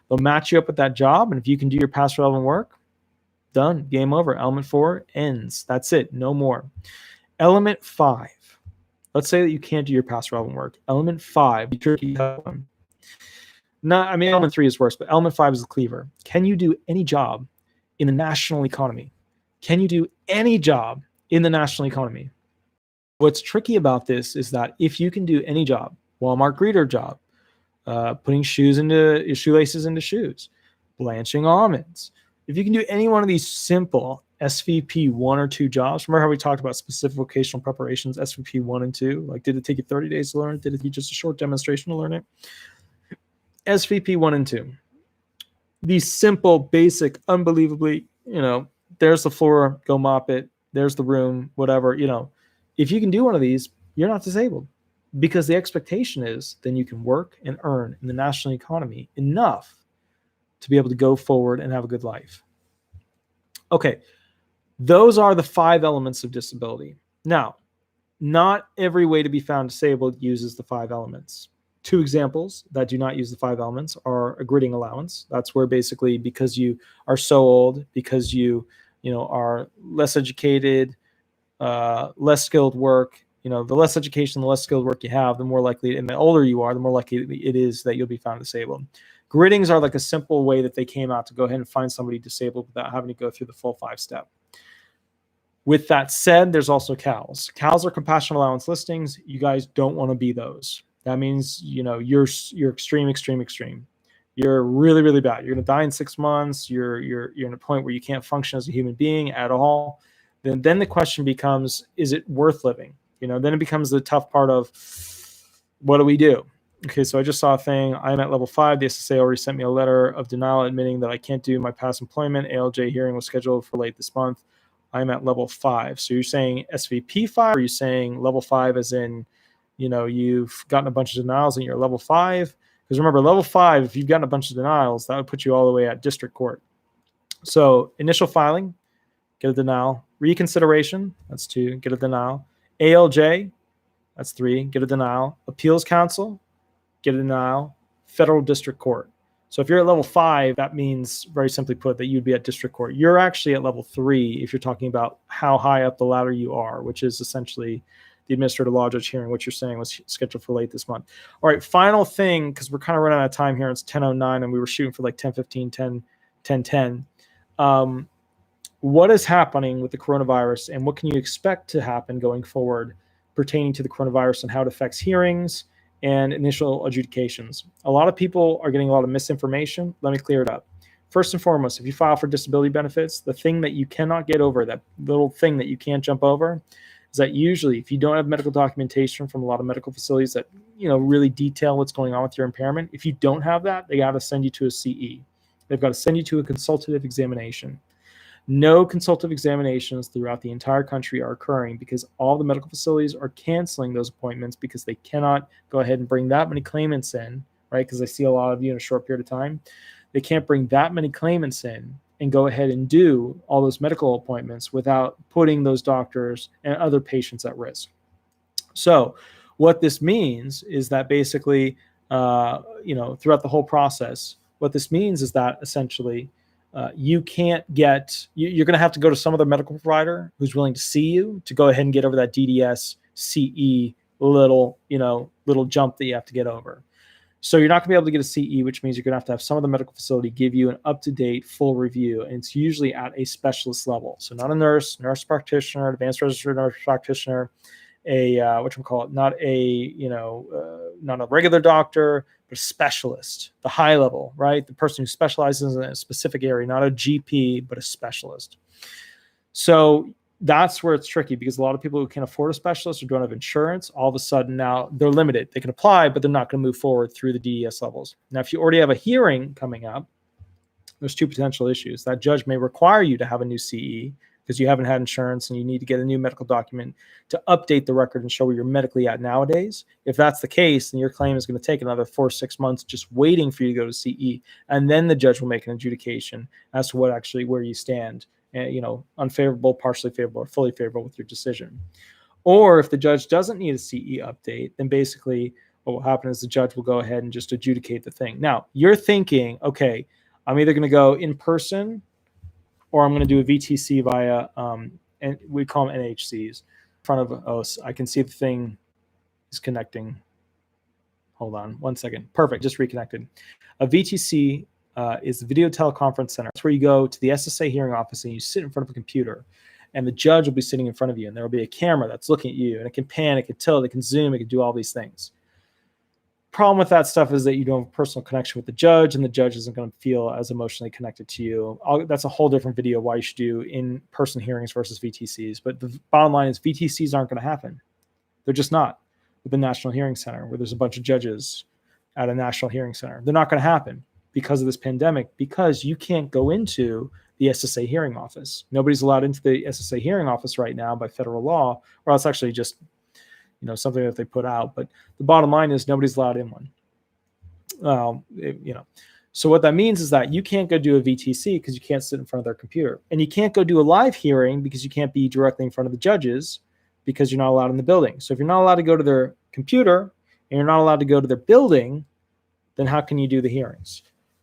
They'll match you up with that job. And if you can do your past relevant work, done, game over. Element 4 ends. That's it. No more. Element 5. Let's say that you can't do your past relevant work. Element 5, be tricky. Element 3 is worse, but element 5 is the cleaver. Can you do any job in the national economy? Can you do any job in the national economy? What's tricky about this is that if you can do any job, Walmart greeter job, putting shoelaces into shoes, blanching almonds. If you can do any one of these simple SVP 1 or 2 jobs, remember how we talked about specific vocational preparations, SVP 1 and 2? Like, did it take you 30 days to learn it? Did it take just a short demonstration to learn it? SVP 1 and 2. These simple, basic, unbelievably, there's the floor, go mop it. There's the room, whatever, If you can do one of these, you're not disabled. Because the expectation is then you can work and earn in the national economy enough to be able to go forward and have a good life. Okay, those are the 5 elements of disability. Now, not every way to be found disabled uses the 5 elements. 2 examples that do not use the 5 elements are a gritting allowance. That's where basically because you are so old, because you are less educated, less skilled work, the less education, the less skilled work you have, the more likely, and the older you are, the more likely it is that you'll be found disabled. Grittings are like a simple way that they came out to go ahead and find somebody disabled without having to go through the full 5-step. With that said, there's also CALs. CALs are compassionate allowance listings. You guys don't want to be those. That means, you're extreme, extreme, extreme. You're really, really bad. You're going to die in 6 months. You're in a point where you can't function as a human being at all. Then the question becomes, is it worth living? Then it becomes the tough part of what do we do? Okay, so I just saw a thing. I'm at level 5. The SSA already sent me a letter of denial admitting that I can't do my past employment. ALJ hearing was scheduled for late this month. I'm at level 5. So you're saying SVP 5, or are you saying level 5 as in, you've gotten a bunch of denials and you're level 5? Because remember, level 5, if you've gotten a bunch of denials, that would put you all the way at district court. So initial filing, get a denial. Reconsideration, that's 2, get a denial. ALJ, that's 3, get a denial. Appeals council, get a denial. Federal district court. So if you're at level 5, that means, very simply put, that you'd be at district court. You're actually at level 3 if you're talking about how high up the ladder you are, which is essentially the administrative law judge hearing, what you're saying was scheduled for late this month. All right, final thing, because we're kind of running out of time here. It's 10:09, and we were shooting for like 10:15, 10:10. What is happening with the coronavirus, and what can you expect to happen going forward pertaining to the coronavirus and how it affects hearings and initial adjudications? A lot of people are getting a lot of misinformation. Let me clear it up. First and foremost, if you file for disability benefits, the thing that you cannot get over, that little thing that you can't jump over, is that usually if you don't have medical documentation from a lot of medical facilities that really detail what's going on with your impairment, if you don't have that, they got to send you to a CE. They've got to send you to a consultative examination. No consultative examinations throughout the entire country are occurring because all the medical facilities are canceling those appointments because they cannot go ahead and bring that many claimants in, right? Because I see a lot of you in a short period of time. They can't bring that many claimants in and go ahead and do all those medical appointments without putting those doctors and other patients at risk. So what this means is that basically, throughout the whole process, what this means is that essentially you can't get, you're going to have to go to some other medical provider who's willing to see you to go ahead and get over that DDS CE little jump that you have to get over. So you're not going to be able to get a CE, which means you're going to have some other medical facility give you an up-to-date full review. And it's usually at a specialist level. So not a nurse practitioner, advanced registered nurse practitioner, not a regular doctor, but a specialist, the high level, right? The person who specializes in a specific area, not a GP, but a specialist. So that's where it's tricky because a lot of people who can't afford a specialist or don't have insurance, all of a sudden now they're limited. They can apply, but they're not going to move forward through the DES levels. Now, if you already have a hearing coming up, There's two potential issues. That judge may require you to have a new CE because you haven't had insurance and you need to get a new medical document to update the record and show where you're medically at nowadays. If that's the case, then your claim is going to take another 4 or 6 months just waiting for you to go to CE. And then the judge will make an adjudication as to what actually where you stand, unfavorable, partially favorable, or fully favorable with your decision. Or if the judge doesn't need a CE update, then basically what will happen is the judge will go ahead and just adjudicate the thing. Now, you're thinking, okay, I'm either going to go in person or I'm going to do a VTC via, and we call them NHCs. In front of us, I can see the thing is connecting. Hold on 1 second. Perfect, just reconnected. A VTC is the Video Teleconference Center. It's where you go to the SSA hearing office and you sit in front of a computer. And the judge will be sitting in front of you, and there will be a camera that's looking at you, and it can pan, it can tilt, it can zoom, it can do all these things. Problem with that stuff is that you don't have a personal connection with the judge, and the judge isn't going to feel as emotionally connected to you. That's a whole different video why you should do in-person hearings versus VTCs. But the bottom line is VTCs aren't going to happen. They're just not with the National Hearing Center, where there's a bunch of judges at a National Hearing Center. They're not going to happen because of this pandemic, because you can't go into the SSA hearing office. Nobody's allowed into the SSA hearing office right now by federal law, or else actually just something that they put out. But the bottom line is nobody's allowed in one. So what that means is that you can't go do a VTC because you can't sit in front of their computer, and you can't go do a live hearing because you can't be directly in front of the judges because you're not allowed in the building. So if you're not allowed to go to their computer and you're not allowed to go to their building, then how can you do the hearings?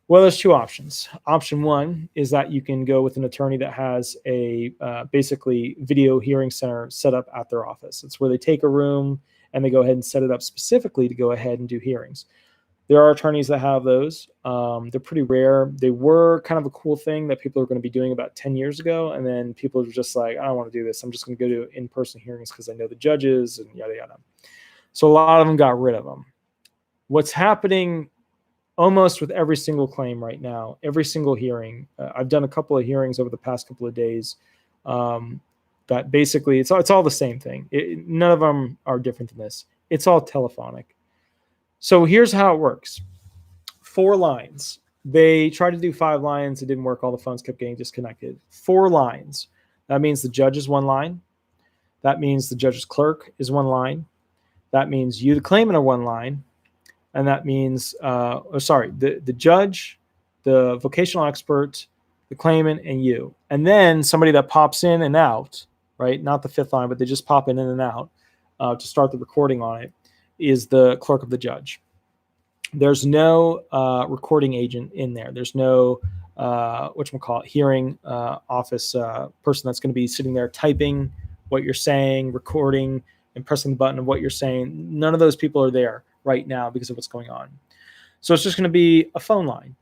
Well, there's two options. Option one is that you can go with an attorney that has a basically video hearing center set up at their office. It's where they take a room and they go ahead and set it up specifically to go ahead and do hearings. There are attorneys that have those. They're pretty rare. They were kind of a cool thing that people are going to be doing about 10 years ago. And then people are just like, I don't want to do this. I'm just going to go to in-person hearings because I know the judges and yada, yada. So a lot of them got rid of them. What's happening almost with every single claim right now, every single hearing, I've done a couple of hearings over the past couple of days that basically it's all the same thing. None of them are different than this. It's all telephonic. So here's how it works. 4 lines. They tried to do 5 lines. It didn't work. All the phones kept getting disconnected. 4 lines. That means the judge is 1 line. That means the judge's clerk is 1 line. That means you, the claimant, are 1 line. And that means, the judge, the vocational expert, the claimant, and you. And then somebody that pops in and out, right? Not the 5th line, but they just pop in and out to start the recording on it, is the clerk of the judge. There's no recording agent in there. There's no, hearing office person that's going to be sitting there typing what you're saying, recording, and pressing the button of what you're saying. None of those people are there right now because of what's going on. So it's just going to be a phone line.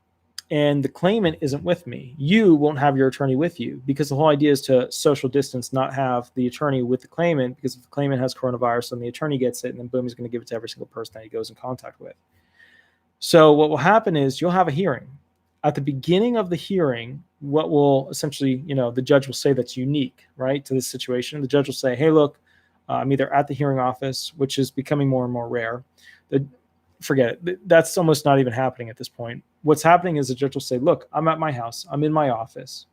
And the claimant isn't with me. You won't have your attorney with you because the whole idea is to social distance, not have the attorney with the claimant, because if the claimant has coronavirus and the attorney gets it, and then boom, he's going to give it to every single person that he goes in contact with. So what will happen is you'll have a hearing. At the beginning of the hearing, what will essentially, the judge will say that's unique, right, to this situation. The judge will say, hey, look, I'm either at the hearing office, which is becoming more and more rare. Forget it. That's almost not even happening at this point. What's happening is the judge will say, look, I'm at my house. I'm in my office.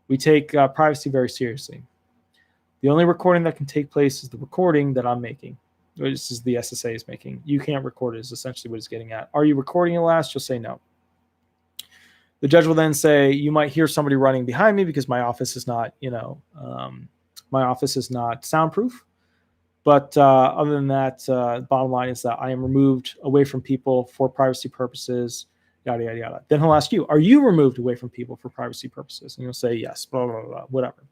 We take privacy very seriously. The only recording that can take place is the recording that I'm making. This is the SSA is making. You can't record it is essentially what it's getting at. Are you recording it last? You'll say no. The judge will then say, you might hear somebody running behind me because my office is not, my office is not soundproof. But other than that, bottom line is that I am removed away from people for privacy purposes, yada, yada, yada. Then he'll ask you, are you removed away from people for privacy purposes? And you'll say yes, blah, blah, blah, whatever.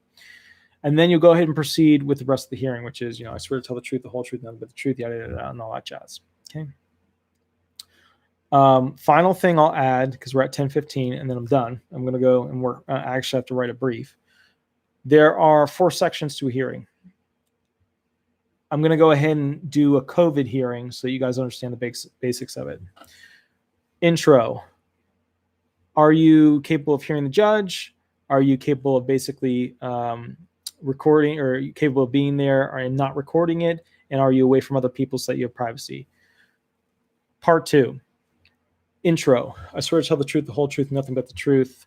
And then you'll go ahead and proceed with the rest of the hearing, which is, I swear to tell the truth, the whole truth, nothing but the truth, yada, yada, yada, and all that jazz. Okay. Final thing I'll add, because we're at 10:15 and then I'm done. I'm going to go and work. I actually have to write a brief. There are 4 sections to a hearing. I'm going to go ahead and do a COVID hearing so you guys understand the basics of it. Intro. Are you capable of hearing the judge? Are you capable of basically recording, or are you capable of being there or not recording it? And are you away from other people so that you have privacy? Part 2. Intro. I swear to tell the truth, the whole truth, nothing but the truth.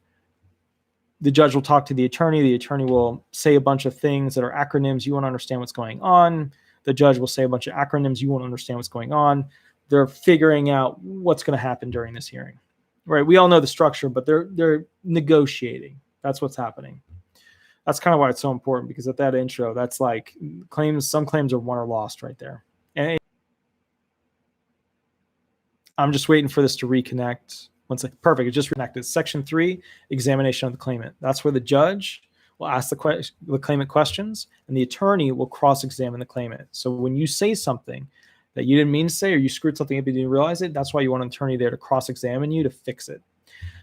the judge will talk to the attorney. The attorney will say a bunch of things that are acronyms. You won't understand what's going on. The judge will say a bunch of acronyms. You won't understand what's going on. They're figuring out what's going to happen during this hearing, right? We all know the structure, but they're negotiating. That's what's happening. That's kind of why it's so important, because at that intro, that's like claims. Some claims are won or lost right there. And I'm just waiting for this to reconnect. Once like perfect, it just reconnected. Section 3, examination of the claimant. That's where the judge will ask the claimant questions, and the attorney will cross-examine the claimant. So when you say something that you didn't mean to say, or you screwed something up and you didn't realize it, that's why you want an attorney there to cross-examine you to fix it.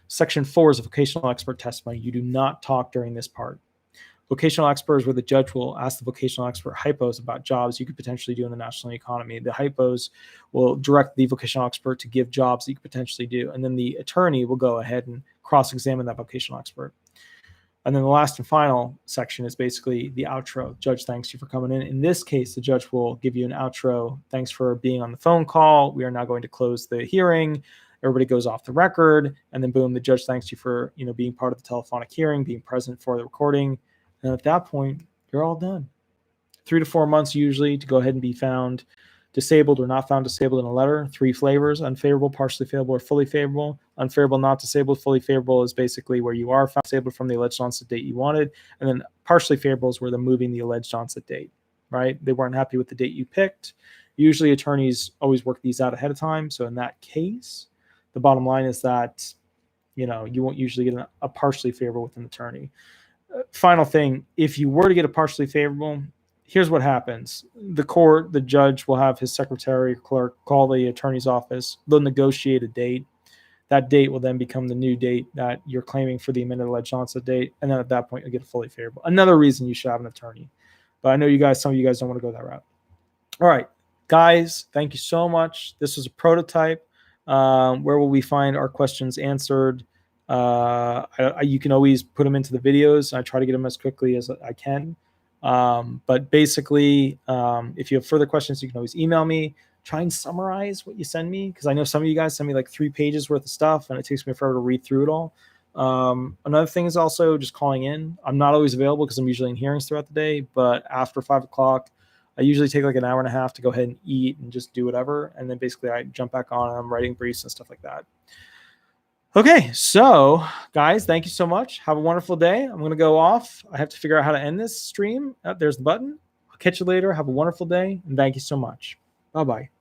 Section 4 is a vocational expert testimony. You do not talk during this part. Vocational expert is where the judge will ask the vocational expert hypos about jobs you could potentially do in the national economy. The hypos will direct the vocational expert to give jobs that you could potentially do. And then the attorney will go ahead and cross-examine that vocational expert. And then the last and final section is basically the outro. Judge, thanks you for coming in. In this case, the judge will give you an outro. Thanks for being on the phone call. We are now going to close the hearing. Everybody goes off the record. And then boom, the judge thanks you for being part of the telephonic hearing, being present for the recording. And at that point, you're all done. 3 to 4 months usually to go ahead and be found disabled or not found disabled in a letter. 3 flavors: unfavorable, partially favorable, or fully favorable. Unfavorable, not disabled. Fully favorable is basically where you are found disabled from the alleged onset date you wanted. And then partially favorable is where they're moving the alleged onset date, right? They weren't happy with the date you picked. Usually attorneys always work these out ahead of time. So in that case, the bottom line is that, you won't usually get a partially favorable with an attorney. Final thing, if you were to get a partially favorable, here's what happens. The judge will have his secretary or clerk call the attorney's office. They'll negotiate a date. That date will then become the new date that you're claiming for the amended alleged onset date. And then at that point, you'll get a fully favorable. Another reason you should have an attorney. But I know some of you guys don't want to go that route. All right, guys, thank you so much. This was a prototype. Where will we find our questions answered? You can always put them into the videos. I try to get them as quickly as I can. But basically, if you have further questions, you can always email me. Try and summarize what you send me, because I know some of you guys send me like 3 pages worth of stuff, and it takes me forever to read through it all. Another thing is also just calling in. I'm not always available because I'm usually in hearings throughout the day, but after 5 o'clock, I usually take like an hour and a half to go ahead and eat and just do whatever. And then basically I jump back on and I'm writing briefs and stuff like that. Okay, so guys, thank you so much. Have a wonderful day. I'm going to go off. I have to figure out how to end this stream. There's the button. I'll catch you later. Have a wonderful day, and thank you so much. Bye-bye.